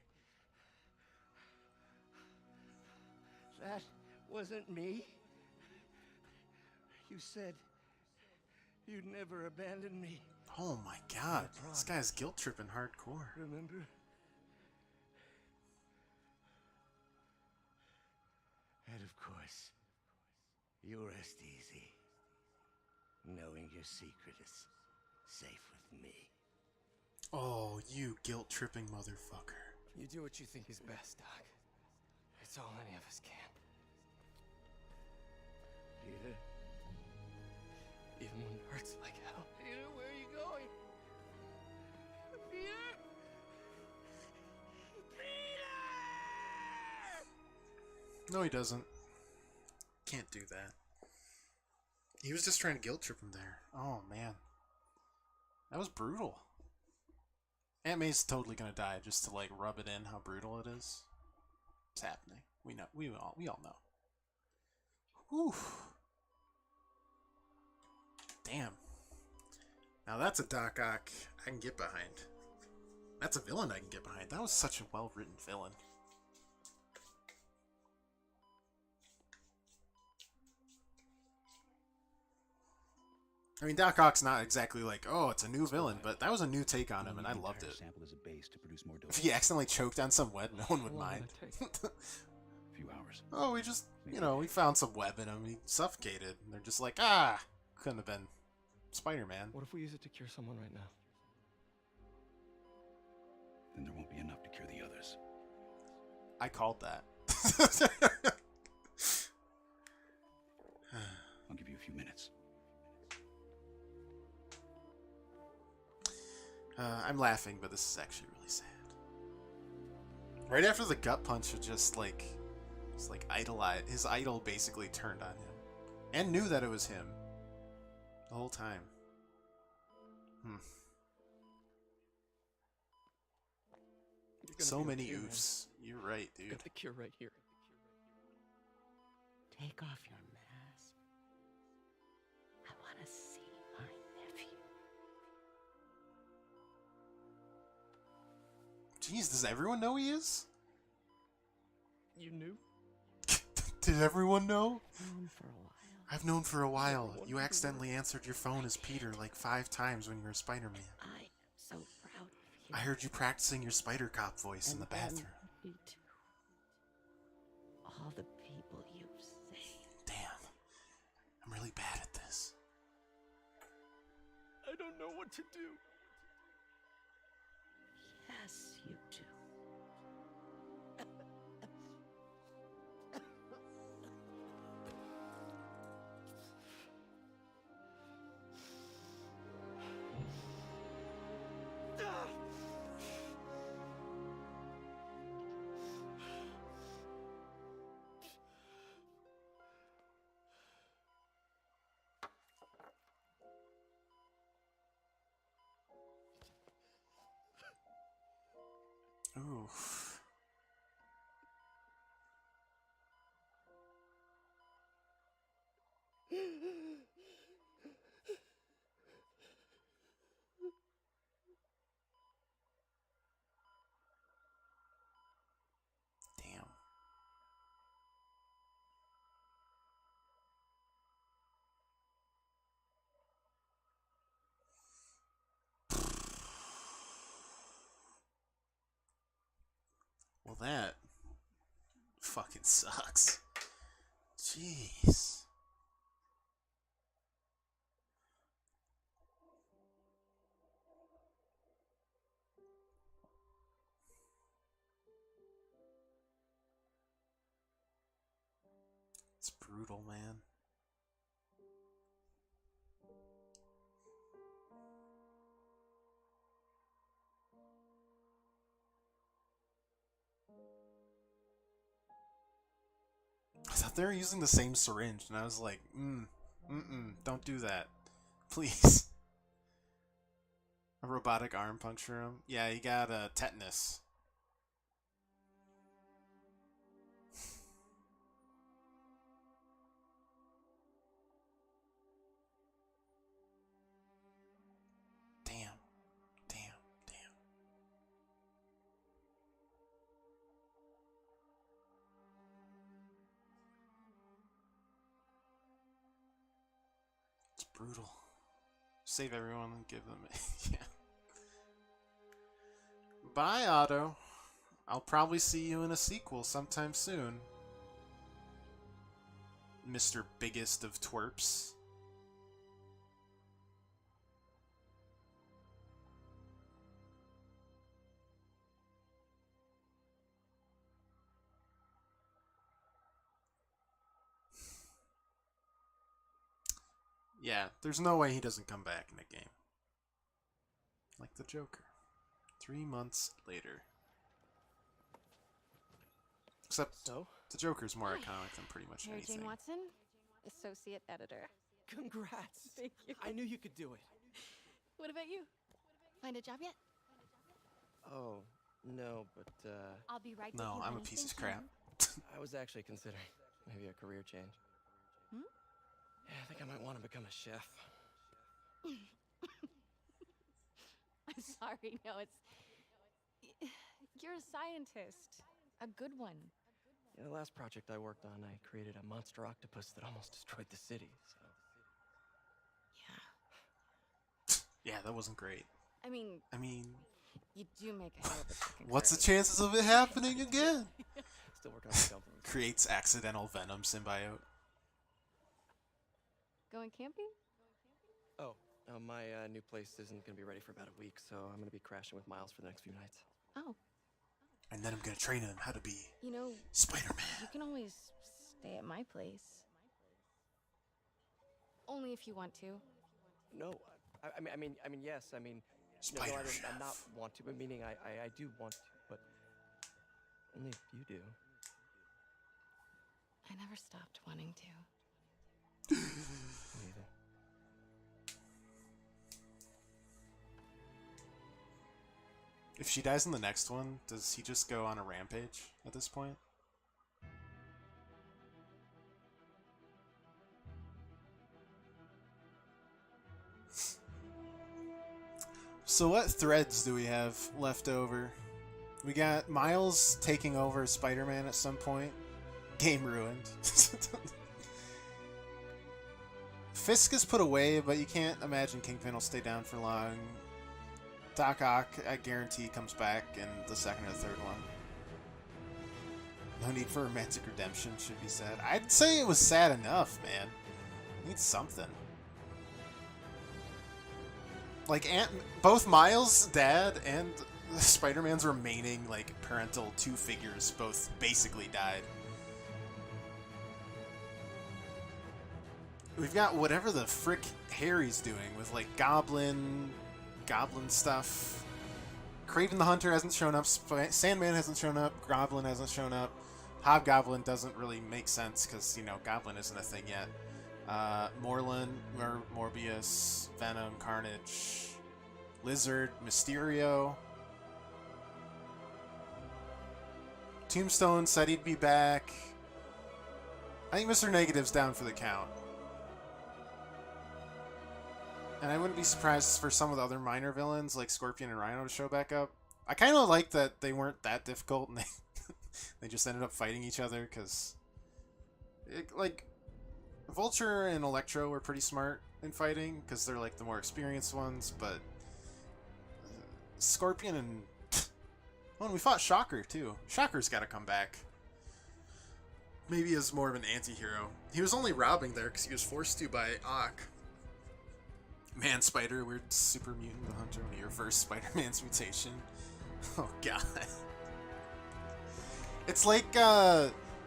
That wasn't me. You said you'd never abandon me. Oh my God, this guy's guilt tripping hardcore. Remember? And of course, you rest easy, knowing your secret is safe with me. Oh, you guilt tripping motherfucker. You do what you think is best, Doc. It's all any of us can. Peter? Even when it hurts like hell. Peter, where are you going? Peter? Peter! No, he doesn't. Can't do that. He was just trying to guilt trip him there. Oh, man. That was brutal. Aunt May's totally gonna die just to, like, rub it in how brutal it is. It's happening. We know. We all know. Whew. Damn. Now that's a Doc Ock I can get behind. That's a villain I can get behind. That was such a well-written villain. I mean, Doc Ock's not exactly like, oh, it's a new villain, but that was a new take on him, and I loved it. Sample as a base to produce more If he accidentally choked on some web, no one would mind. A few hours. Oh, we just, you know, we found some web in him. He suffocated. And they're just like, ah, couldn't have been Spider-Man. What if we use it to cure someone right now? Then there won't be enough to cure the others. I called that. I'll give you a few minutes. I'm laughing, but this is actually really sad. Right after the gut punch, it just like idolized. His idol basically turned on him, and knew that it was him the whole time. So many oofs. You're right, dude. Got the cure right here. Take off your mask. I want to see my nephew. Jeez, does everyone know he is? You knew? Did everyone know? Known for a while. I've known for a while. You accidentally answered your phone as Peter like 5 times when you were Spider-Man. I'm so proud of you. I heard you practicing your Spider Cop voice in the bathroom. Me too. All the people you've saved. Damn. I'm really bad at this. I don't know what to do. Yes, you do. Ooh. Damn. Well, that fucking sucks. Jeez. It's brutal, man. I thought they were using the same syringe, and I was like, don't do that. Please. A robotic arm puncture him? Yeah, he got tetanus. Damn. It's brutal. Save everyone and give them yeah. Bye, Otto. I'll probably see you in a sequel sometime soon. Mr. Biggest of Twerps. Yeah, there's no way he doesn't come back in a game. Like the Joker. 3 months later. Except the Joker's more iconic than pretty much Mary anything. Jane Watson, associate editor. Congrats. Thank you. I knew you could do it. What about you? Find a job yet? Oh, no, but I'll be right with No, you. I'm a when piece of things crap. happen. I was actually considering maybe a career change. Hmm? Yeah, I think I might want to become a chef. I'm sorry. No, You're a scientist. A good one. Yeah, the last project I worked on, I created a monster octopus that almost destroyed the city, so... Yeah, that wasn't great. I mean, you do make a hell of a chicken what's the curry. chances of it happening again? Still working on the dumplings. Creates accidental venom symbiote. Going camping? Oh, my new place isn't gonna be ready for about a week, so I'm gonna be crashing with Miles for the next few nights. Oh. And then I'm gonna train him how to be You know, Spider-Man. you can always stay at my place. Only if you want to. No, I mean, yes, I mean... No, I'm not want to, but meaning I do want to, but... Only if you do. I never stopped wanting to. Me either. If she dies in the next one, does he just go on a rampage at this point? So what threads do we have left over? We got Miles taking over as Spider-Man at some point. Game ruined. Fisk is put away, but you can't imagine Kingpin will stay down for long. Doc Ock, I guarantee, comes back in the second or third one. No need for romantic redemption, should be sad. I'd say it was sad enough, man. Need something. Like, both Miles' dad and Spider-Man's remaining, like, parental two figures both basically died. We've got whatever the frick Harry's doing with, like, Goblin stuff. Kraven the Hunter hasn't shown up. Sandman hasn't shown up. Goblin hasn't shown up. Hobgoblin doesn't really make sense because, you know, Goblin isn't a thing yet. Morlun, Morbius, Venom, Carnage, Lizard, Mysterio. Tombstone said he'd be back. I think Mr. Negative's down for the count. And I wouldn't be surprised for some of the other minor villains like Scorpion and Rhino to show back up. I kind of like that they weren't that difficult and they just ended up fighting each other because, like, Vulture and Electro were pretty smart in fighting because they're like the more experienced ones, but Scorpion and oh, and we fought Shocker too. Shocker's got to come back. Maybe as more of an anti-hero. He was only robbing there because he was forced to by Ock. Man Spider, weird super mutant hunter when he reversed Spider-Man's mutation. Oh god. It's like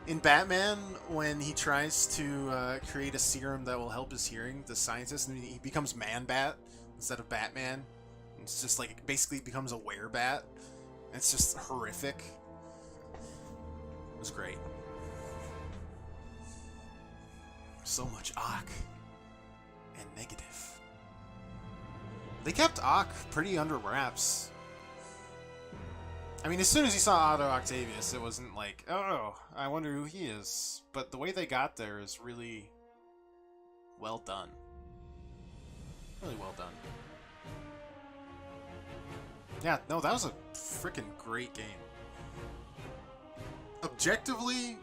in Batman when he tries to create a serum that will help his hearing, the scientist, and he becomes Man-Bat instead of Batman. It's just like, it basically becomes a werebat. It's just horrific. It was great. So much Ock and negative. They kept Ock pretty under wraps. I mean, as soon as you saw Otto Octavius, it wasn't like, oh, I wonder who he is. But the way they got there is really well done. Really well done. Yeah, no, that was a freaking great game. Objectively,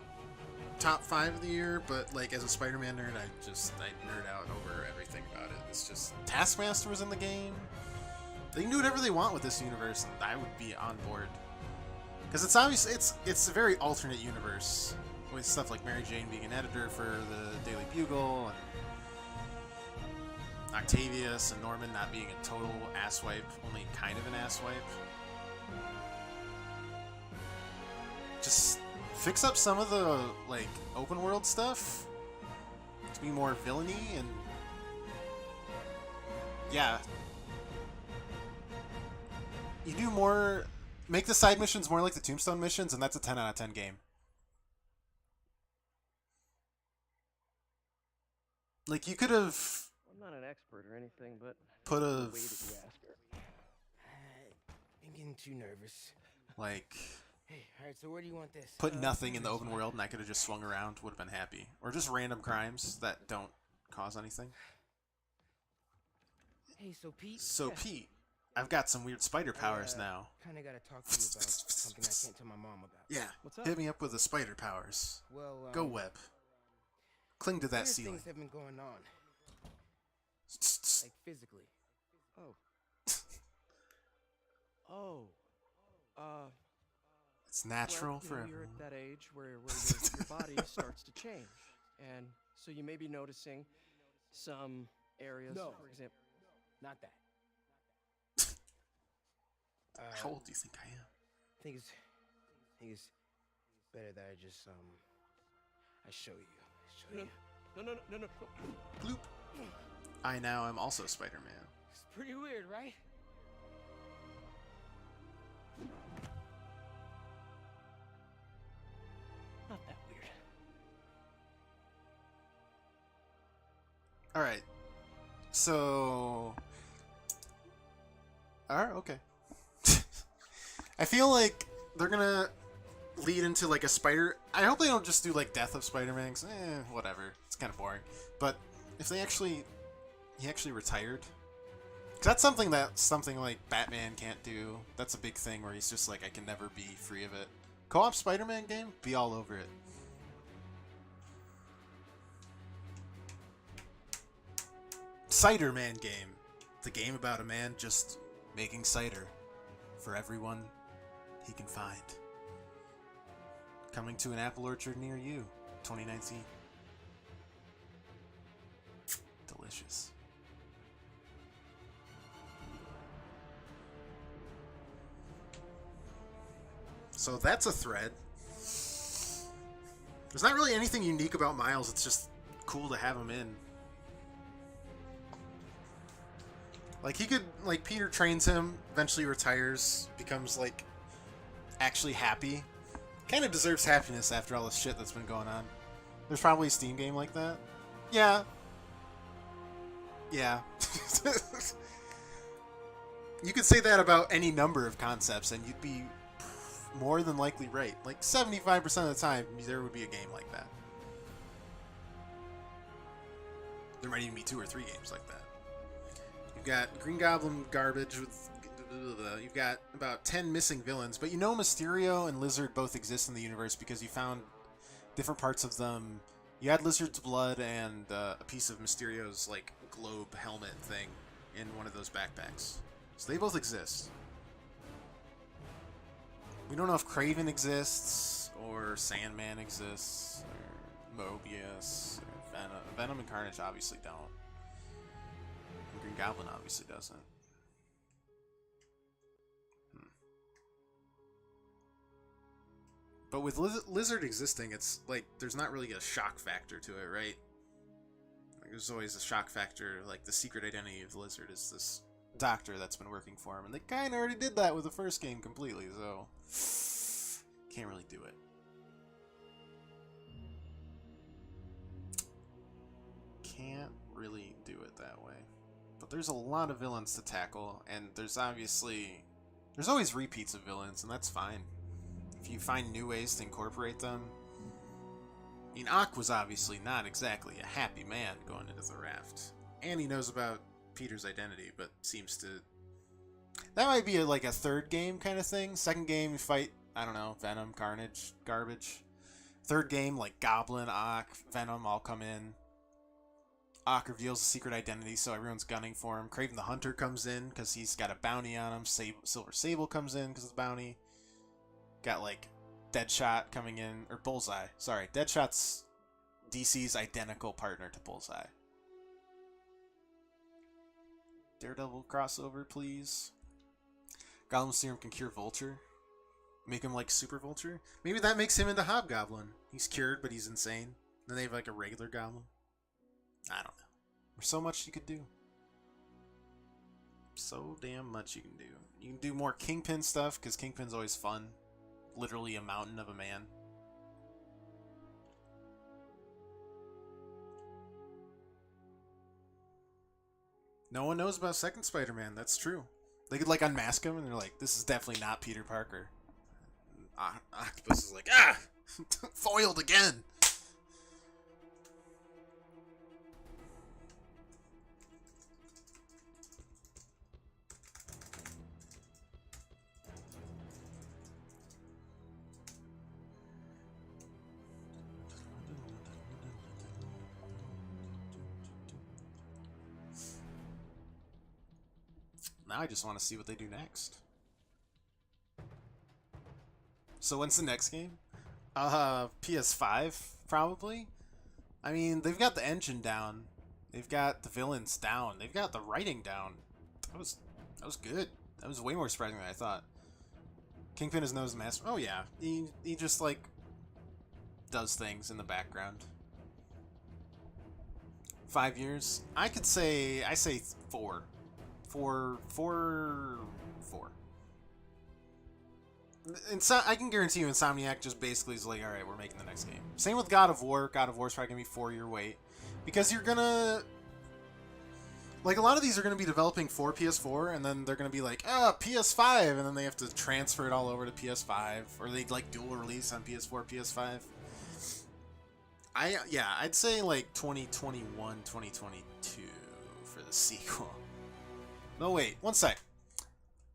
top 5 of the year, but like as a Spider-Man nerd, I nerd out over everything about it. It's just Taskmaster was in the game. They can do whatever they want with this universe, and I would be on board. Because it's obvious, it's a very alternate universe with stuff like Mary Jane being an editor for the Daily Bugle, and Octavius and Norman not being a total asswipe, only kind of an asswipe. Just fix up some of the like open world stuff to be more villainy, and yeah, you do more. Make the side missions more like the Tombstone missions, and that's a 10 out of 10 game. Like, you could have... I'm not an expert or anything, but... Put a... Way did you ask her? I'm getting too nervous. Like... Hey, alright, so where do you want this? Put nothing in the open world, and I could have just swung around, would have been happy. Or just random crimes that don't cause anything. Hey, so Pete... So Pete... I've got some weird spider powers now. Kinda gotta talk to you about something I can't tell my mom about. Yeah, What's up? hit me up with the spider powers. Well, Go web. Cling to that weird ceiling. things have been going on. Like physically. Oh. It's natural well, for you're everyone. at that age where your body starts to change, and so you may be noticing some areas. No. For example, Not that. How old do you think I am? I think it's better that I just I show you. No. Bloop. I now am also Spider-Man. It's pretty weird, right? not that weird. Alright. So... Alright, okay. I feel like they're gonna lead into like a spider... I hope they don't just do like Death of Spider-Man, 'cause, whatever. It's kind of boring. But if they actually... He actually retired. 'Cause that's something like Batman can't do. That's a big thing where he's just like, I can never be free of it. Co-op Spider-Man game? Be all over it. Cider Man game. The game about a man just making cider for everyone he can find. Coming to an apple orchard near you, 2019. Delicious. So that's a thread. There's not really anything unique about Miles, it's just cool to have him in. Like, he could, like, Peter trains him, eventually retires, becomes, like, actually happy. Kind of deserves happiness after all the shit that's been going on. There's probably a Steam game like that. Yeah. Yeah. You could say that about any number of concepts, and you'd be more than likely right. Like, 75% of the time, there would be a game like that. There might even be 2 or 3 games like that. You've got Green Goblin garbage with... You've got about 10 missing villains, but you know Mysterio and Lizard both exist in the universe because you found different parts of them. You had Lizard's blood and a piece of Mysterio's, like, globe helmet thing in one of those backpacks. So they both exist. We don't know if Kraven exists, or Sandman exists, or Mobius, or Venom. Venom and Carnage obviously don't. And Green Goblin obviously doesn't. But with Lizard existing, it's like, there's not really a shock factor to it, right? Like, there's always a shock factor, like the secret identity of the Lizard is this doctor that's been working for him, and they kind of already did that with the first game completely, so can't really do it. Can't really do it that way. But there's a lot of villains to tackle, and there's always repeats of villains, and that's fine. If you find new ways to incorporate them. I mean, Ock was obviously not exactly a happy man going into the raft. And he knows about Peter's identity, but seems to... That might be like a third game kind of thing. Second game, you fight, I don't know, Venom, Carnage, garbage. Third game, like Goblin, Ock, Venom all come in. Ock reveals the secret identity, so everyone's gunning for him. Kraven the Hunter comes in because he's got a bounty on him. Silver Sable comes in because of the bounty. Got, like, Deadshot coming in, or Bullseye. Sorry, Deadshot's DC's identical partner to Bullseye. Daredevil crossover, please. Goblin Serum can cure Vulture. Make him like Super Vulture. Maybe that makes him into Hobgoblin. He's cured, but he's insane. Then they have like a regular Goblin. I don't know. There's so much you could do. So damn much you can do. You can do more Kingpin stuff, because Kingpin's always fun. Literally a mountain of a man. No one knows about Second Spider-Man, that's true. They could, like, unmask him, and they're like, this is definitely not Peter Parker. Octopus is like, ah! Foiled again! now I just want to see what they do next. So when's the next game? PS5 probably. I mean, they've got the engine down, they've got the villains down, they've got the writing down. That was good. That was way more surprising than I thought. Kingpin is known as master. Oh yeah, he just like does things in the background. 5 years. I say 4. 4. I can guarantee you Insomniac just basically is like, alright, we're making the next game. Same with God of War. God of War's probably going to be 4-year wait. Because you're going to... Like, a lot of these are going to be developing for PS4, and then they're going to be like, PS5, and then they have to transfer it all over to PS5, or they like dual release on PS4, PS5. I'd say like 2021, 2022 for the sequel. No, wait, one sec.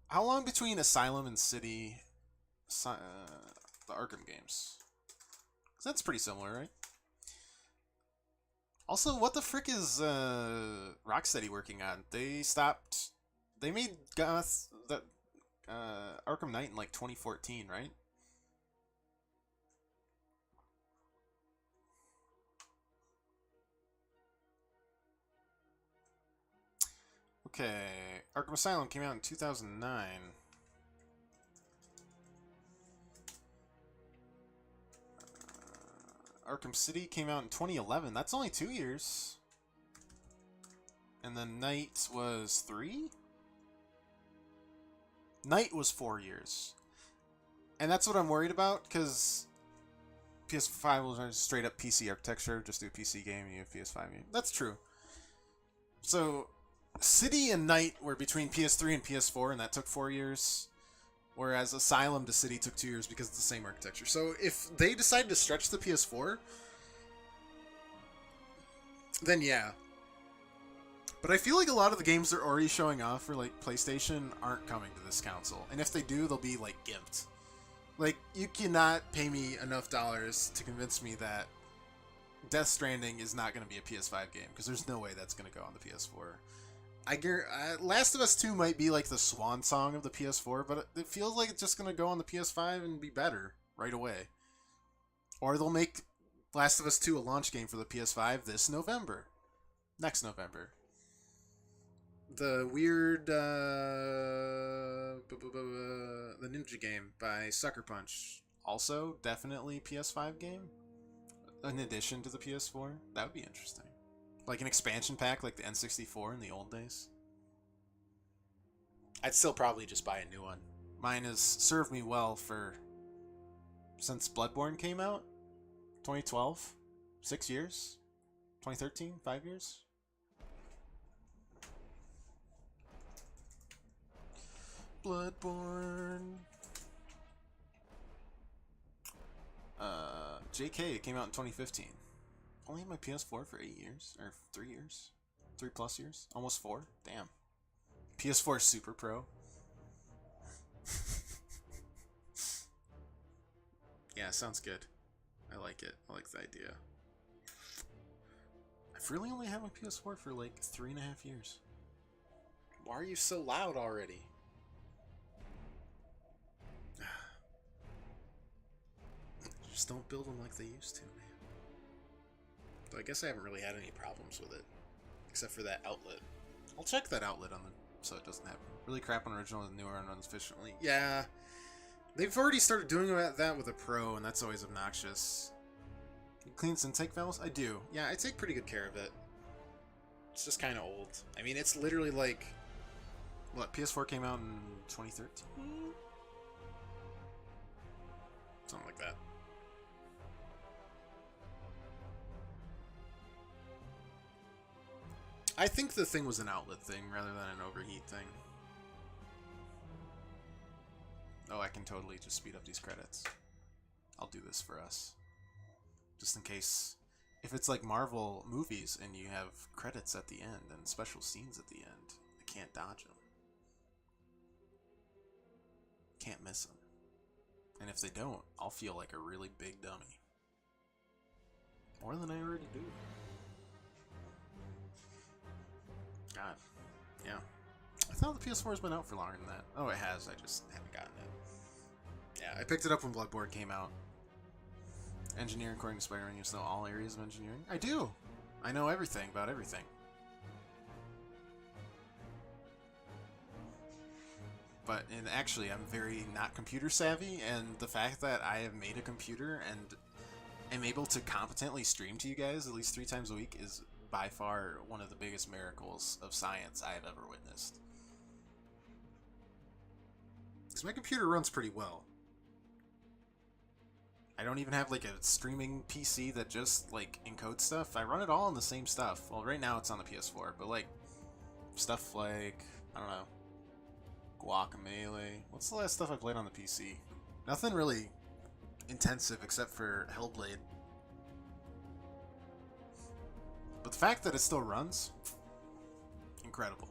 How long between Asylum and City, the Arkham games? 'Cause that's pretty similar, right? Also, what the frick is Rocksteady working on? They made Arkham Knight in like 2014, right? Okay, Arkham Asylum came out in 2009. Arkham City came out in 2011. That's only 2 years. And then Knight was 3? Knight was 4 years. And that's what I'm worried about, because PS5 was straight up PC architecture. Just do a PC game and you have PS5 game. That's true. So, City and Knight were between PS3 and PS4, and that took 4 years. Whereas Asylum to City took 2 years because it's the same architecture. So if they decide to stretch the PS4, then yeah. But I feel like a lot of the games they're already showing off for like PlayStation aren't coming to this console. And if they do, they'll be like gimped. Like, you cannot pay me enough dollars to convince me that Death Stranding is not going to be a PS5 game, because there's no way that's going to go on the PS4. Last of Us 2 might be like the swan song of the PS4, but it feels like it's just going to go on the PS5 and be better right away. Or they'll make Last of Us 2 a launch game for the PS5 this November. Next November. The weird, the ninja game by Sucker Punch. Also, definitely PS5 game. In addition to the PS4. That would be interesting. Like an expansion pack like the N64 in the old days. I'd still probably just buy a new one. Mine has served me well since Bloodborne came out. 2012. 6 years. 2013. 5 years. Bloodborne. JK came out in 2015. Only had my PS4 for 8 years, or 3 years, 3+ years, almost 4. Damn. PS4 Super Pro. Yeah, sounds good. I like it. I like the idea. I've really only had my PS4 for like 3.5 years. Why are you so loud already? Just don't build them like they used to, man. So I guess I haven't really had any problems with it, except for that outlet. I'll check that outlet on so it doesn't happen. Really crap on original and newer and runs efficiently. Yeah, they've already started doing that with a Pro, and that's always obnoxious. You clean its intake valves? I do. Yeah, I take pretty good care of it. It's just kind of old. I mean, it's literally like, what, PS4 came out in 2013? Something like that. I think the thing was an outlet thing rather than an overheat thing. Oh, I can totally just speed up these credits. I'll do this for us. Just in case. If it's like Marvel movies and you have credits at the end and special scenes at the end, I can't dodge them. Can't miss them. And if they don't, I'll feel like a really big dummy. More than I already do. God. Yeah. I thought the PS4 has been out for longer than that. Oh, it has. I just haven't gotten it. Yeah, I picked it up when Bloodborne came out. Engineering, according to Spider-Man, you know all areas of engineering. I do. I know everything about everything. But actually, I'm very not computer savvy, and the fact that I have made a computer and am able to competently stream to you guys at least 3 times a week is by far one of the biggest miracles of science I have ever witnessed. Because my computer runs pretty well. I don't even have like a streaming PC that just like encodes stuff. I run it all on the same stuff. Well, right now it's on the PS4, but like stuff like, I don't know, Guacamelee. What's the last stuff I played on the PC? Nothing really intensive except for Hellblade. But the fact that it still runs, incredible.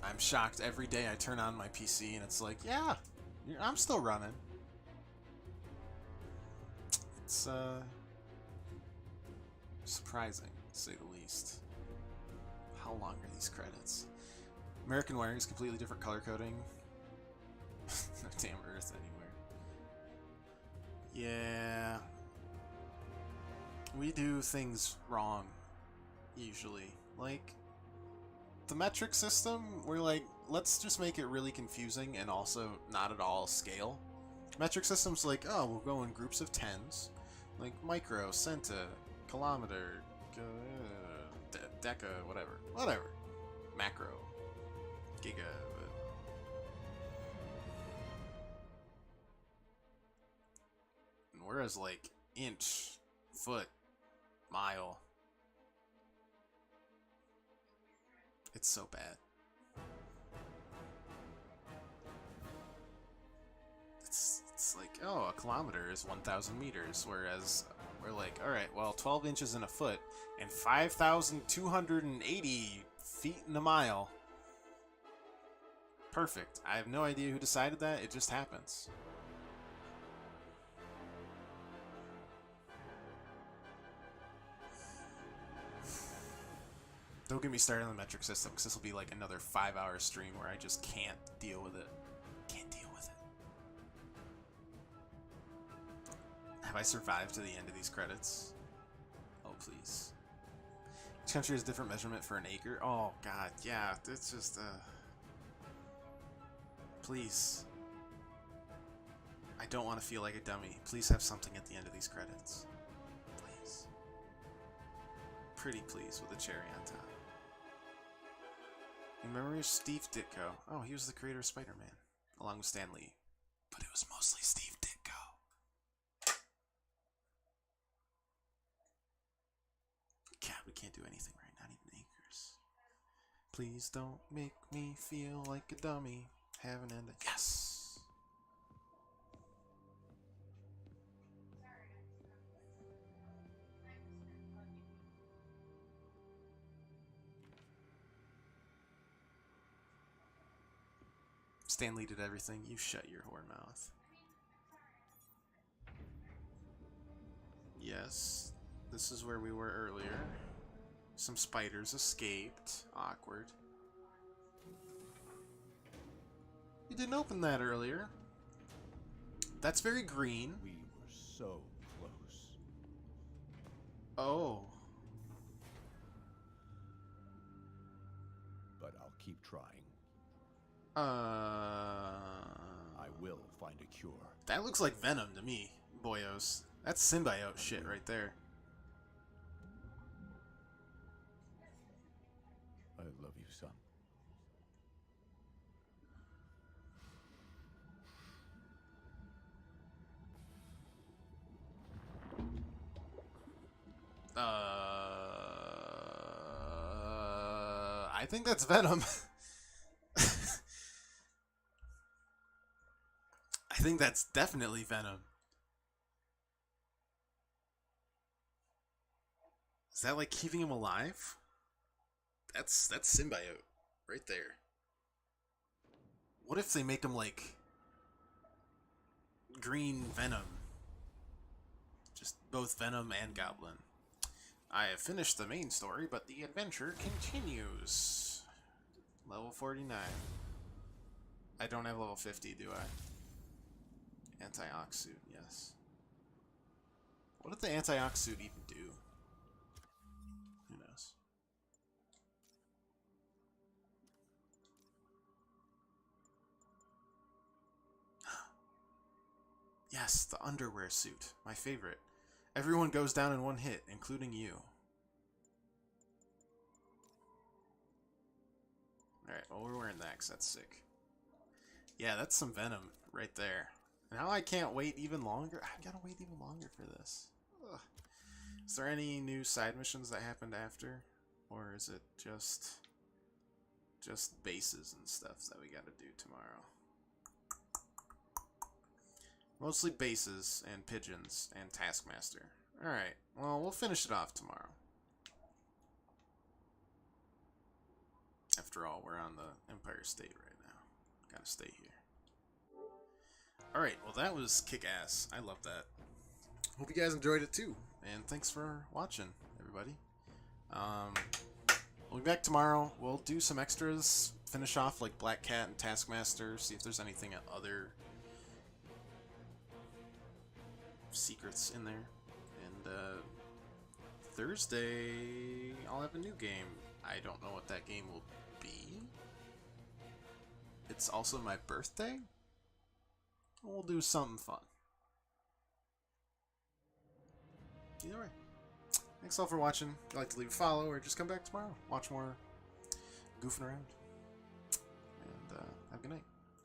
I'm shocked every day I turn on my PC and it's like, yeah, I'm still running. It's surprising, to say the least. How long are these credits? American Wiring is completely different color coding. No damn Earth anywhere. Yeah. We do things wrong, usually. Like, the metric system, we're like, let's just make it really confusing and also not at all scale. Metric system's like, oh, we'll go in groups of tens. Like micro, centa, kilometer, deca, whatever. Whatever. Macro. Giga. Whereas like inch, foot, mile. It's so bad. It's like, oh, a kilometer is 1,000 meters, whereas we're like, alright, well, 12 inches in a foot and 5,280 feet in a mile. Perfect. I have no idea who decided that, it just happens. Don't get me started on the metric system, because this will be like another 5-hour stream where I just can't deal with it. Can't deal with it. Have I survived to the end of these credits? Oh, please. Each country has a different measurement for an acre. Oh, God, yeah. It's just, please. I don't want to feel like a dummy. Please have something at the end of these credits. Please. Pretty please with a cherry on top. In memory of Steve Ditko. Oh, he was the creator of Spider-Man, along with Stan Lee. But it was mostly Steve Ditko. God, we can't do anything right, not even acres. Please don't make me feel like a dummy. Have an end. Yes! Stanley did everything. You shut your whore mouth. Yes, this is where we were earlier. Some spiders escaped. Awkward. You didn't open that earlier. That's very green. We were so close. Oh. But I'll keep trying. I will find a cure. That looks like Venom to me, boyos. That's symbiote shit right there. I love you, son. I think that's Venom. I think that's definitely Venom. Is that like keeping him alive? That's symbiote right there. What if they make him like green Venom? Just both Venom and Goblin. I have finished the main story, but the adventure continues. Level 49. I don't have level 50, do I? Anti-ox suit, yes. What did the anti-ox suit even do? Who knows? Yes, the underwear suit. My favorite. Everyone goes down in one hit, including you. Alright, well, we're wearing that because that's sick. Yeah, that's some venom right there. Now I can't wait even longer. I gotta wait even longer for this. Ugh. Is there any new side missions that happened after? Or is it just bases and stuff that we gotta do tomorrow? Mostly bases and pigeons and Taskmaster. Alright, well, we'll finish it off tomorrow. After all, we're on the Empire State right now. Gotta stay here. Alright, well that was kick-ass. I love that. Hope you guys enjoyed it too. And thanks for watching, everybody. We'll be back tomorrow. We'll do some extras. Finish off like Black Cat and Taskmaster. See if there's anything other secrets in there. And Thursday, I'll have a new game. I don't know what that game will be. It's also my birthday. We'll do something fun. Either way. Thanks all for watching. If you'd like to leave a follow or just come back tomorrow, watch more goofing around. And have a good night.